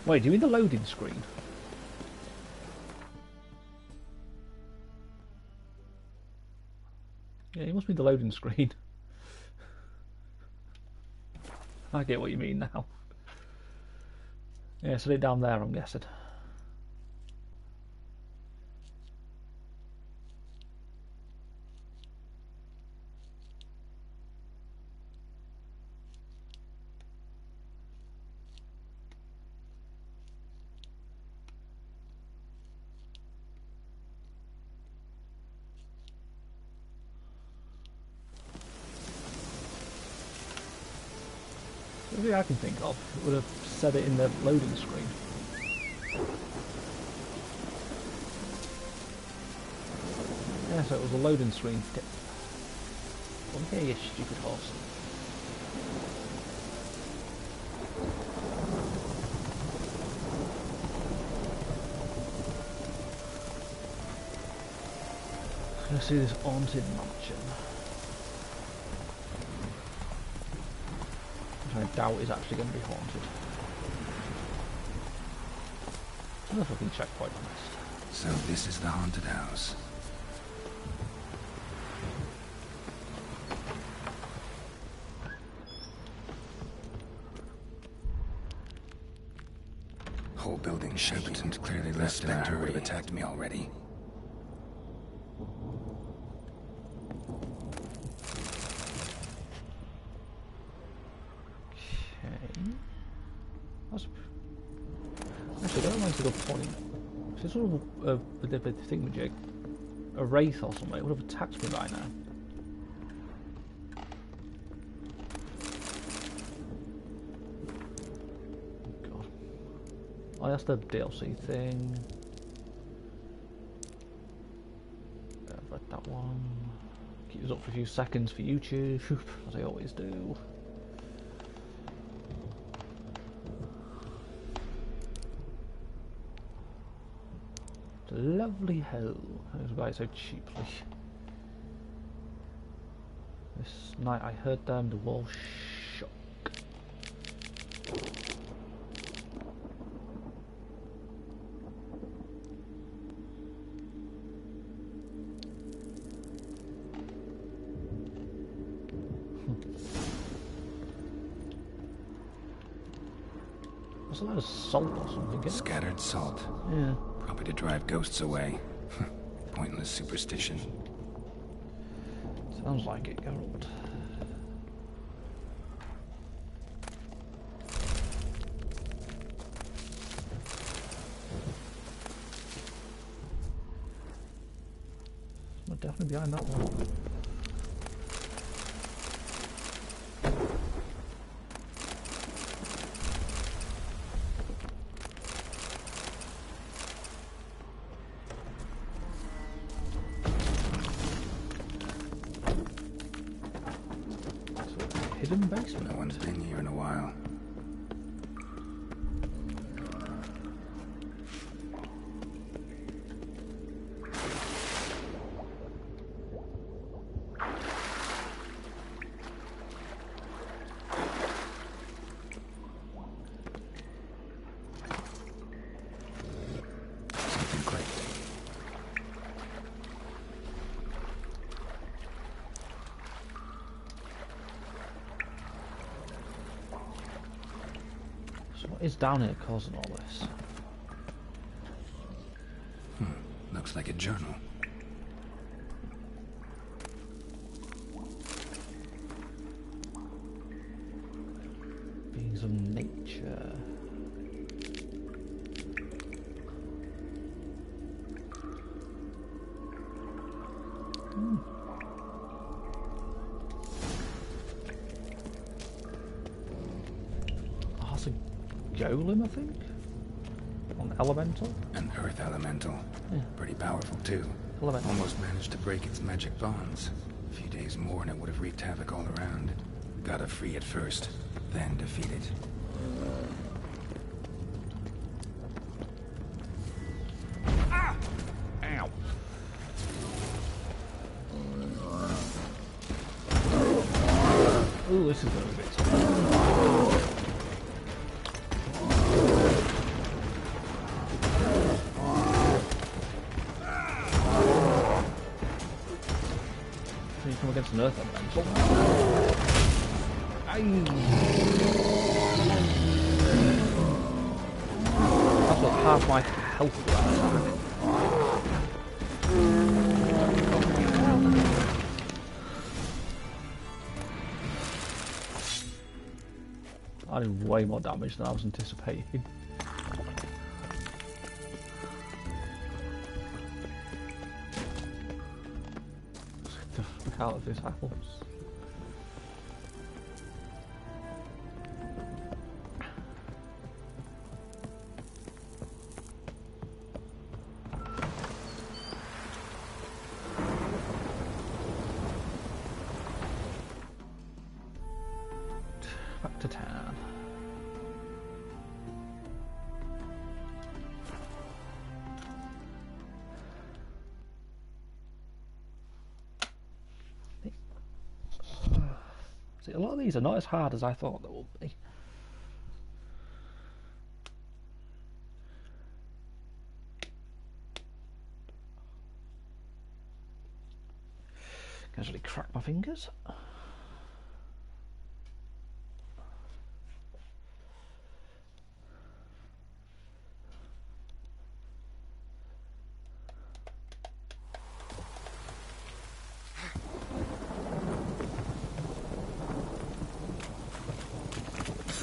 Wait, do you mean the loading screen? Yeah, it must be the loading screen. I get what you mean now. Yeah, so they're down there, I'm guessing. Everything I can think of would have said it in the loading screen. Yeah, so it was a loading screen tip. Come here, you stupid horse. I'm gonna see this haunted mansion. I doubt is actually going to be haunted. Another fucking checkpoint on this. So this is the haunted house. Whole building shaking and clearly left in a hurry. Would have attacked me already. Actually, that reminds me of a point. If this was a thingamajig, a wraith or something, it would have attacked me by now. God. Oh, that's the DLC thing. I've read that one. Keep us up for a few seconds for YouTube, as I always do. Lovely hell. I was buying it so cheaply. This night I heard them, the walls shook. There's a lot of salt or something. Scattered salt. Yeah. Probably to drive ghosts away. pointless superstition. Sounds like it, Geralt. We're definitely behind that one. Hidden basement. No one's been here in a while. Something clicked. What is down here causing all this? Looks like a journal. Beings of nature. Oh, that's a golem, I think? An elemental? An earth elemental. Yeah. Pretty powerful, too. Elemental. Almost managed to break its magic bonds. A few days more and it would have wreaked havoc all around. Gotta free it first, then defeat it. Ow! Ooh, this is going to be a bit tough. You come against an earth elemental. That's what half my health was at. I did way more damage than I was anticipating. The fuck out of this house. Back to town. See, a lot of these are not as hard as I thought they would be. Casually crack my fingers.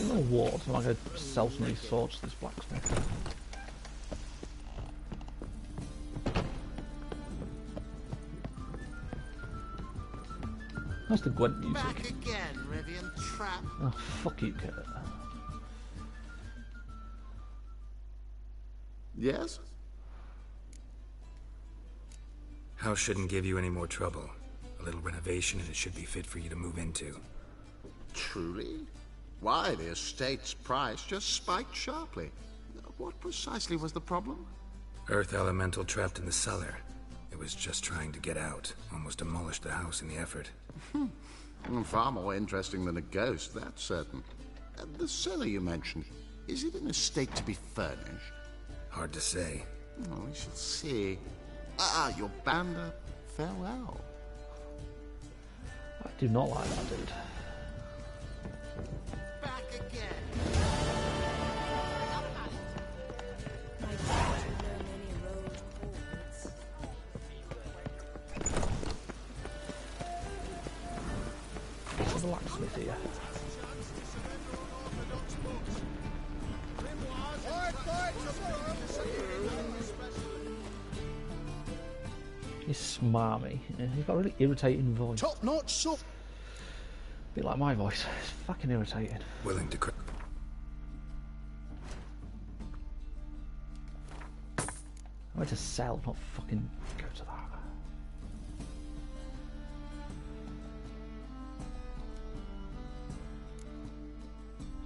No ward, so I'm going to sell some of these swords to this blacksmith. That's the Gwent music. Back again, Rivian trap. Oh, fuck you, Kurt. Yes? House shouldn't give you any more trouble. A little renovation and it should be fit for you to move into. Truly? Why, the estate's price just spiked sharply. What precisely was the problem? Earth elemental trapped in the cellar. It was just trying to get out. Almost demolished the house in the effort. Far more interesting than a ghost, that's certain. The cellar you mentioned, is it an estate to be furnished? Hard to say. Oh, we shall see. Your banda, farewell. I do not like that dude. Back again. this here. He's smarmy. He's got a really irritating voice. Top notch soup. Bit like my voice. It's fucking irritating. Willing to. I went to sell, not fucking go to that.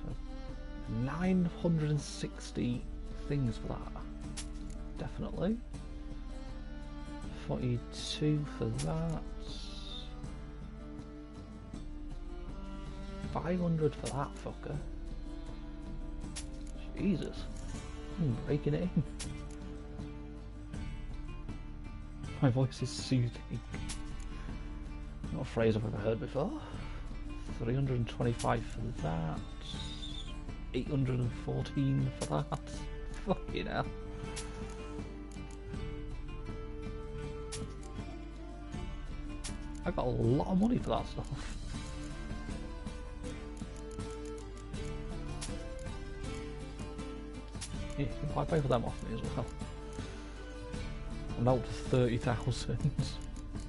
So 960 things for that. Definitely. 42 for that. 500 for that fucker. Jesus. I'm breaking it in. My voice is soothing. Not a phrase I've ever heard before. 325 for that. 814 for that. Fucking hell. I got a lot of money for that stuff. Yeah, you can buy both of them off me as well. I'm now up to 30,000.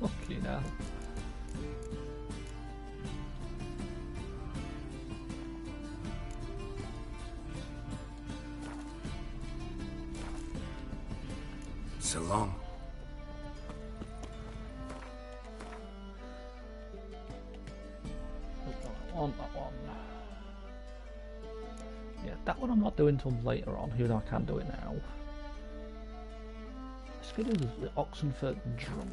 Fucking hell. So long. That one. Yeah, that one I'm not doing till later on, even though I can do it now. This video is the Oxenford drunk.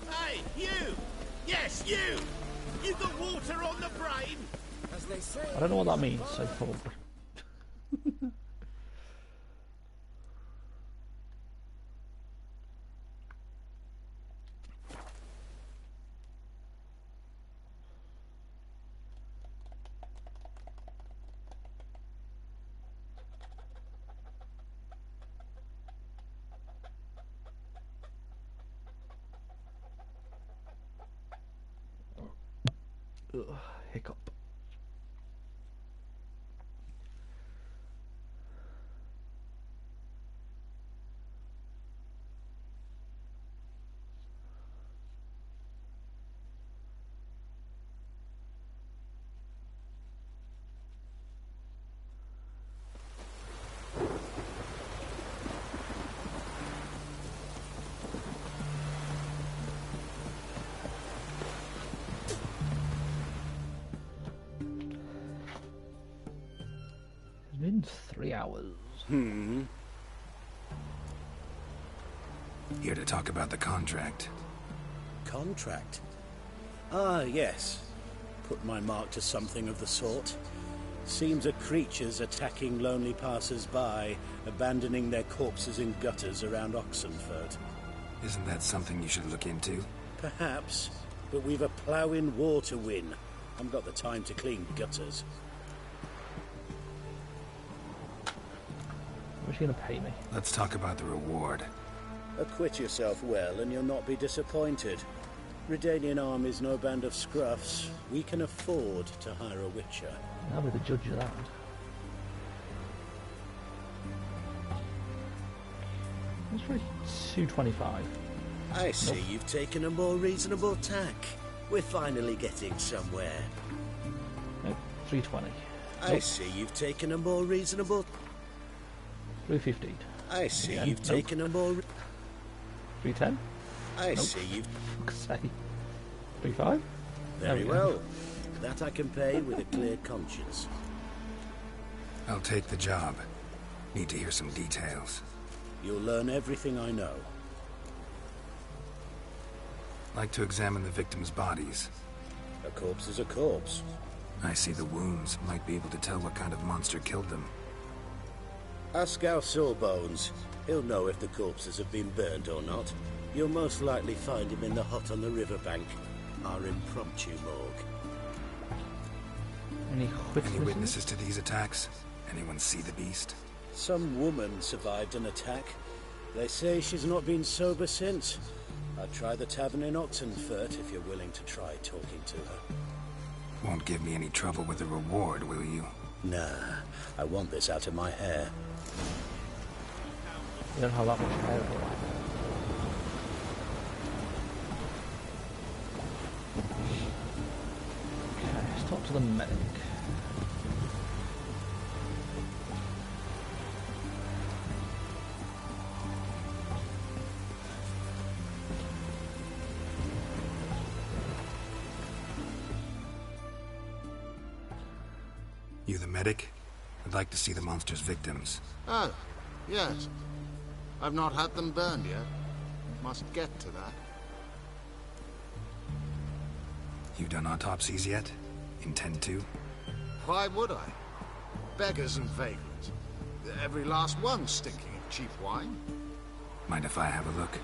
Hey, you! Yes, you! You got water on the brain? As they say. I don't know what that means, so probably. Hiccup. It's been 3 hours. Here to talk about the contract. Contract? Ah, yes. Put my mark to something of the sort. Seems a creature's attacking lonely passers-by, abandoning their corpses in gutters around Oxenford. Isn't that something you should look into? Perhaps, but we've a ploughing war to win. I've got the time to clean gutters. What's she gonna pay me? Let's talk about the reward. Acquit yourself well and you'll not be disappointed. Redanian Army's no band of scruffs. We can afford to hire a witcher. I'll be the judge of that. That's for 225. I see you've taken a more reasonable tack. We're finally getting somewhere. Nope, 320. I see you've taken a more reasonable... 350. I see Again, you've taken a more... 310. I see you've... Fuck's sake. 35. Very well. That I can pay with a clear conscience. I'll take the job. Need to hear some details. You'll learn everything I know. Like to examine the victims' bodies. A corpse is a corpse. I see the wounds. Might be able to tell what kind of monster killed them. Ask our Sawbones. He'll know if the corpses have been burned or not. You'll most likely find him in the hut on the riverbank. Our impromptu morgue. Any witnesses to these attacks? Anyone see the beast? Some woman survived an attack. They say she's not been sober since. I'd try the tavern in Oxenfurt if you're willing to try talking to her. Won't give me any trouble with the reward, will you? Nah, I want this out of my hair. You don't have that much hair. Okay, let's talk to the medic. You the medic? I'd like to see the monster's victims. Oh, yes. I've not had them burned yet. Must get to that. You done autopsies yet? Intend to? Why would I? Beggars and vagrants. Every last one stinking of cheap wine. Mind if I have a look?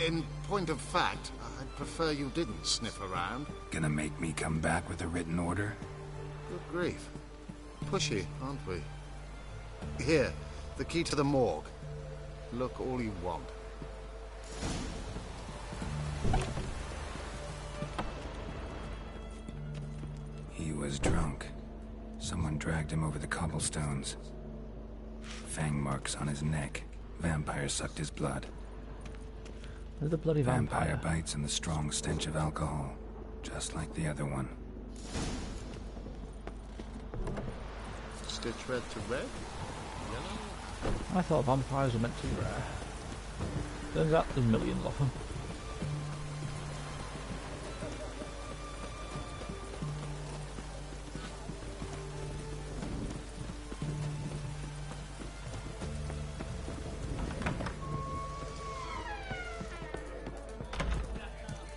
In point of fact, I'd prefer you didn't sniff around. Gonna make me come back with a written order? Good grief. Pushy, aren't we? Here, the key to the morgue. Look all you want. He was drunk. Someone dragged him over the cobblestones. Fang marks on his neck. Vampire sucked his blood. Who's the bloody vampire? Vampire bites and the strong stench of alcohol. Just like the other one. Stitch red to red? Yellow? I thought vampires were meant to be rare. Turns out there's millions of them.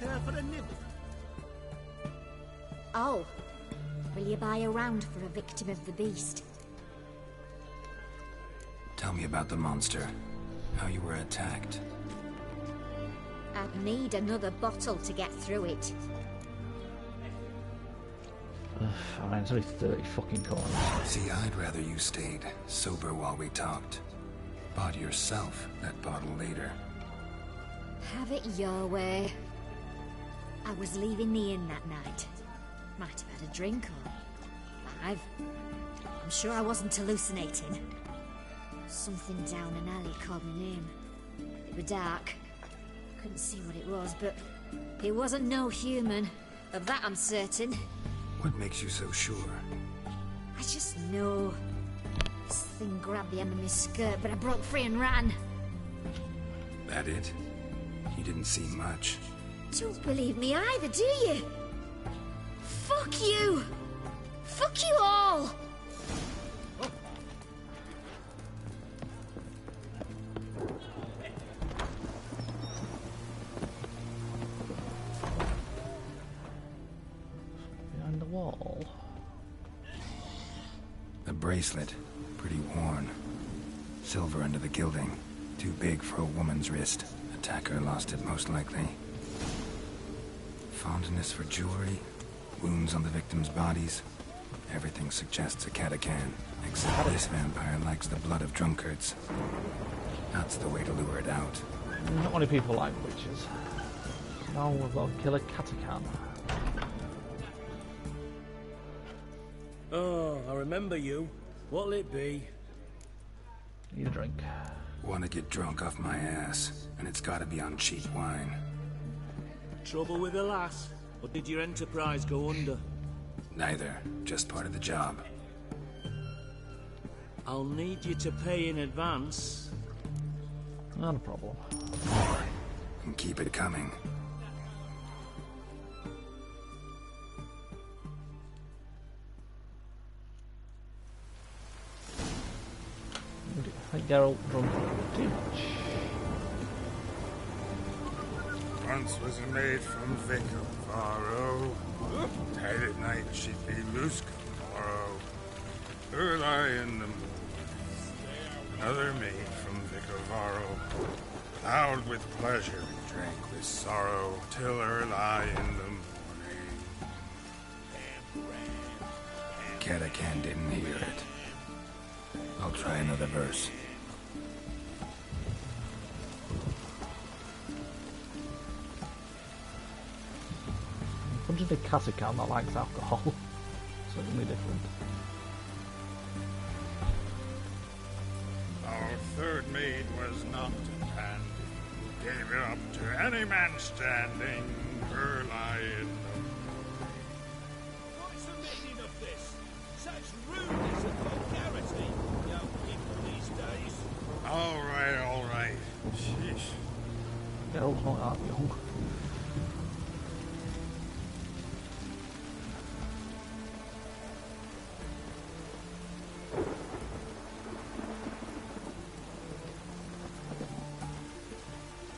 Care for a nibble? Oh, will you buy a round for a victim of the beast? Tell me about the monster. How you were attacked. I'd need another bottle to get through it. I mean, it's only 30 fucking coins. See, I'd rather you stayed sober while we talked. Bought yourself that bottle later. Have it your way. I was leaving the inn that night. Might have had a drink or 5. I'm sure I wasn't hallucinating. Something down an alley called my name. It was dark. Couldn't see what it was, but it wasn't no human. Of that I'm certain. What makes you so sure? I just know. This thing grabbed the hem of my skirt, but I broke free and ran. That it? You didn't see much. Don't believe me either, do you? Fuck you! Fuck you all! Behind the wall. The bracelet, pretty worn. Silver under the gilding. Too big for a woman's wrist. Attacker lost it most likely. Fondness for jewelry. Wounds on the victims' bodies. Everything suggests a Catacan. Except this vampire likes the blood of drunkards. That's the way to lure it out. Not many people like witches. Now we've got to kill a Catacan. Oh, I remember you. What'll it be? Need a drink. Want to get drunk off my ass, and it's got to be on cheap wine. Trouble with the lass? Or did your enterprise go under? Neither. Just part of the job. I'll need you to pay in advance. Not a problem. More. And keep it coming. I think Geralt drunk too much. Once was a maid from Vicovaro. Tight at night she'd be loose tomorrow. Her lie in the moon. Another maid from Vicovaro. Loud with pleasure and drank with sorrow. Till her lie in the morning. Catacan didn't hear it. I'll try another verse. I'm just a Katakan that likes alcohol. Certainly different. Our third mate was knocked in hand. Gave it up to any man standing, her lie in the... What's the meaning of this? Such rudeness and vulgarity, young people these days. All right. Sheesh. Geralt's not that young.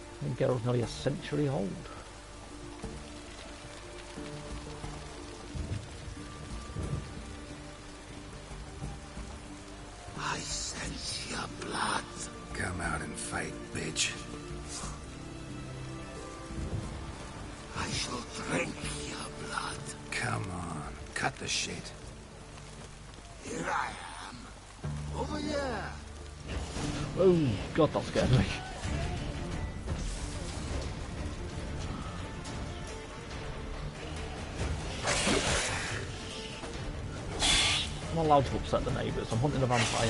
I think Geralt's nearly a century old. I sense your blood. Come out and fight, bitch. I shall drink your blood. Come on, cut the shit. Here I am. Over here. Oh, God, that scared me. I'm not allowed to upset the neighbours. I'm hunting a vampire.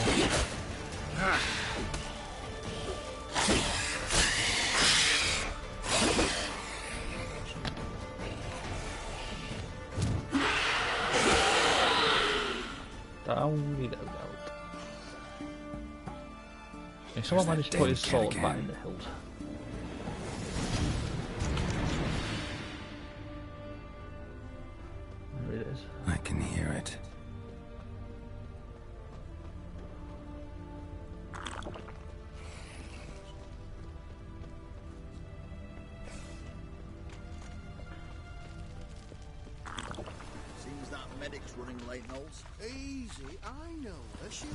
Down we go. Someone managed to put his sword back in the hilt. There it is. I can hear it. Seems that medic's running late, Knowles. Easy, I know her. She'll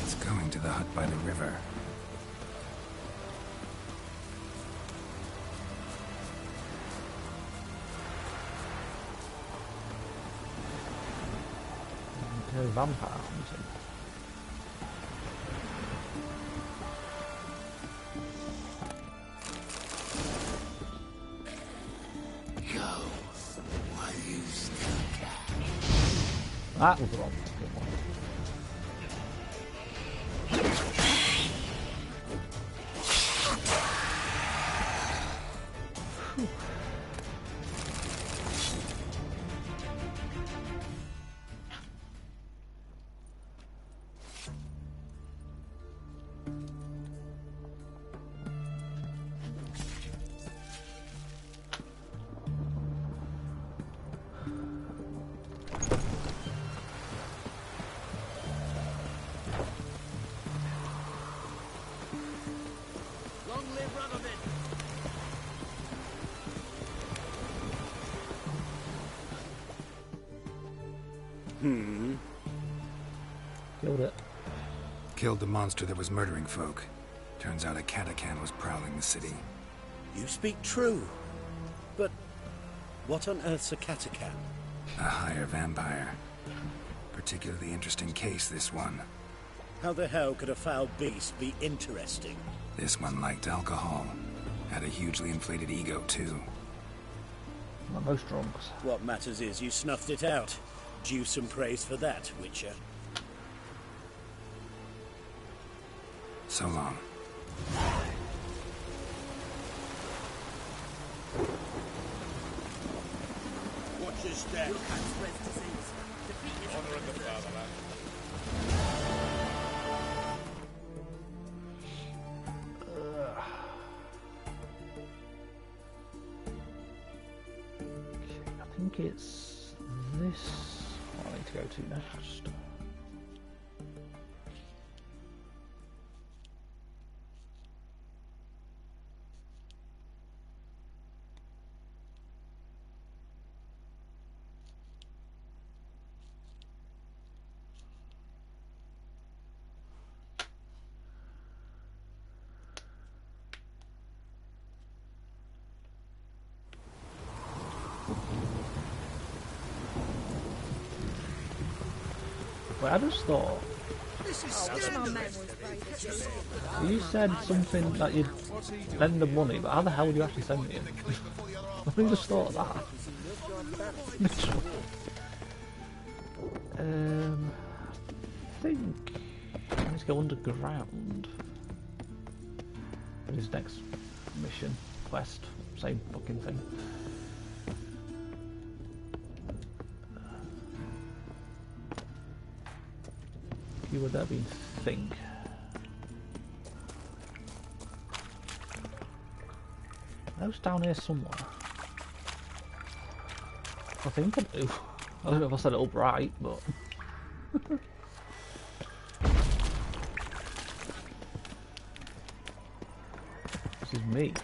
It's going to the hut by the river. Okay, vampire hunting. Go while you still can. That was the wrong good one. Long live Radovid! Killed it. Killed the monster that was murdering folk. Turns out a Katakan was prowling the city. You speak true. But what on earth's a Katakan? A higher vampire. Particularly interesting case, this one. How the hell could a foul beast be interesting? This one liked alcohol. Had a hugely inflated ego, too. Like most drunks. What matters is you snuffed it out. Due some praise for that, Witcher. So long. Watch your step. Honor of the fatherland. I think it's this I need to go to next. But I just thought This is scandalous. You said something that you'd lend the money, but how the hell would you actually send me it? I think just thought of that. I think I need to go underground. His next mission, quest, same fucking thing. Would that be think? Those down here somewhere. I think I do. I don't know if I said it up right, but this is me.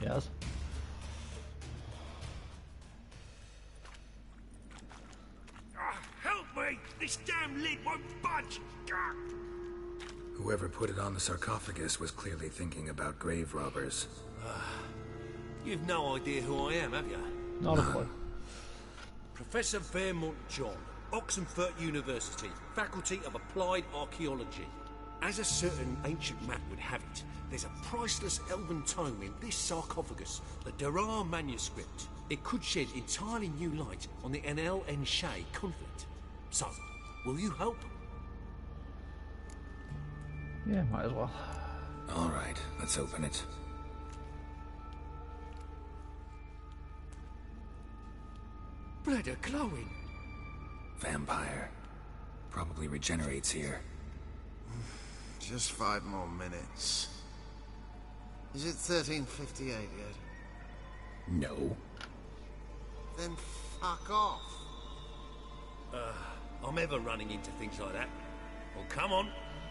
Yes. Help me! This damn lid won't budge! Whoever put it on the sarcophagus was clearly thinking about grave robbers. You've no idea who I am, have you? Not a clue. Professor Vermont John, Oxenford University, Faculty of Applied Archaeology. As a certain ancient map would have it, there's a priceless elven tome in this sarcophagus, the Durar manuscript. It could shed entirely new light on the Enel and Shay conflict. So, will you help? Yeah, might as well. All right, let's open it. Blood are glowing. Vampire. Probably regenerates here. Just 5 more minutes. Is it 1358 yet? No. Then fuck off. I'm ever running into things like that. Well, come on,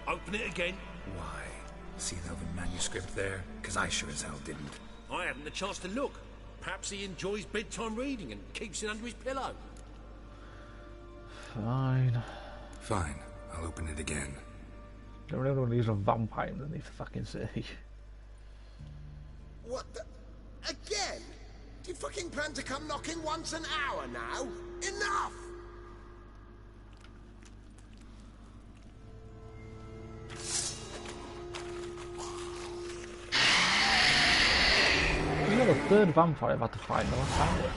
open it again. Why? See the elven manuscript there? Because I sure as hell didn't. I hadn't the chance to look. Perhaps he enjoys bedtime reading and keeps it under his pillow. Fine. Fine, I'll open it again. Don't really want to use a vampire underneath the fucking city. What the... Again? Do you fucking plan to come knocking once an hour now? Enough! You're the third vampire I've had to fight in the last hour.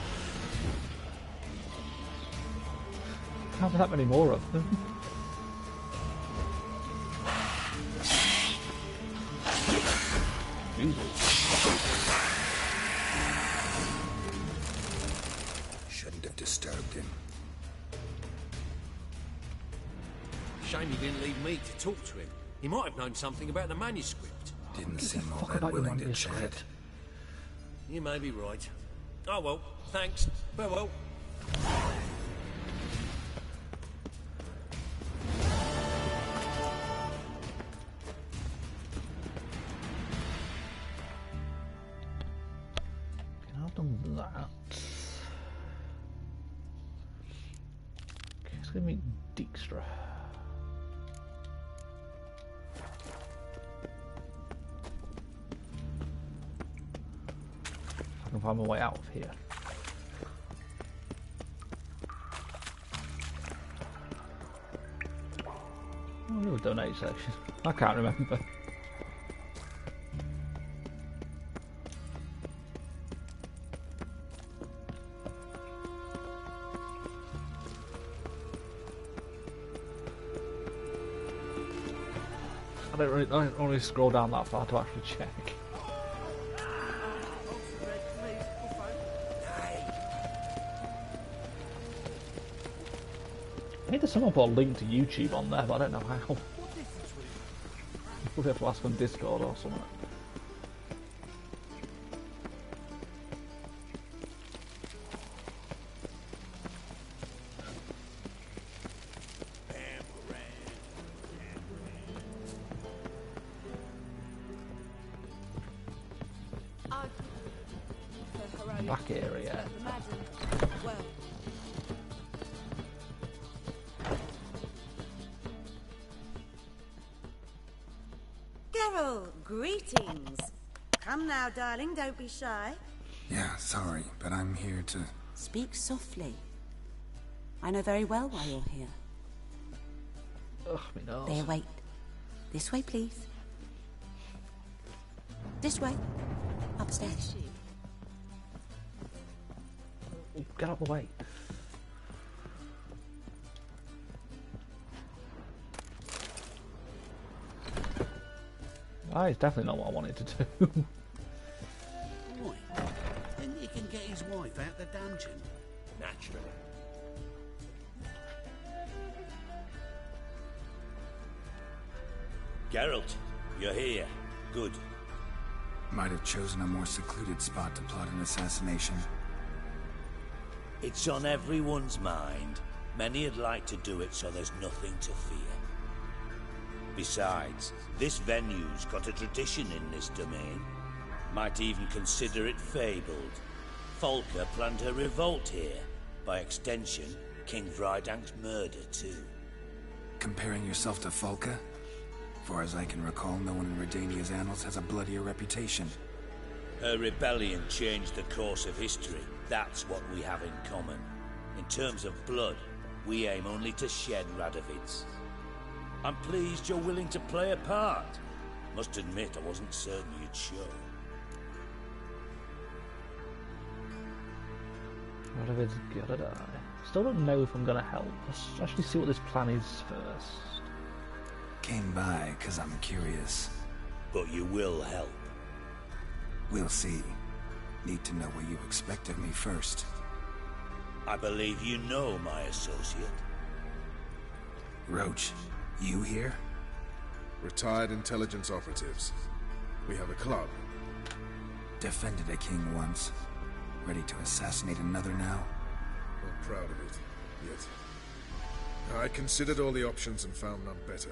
Can't have that many more of them. Shouldn't have disturbed him. Shame he didn't leave me to talk to him. He might have known something about the manuscript. Didn't seem all that willing to chat. You may be right. Oh well, thanks. Farewell. I've done that. Okay, let's go meet Dijkstra. I can find my way out of here. Oh, little donate section. I can't remember. I don't really scroll down that far to actually check. I think there's someone put a link to YouTube on there, but I don't know how. Probably have to ask on Discord or something. Back area. Geralt, greetings. Come now, darling, don't be shy. Yeah, sorry, but I'm here to... Speak softly. I know very well why you're here. Ugh, me nose. There, wait. This way, please. This way. Upstairs. Get out of the way. Ah, it's definitely not what I wanted to do. Why? Then you can get his wife out the dungeon. Naturally. Geralt, you're here. Good. Might have chosen a more secluded spot to plot an assassination. It's on everyone's mind. Many would like to do it so there's nothing to fear. Besides, this venue's got a tradition in this domain. Might even consider it fabled. Folka planned her revolt here. By extension, King Vrydank's murder too. Comparing yourself to Folka? Far as I can recall, no one in Redania's annals has a bloodier reputation. Her rebellion changed the course of history. That's what we have in common. In terms of blood, we aim only to shed Radovid's. I'm pleased you're willing to play a part. Must admit, I wasn't certain you'd show. Radovid's gotta die. Still don't know if I'm gonna help. Let's actually see what this plan is first. Came by because I'm curious. But you will help. We'll see. Need to know what you expect of me first. I believe you know my associate. Roach, you here? Retired intelligence operatives. We have a club. Defended a king once. Ready to assassinate another now? Not proud of it, yet. I considered all the options and found none better.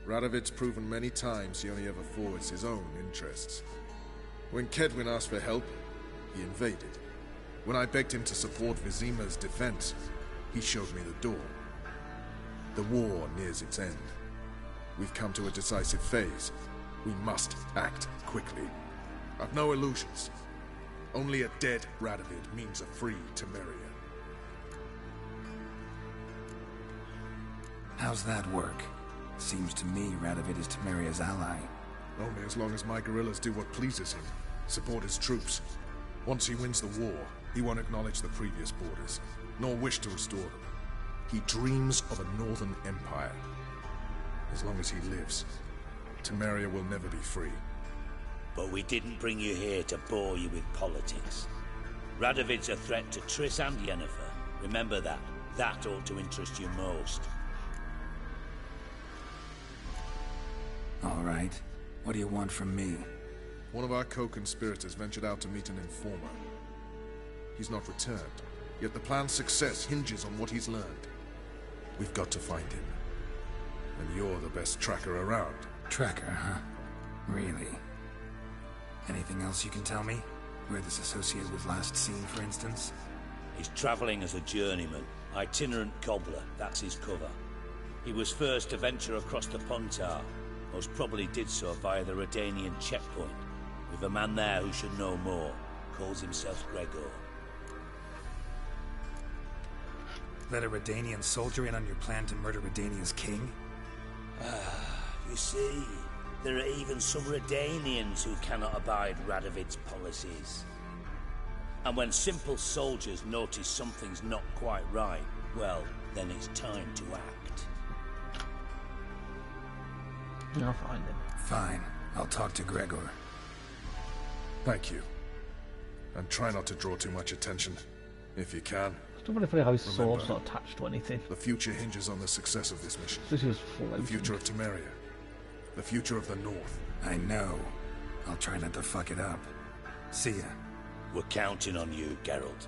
Radovid's proven many times he only ever forwards his own interests. When Kedwin asked for help, he invaded. When I begged him to support Vizima's defense, he showed me the door. The war nears its end. We've come to a decisive phase. We must act quickly. I've no illusions. Only a dead Radovid means a free Temeria. How's that work? Seems to me Radovid is Temeria's ally. Only as long as my guerrillas do what pleases him. Support his troops. Once he wins the war, he won't acknowledge the previous borders, nor wish to restore them. He dreams of a northern empire. As long as he lives, Temeria will never be free. But we didn't bring you here to bore you with politics. Radovid's a threat to Triss and Yennefer. Remember that. That ought to interest you most. All right. What do you want from me? One of our co-conspirators ventured out to meet an informer. He's not returned, yet the plan's success hinges on what he's learned. We've got to find him. And you're the best tracker around. Tracker, huh? Really? Anything else you can tell me? Where this associate was last seen, for instance? He's traveling as a journeyman. Itinerant cobbler, that's his cover. He was first to venture across the Pontar. Most probably did so via the Redanian checkpoint. With a man there who should know more. Calls himself Gregor. Let a Redanian soldier in on your plan to murder Redania's king? You see, there are even some Redanians who cannot abide Radovid's policies. And when simple soldiers notice something's not quite right, well, then it's time to act. I'll find him. Fine. I'll talk to Gregor. Thank you. And try not to draw too much attention, if you can. It's not really funny how his sword's not attached to anything. The future hinges on the success of this mission. This is floating. The future of Temeria. The future of the North. I know. I'll try not to fuck it up. See ya. We're counting on you, Geralt.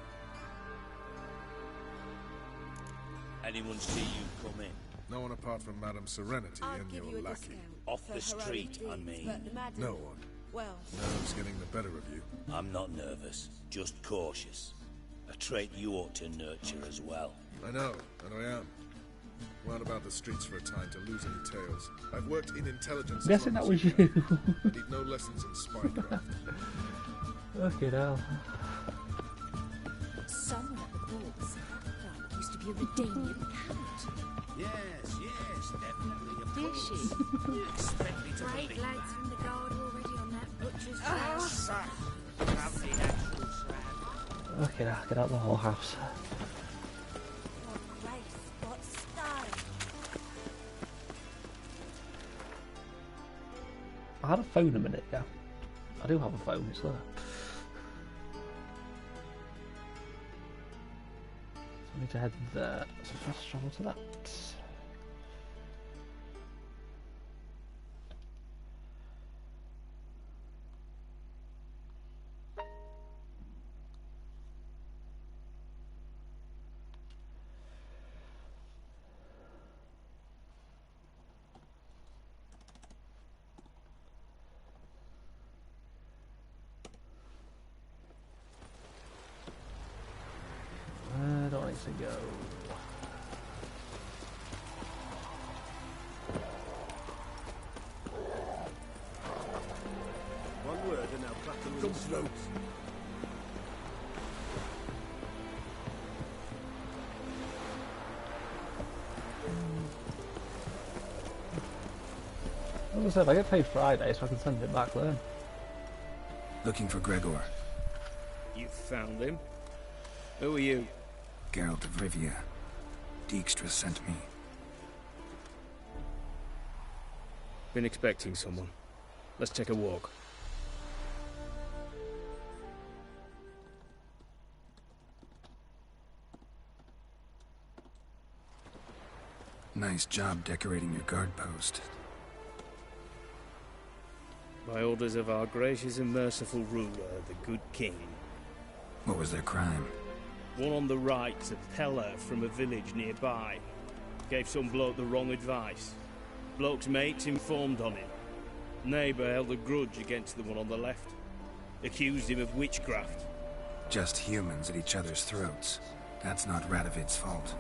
Anyone see you come in? No one apart from Madame Serenity and your lackey. Off the street, I mean. No one. Well, Nerves getting the better of you. I'm not nervous, just cautious. A trait you ought to nurture as well. I know, and I am. Run about the streets for a time to lose any tales. I've worked in intelligence. Guessing that was you. I need no lessons in spycraft. Okay, now. Someone at the ports. That used to be a Redanian count. Yes, definitely. Did she? You expect me to Great believe lads from the guard already on that butcher's that? Lovely natural shrine. Okay, now get out of the whole house. What grace, what style. I had a phone a minute ago. I do have a phone, it's there. So I need to head there. So fast travel to that. Where do I need to go? One word and I'll crack the Come through. As I said, I get paid Friday, so I can send it back then. Looking for Gregor. You found him? Who are you? Geralt of Rivia. Dijkstra sent me. Been expecting someone. Let's take a walk. Nice job decorating your guard post. By orders of our gracious and merciful ruler, the good king. What was their crime? One on the right, a peller from a village nearby. Gave some bloke the wrong advice. Bloke's mates informed on him. Neighbour held a grudge against the one on the left. Accused him of witchcraft. Just humans at each other's throats. That's not Radovid's fault.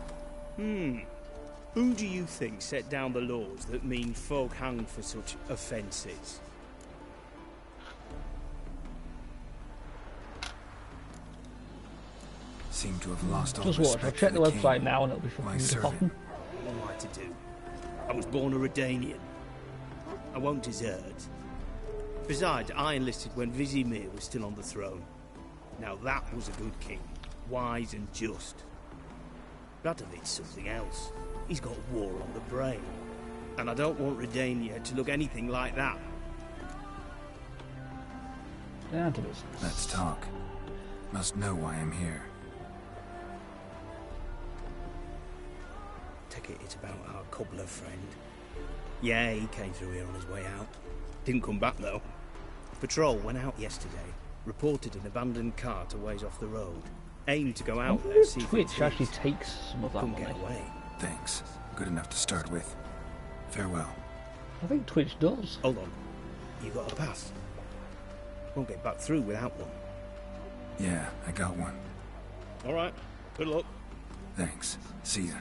Who do you think set down the laws that mean folk hanged for such offences? Seem to have lost all Just watch, I'll respect check for the the website king. now and it'll be Why fucking serve gone. him? What am I to do? I was born a Redanian. I won't desert. Besides, I enlisted when Vizimir was still on the throne. Now that was a good king. Wise and just. Radovid's something else. He's got war on the brain. And I don't want Redania to look anything like that. Down to business. Let's talk. Must know why I'm here. Take it it's about our cobbler friend. Yeah, he came through here on his way out. Didn't come back though. Patrol went out yesterday. Reported an abandoned cart a ways off the road. Aimed to go out there, see if Twitch it's actually his. takes some of that Couldn't money. get away. Thanks. Good enough to start with. Farewell. I think Twitch does. Hold on. You got a pass? Won't get back through without one. Yeah, I got one. All right. Good luck. Thanks. See ya.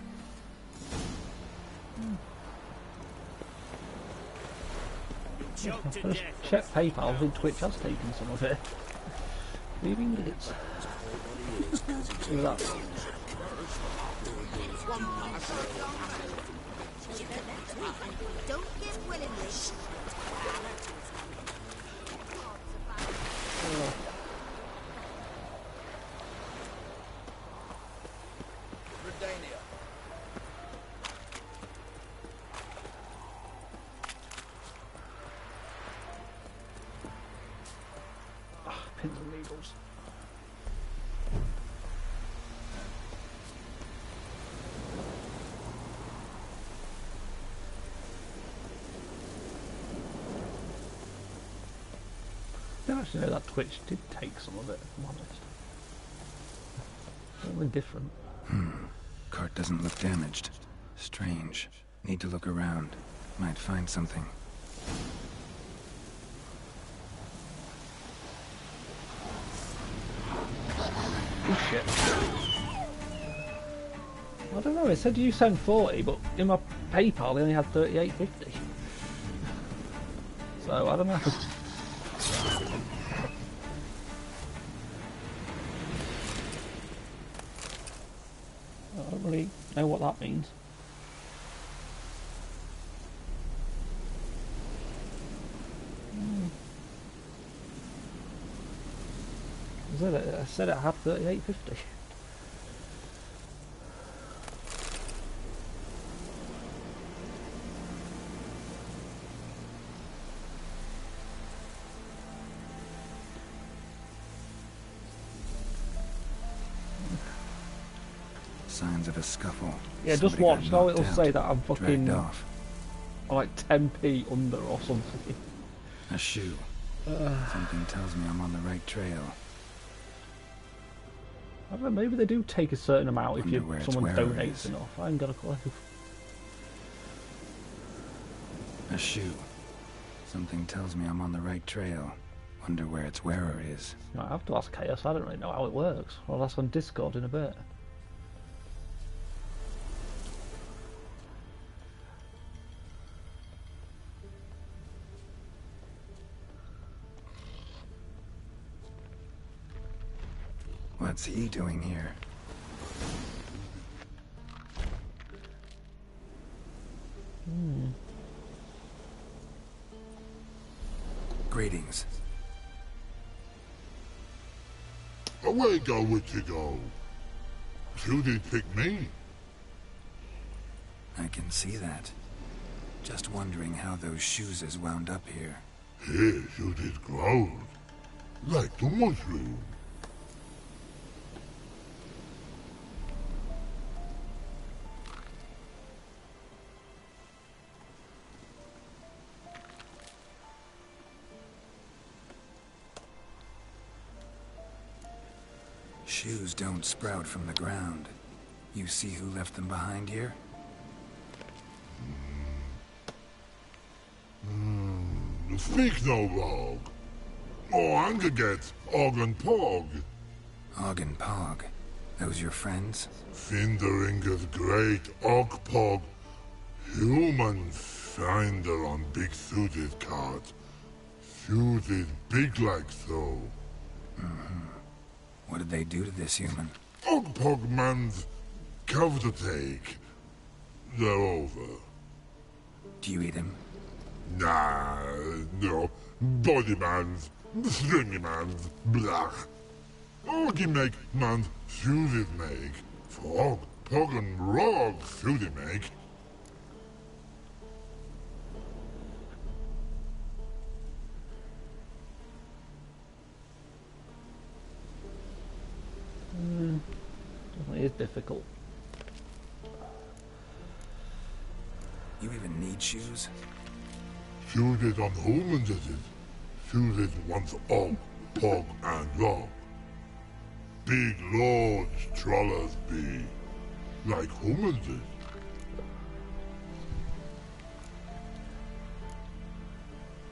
Choked to Just death. check PayPal, I think Twitch has taken some of it. Leaving minutes. Look at that. Don't give willingly. Redania. Pins and needles. I don't actually know that Twitch did take some of it, if I'm honest. Something different. Cart doesn't look damaged. Strange. Need to look around. Might find something. Oh shit. I don't know, it said you sent 40, but in my PayPal they only had 38.50. So, I don't know. I don't really know what that means. I said it had 38.50. Signs of a scuffle. Yeah, just Somebody watch. got Now knocked it'll out, say that I'm fucking dragged off. like 10p under or something. A shoe. Something tells me I'm on the right trail. I don't know, maybe they do take a certain amount if someone donates is. enough. I ain't got a clue. A shoe. Something tells me I'm on the right trail. Wonder where its wearer is. You know, I have to ask Chaos. I don't really know how it works. I'll ask on Discord in a bit. What's he doing here? Greetings. Away go with you go. You did pick me. I can see that. Just wondering how those shoes is wound up here. Here you did grow. Like the mushroom. Shoes don't sprout from the ground. You see who left them behind here? Speak no log. Or anger get Og and Pog. Og and Pog. Those your friends? Finderinger's great Og Pog. Human finder on big suited cart. Suited big like so. What did they do to this human? Og Pog man's cover to take. They're over. Do you eat him? Nah, no. Body man's, stringy man's, blach. Oggy make man's suited make. For Og, Pog and Rog suited make. Definitely is difficult. You even need shoes? Suited on humans is it. Suited once Og, Pog and Rog. Big lords trollers be. Like humans is.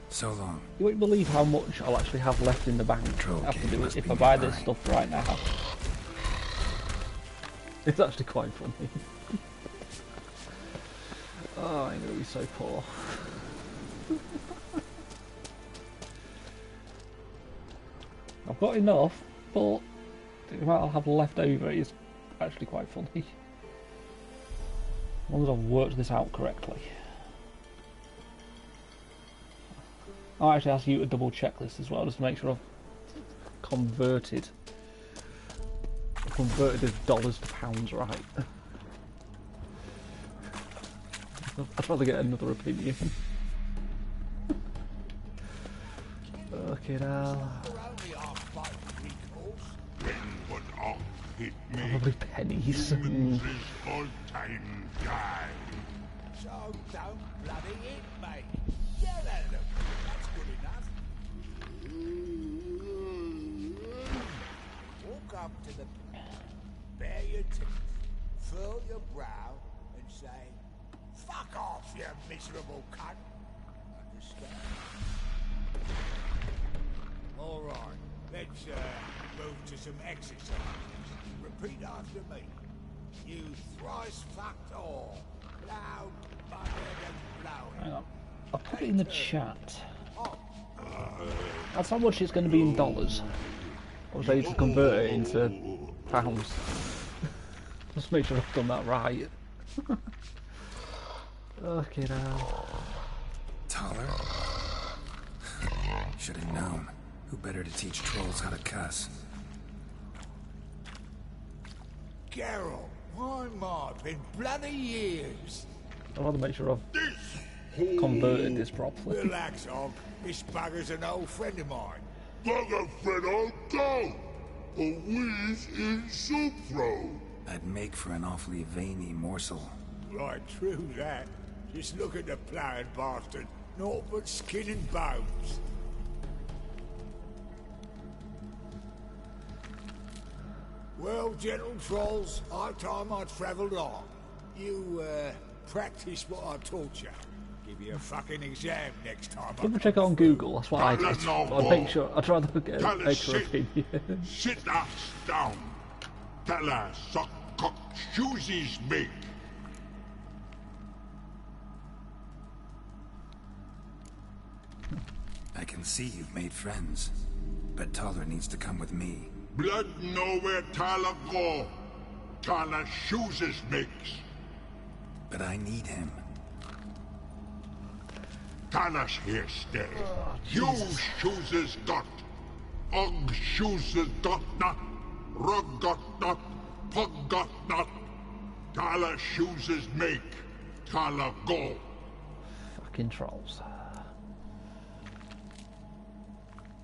So long. You won't believe how much I'll actually have left in the bank after doing it if I buy this stuff right now. It's actually quite funny. Oh, I'm gonna be so poor. I've got enough, but the amount I'll have left over is actually quite funny. As long as I've worked this out correctly. I'll actually ask you to double check this as well, just to make sure I've converted the dollars to pounds right. I'd rather get another opinion. Fucking hell. Probably pennies. So don't bloody hit me. Yell at them. That's good enough. Walk up to the bare your teeth, furl your brow, and say, "Fuck off, you miserable cunt." Understand? All right, let's move to some exercise. Repeat after me. You thrice fucked all. Loud, buttered and blowing. Hang on. I'll put it in the chat. That's how much it's going to be in dollars. I was ready to convert it into pounds. Just make sure I've done that right. Okay now. Taller? Should have known. Who better to teach trolls how to cuss? Geralt, my, been bloody years. I want to make sure I've converted this properly. Relax, Og. This bugger's an old friend of mine. Bugger friend I'll go. A whiz in soup throw. I'd make for an awfully veiny morsel. Right, true that. Just look at the ploughing bastard. Naught but skin and bones. Well, gentle trolls, high time I travelled on. You, practice what I taught you. Give you a fucking exam next time. People check it on Google, that's what I did. I'd make sure, I'd try to get an extra opinion. Sit us down. Tell us, suck cock shoesies make. I can see you've made friends, but Taller needs to come with me. Blood know where Tyler go. Tyler shoeses makes. But I need him. Tyler's here stay. You shoeses got. Og shoeses got not. Rug got not. Pug got not. Tyler shoeses make. Tyler go. Fucking trolls.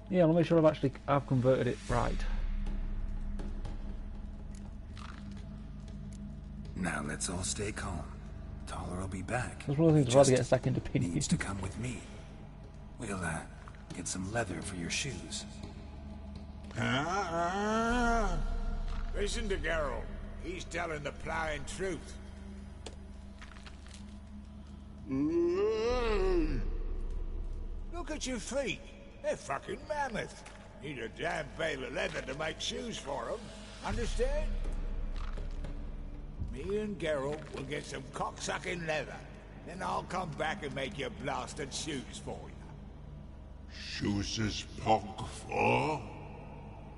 Yeah, I'll make sure I've converted it right. Now let's all stay calm. Taller will be back. That's one of the things I'd rather get a second opinion. Needs to come with me. We'll get some leather for your shoes. Listen to Geralt. He's telling the ploughing truth. Look at your feet. They're fucking mammoth. Need a damn bale of leather to make shoes for them. Understand? Me and Geralt will get some cocksucking leather. Then I'll come back and make your blasted shoes for you. Shoeses pog for?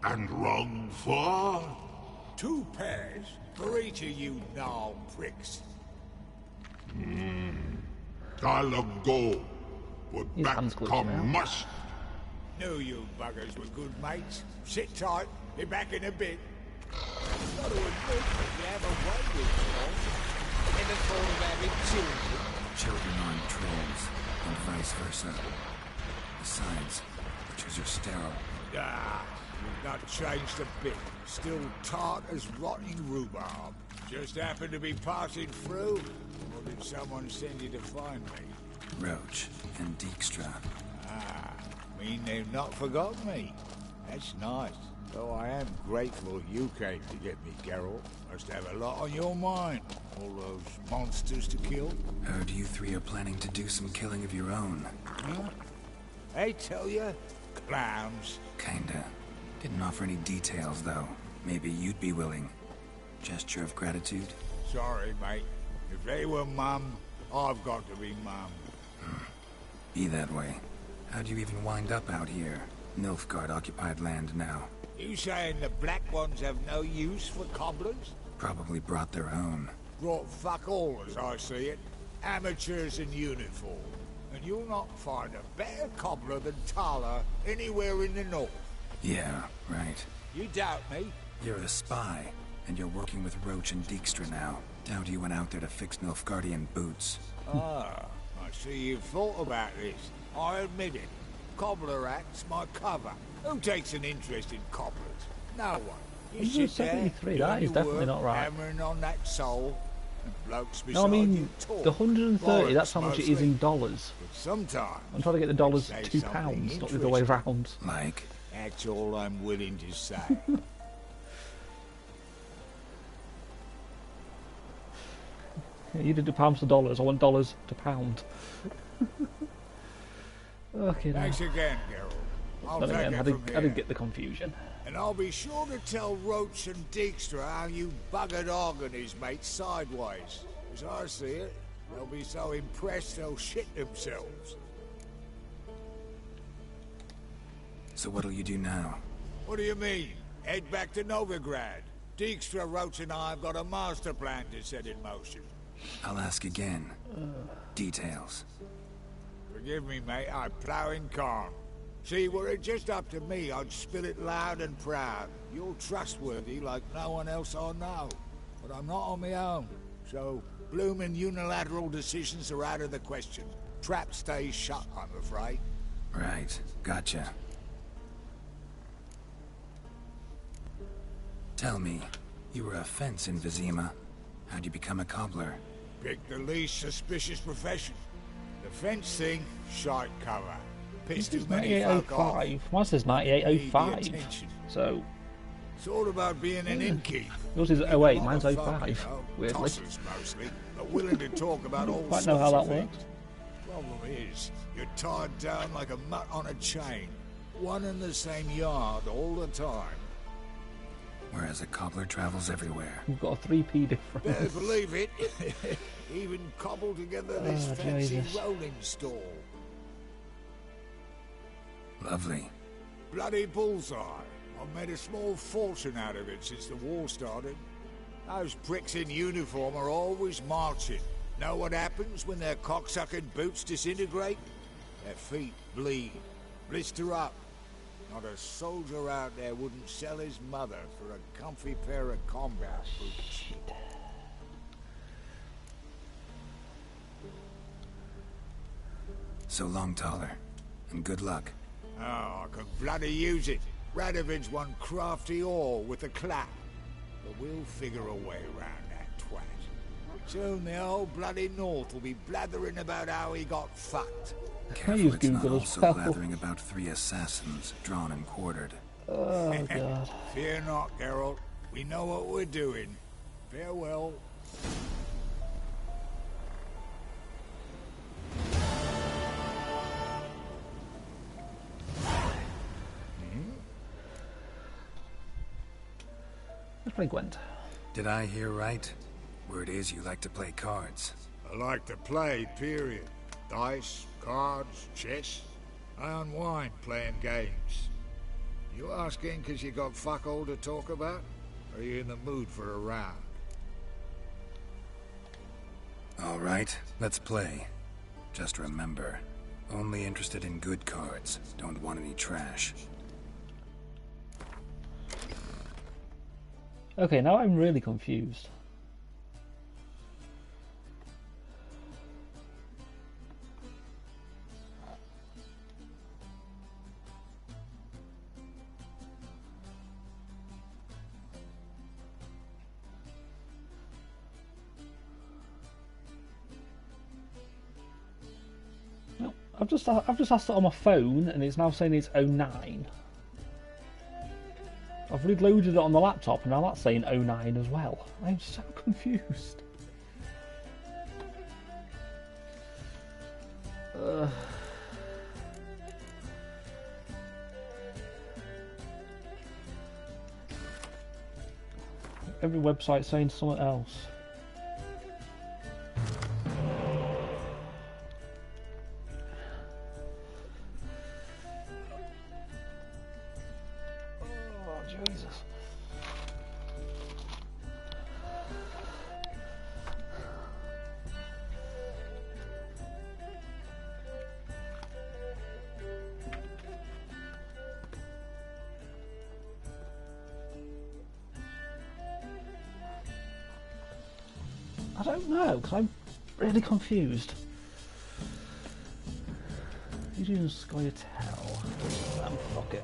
And rug for? 2 pairs for each of you gnarled pricks. Tyler go. But back come must. Knew you buggers were good mates. Sit tight. Be back in a bit. Got to admit that you have a way with trolls. Never thought of having children. Children aren't trolls, and vice versa. Besides, witches are sterile. You've not changed a bit. Still tart as rotting rhubarb. Just happened to be passing through? Or did someone send you to find me? Roach and Dijkstra. Mean they've not forgotten me. That's nice. Though I am grateful you came to get me, Geralt. Must have a lot on your mind. All those monsters to kill. Heard you 3 are planning to do some killing of your own. Huh? I tell you, clowns. Kinda. Didn't offer any details, though. Maybe you'd be willing. Gesture of gratitude? Sorry, mate. If they were mum, I've got to be mum. Be that way. How'd you even wind up out here? Nilfgaard occupied land now. You saying the black ones have no use for cobblers? Probably brought their own. Brought fuck all, as I see it. Amateurs in uniform. And you'll not find a better cobbler than Tala anywhere in the north. Yeah, right. You doubt me? You're a spy, and you're working with Roach and Dijkstra now. Doubt you went out there to fix Nilfgaardian boots. I see you've thought about this. I admit it. Cobbler act's my cover. Who takes an interest in cobblers? No one. You sit there, 73, that is definitely work, not right. hammering on that soul, and blokes beside No, I mean, you talk. the 130, Lawrence that's how much it is mostly. in dollars. But sometimes I'm trying to get the dollars they to say £2, something not the other way interesting. round. Like? That's all I'm willing to say. Yeah, you did the pounds to dollars, I want dollars to pound. Okay, now. Thanks again, Geralt. I'll Then take again, it I from did here. get the confusion. And I'll be sure to tell Roach and Dijkstra how you buggered Og and his mates sideways. As I see it, they'll be so impressed they'll shit themselves. So what'll you do now? What do you mean? Head back to Novigrad. Dijkstra, Roach and I have got a master plan to set in motion. I'll ask again. Details. Forgive me, mate, I'm ploughing corn. See, were it just up to me, I'd spill it loud and proud. You're trustworthy like no one else I know. But I'm not on my own. So, bloomin' unilateral decisions are out of the question. Trap stays shut, I'm afraid. Right, gotcha. Tell me, you were a fence in Vizima. How'd you become a cobbler? Pick the least suspicious profession. The fence thing, shite cover. Pissed too many folk off. 9805. Mine says 9805. So. It's all about being an innkeep. Yours is 08, mine's 05. Weirdly. Tossers mostly, but willing to talk about all Quite sorts know how that of things. works. Problem is, you're tied down like a mutt on a chain. One and the same yard all the time. Whereas a cobbler travels everywhere. We've got a 3p Better difference. believe it. Even cobbled together this Oh, fancy Jesus. rolling stall. Lovely. Bloody bullseye. I've made a small fortune out of it since the war started. Those pricks in uniform are always marching. Know what happens when their cocksucking boots disintegrate? Their feet bleed, blister up. Not a soldier out there wouldn't sell his mother for a comfy pair of combat boots. So long, Taller. And good luck. Oh, I can bloody use it. Radovid's one crafty ore with a clap. But we'll figure a way around that twat. Soon the whole bloody North will be blathering about how he got fucked. Careful it's not Google as also well. blathering about 3 assassins, drawn and quartered. Oh, God. Fear not, Geralt. We know what we're doing. Farewell. Let's play Gwent. Did I hear right? Word is you like to play cards. I like to play, period. Dice, cards, chess. I unwind playing games. You asking because you got fuck all to talk about? Or are you in the mood for a round? All right, let's play. Just remember, only interested in good cards. Don't want any trash. Okay, now I'm really confused. No, I've just asked it on my phone, and it's now saying it's 09. I've reloaded it on the laptop and now that's saying 09 as well. I'm so confused. Every website's saying something else. Jesus. I don't know, because I'm really confused. He's using Scoia'tael. Fuck it.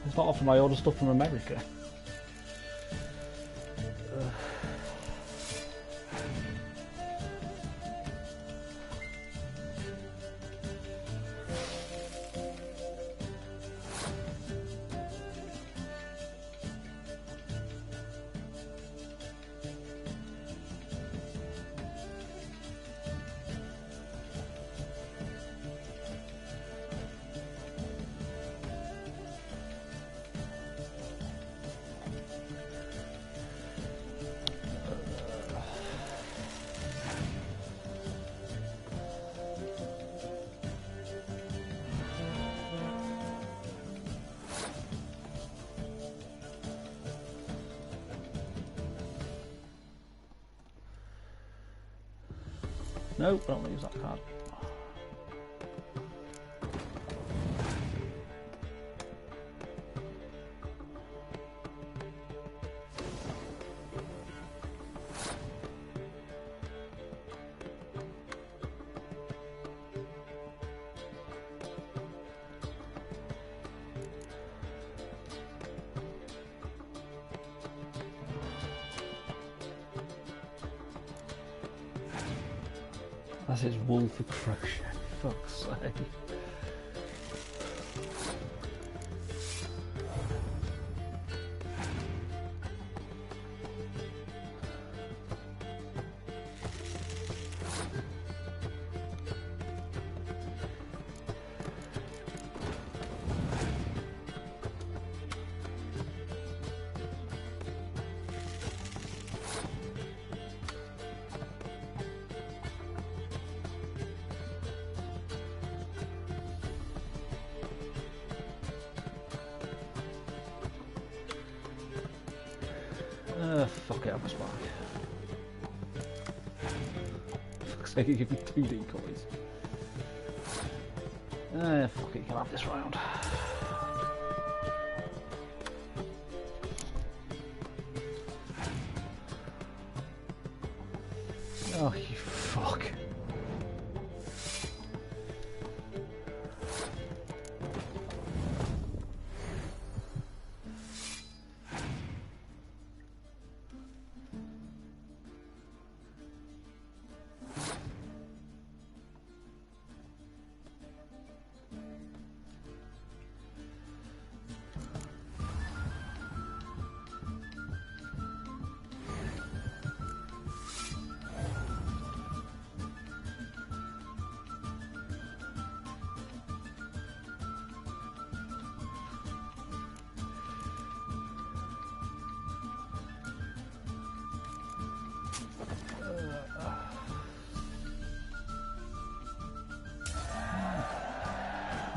It's not often I order stuff from America. Nope, I don't want to use that card. That's his wool for crochet, fuck's sake. Fuck it, I'm a spark. Fuck's sake, you give me 2 decoys. Fuck it, you can have this round. Oh, you fuck.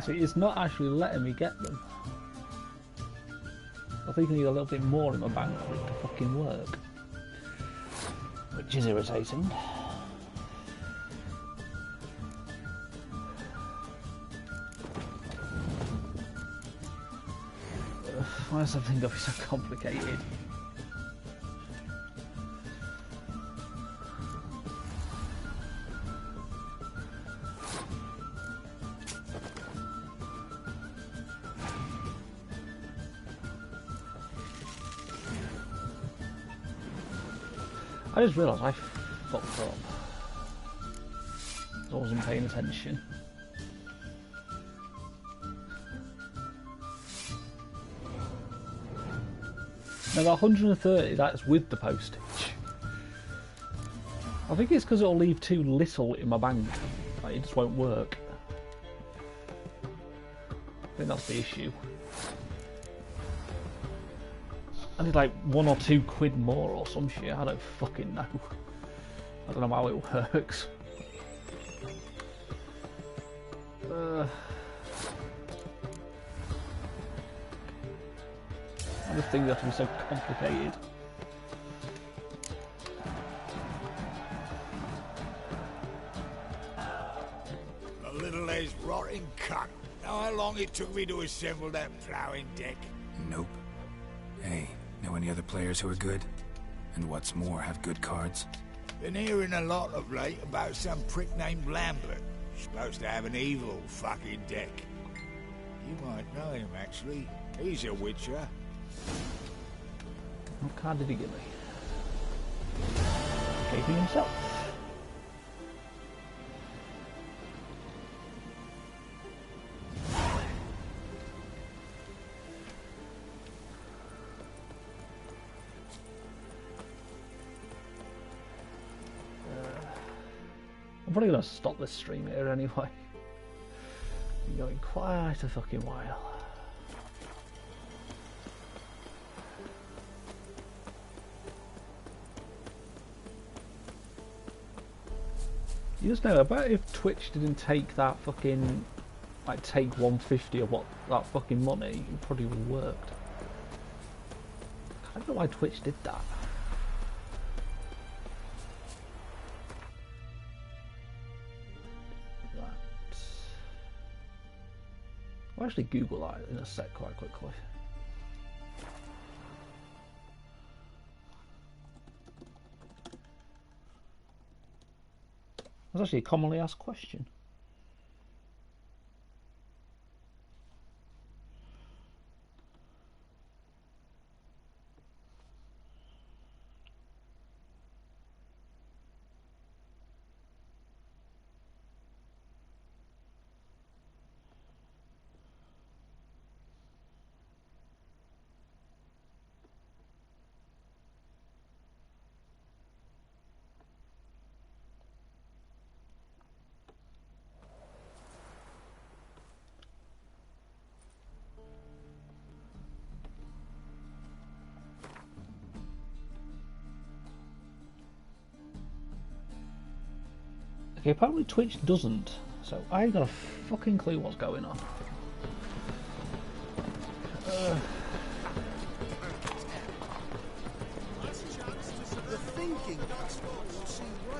See, it's not actually letting me get them. I think I need a little bit more in my bank for it to fucking work. Which is irritating. Why does everything got to be so complicated? I just realised I fucked up. I wasn't paying attention. Now the 130, that's with the postage. I think it's because it'll leave too little in my bank. Like, it just won't work. I think that's the issue. I need like 1 or 2 quid more or some shit, I don't fucking know. I don't know how it works. I just think that to be so complicated. A little ace rotting cunt. Know how long it took me to assemble that ploughing deck? Nope. Hey, know any other players who are good? And what's more, have good cards? Been hearing a lot of late about some prick named Lambert. Supposed to have an evil fucking deck. You might know him, actually. He's a witcher. What card did he give me? Gave me himself. I'm probably going to stop this stream here anyway. Been going quite a fucking while. You just know, I bet if Twitch didn't take that fucking, like, take 150 of what that fucking money, it probably would have worked. I don't know why Twitch did that. I'll actually Google that in a sec quite quickly. That's actually a commonly asked question. Okay, apparently Twitch doesn't, so I ain't got a fucking clue what's going on.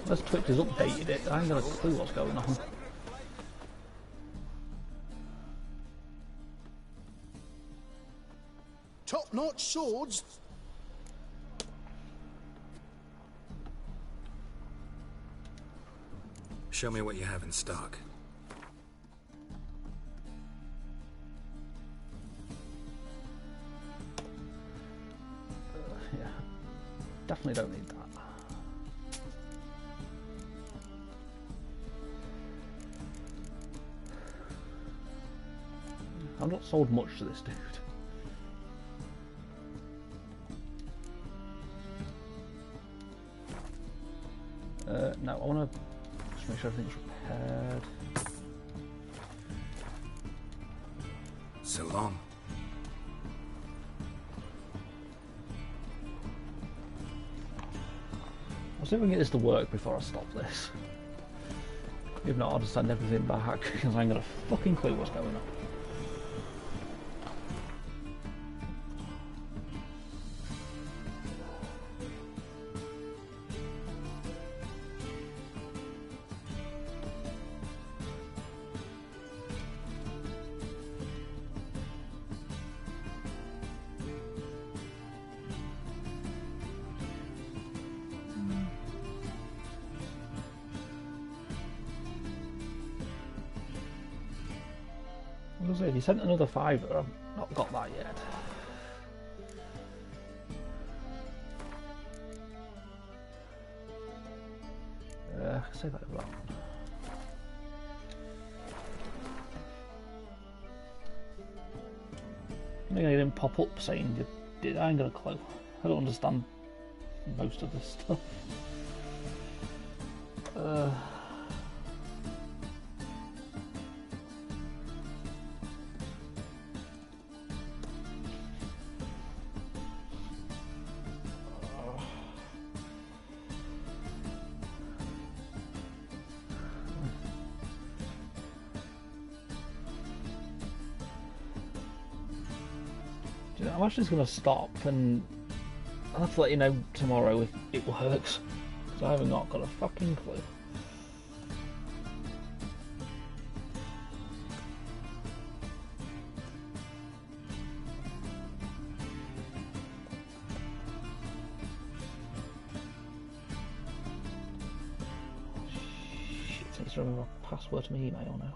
Unless Twitch has updated it, I ain't got a clue what's going on. Top-notch swords. Show me what you have in stock. Yeah, definitely don't need that. I've not sold much to this dude. No, I want to just make sure everything's repaired. So long. I'll see if I can get this to work before I stop this. If not, I'll just send everything back because I ain't got a fucking clue what's going on. If you sent another $5, I've not got that yet. Say that wrong. I think I didn't pop up saying you did. I ain't got a clue. I don't understand most of this stuff. I'm actually just going to stop and I'll have to let you know tomorrow if it works, because I haven't got a fucking clue. Shit, I need to remember my password to my email now.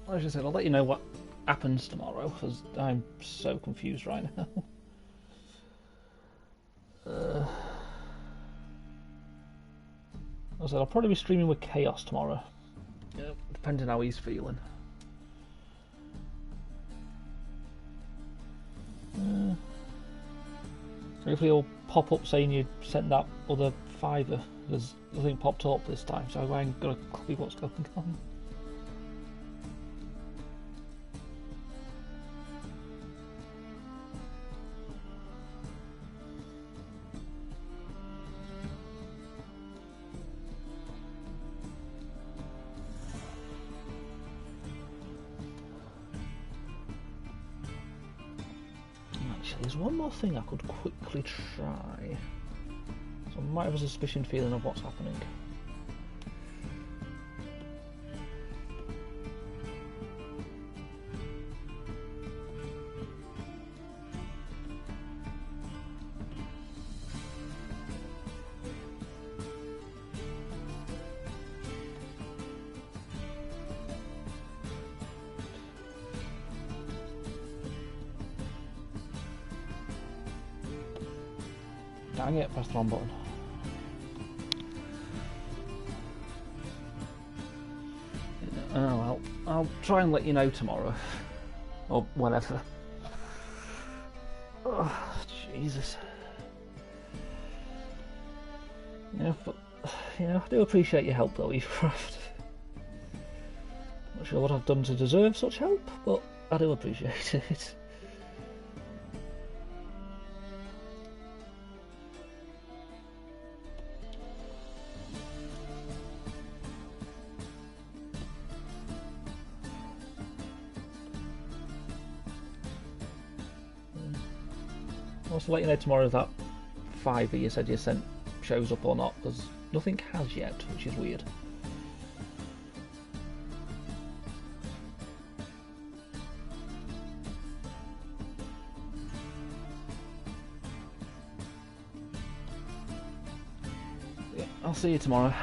As I said, I'll let you know what happens tomorrow, because I'm so confused right now. As I said, I'll probably be streaming with Chaos tomorrow, depending how he's feeling. Hopefully he'll pop up saying you sent that other $5, because nothing popped up this time, so I ain't got a clue what's going on. Actually, there's one more thing I could quickly try. So I might have a suspicion feeling of what's happening. Dang it, press the wrong button. Oh well, I'll try and let you know tomorrow. Or whatever. Oh, Jesus. Yeah, but, I do appreciate your help though, Eavecraft. Not sure what I've done to deserve such help, but I do appreciate it. I'll also let you know tomorrow if that fiver you said you sent shows up or not, because nothing has yet, which is weird. Yeah, I'll see you tomorrow.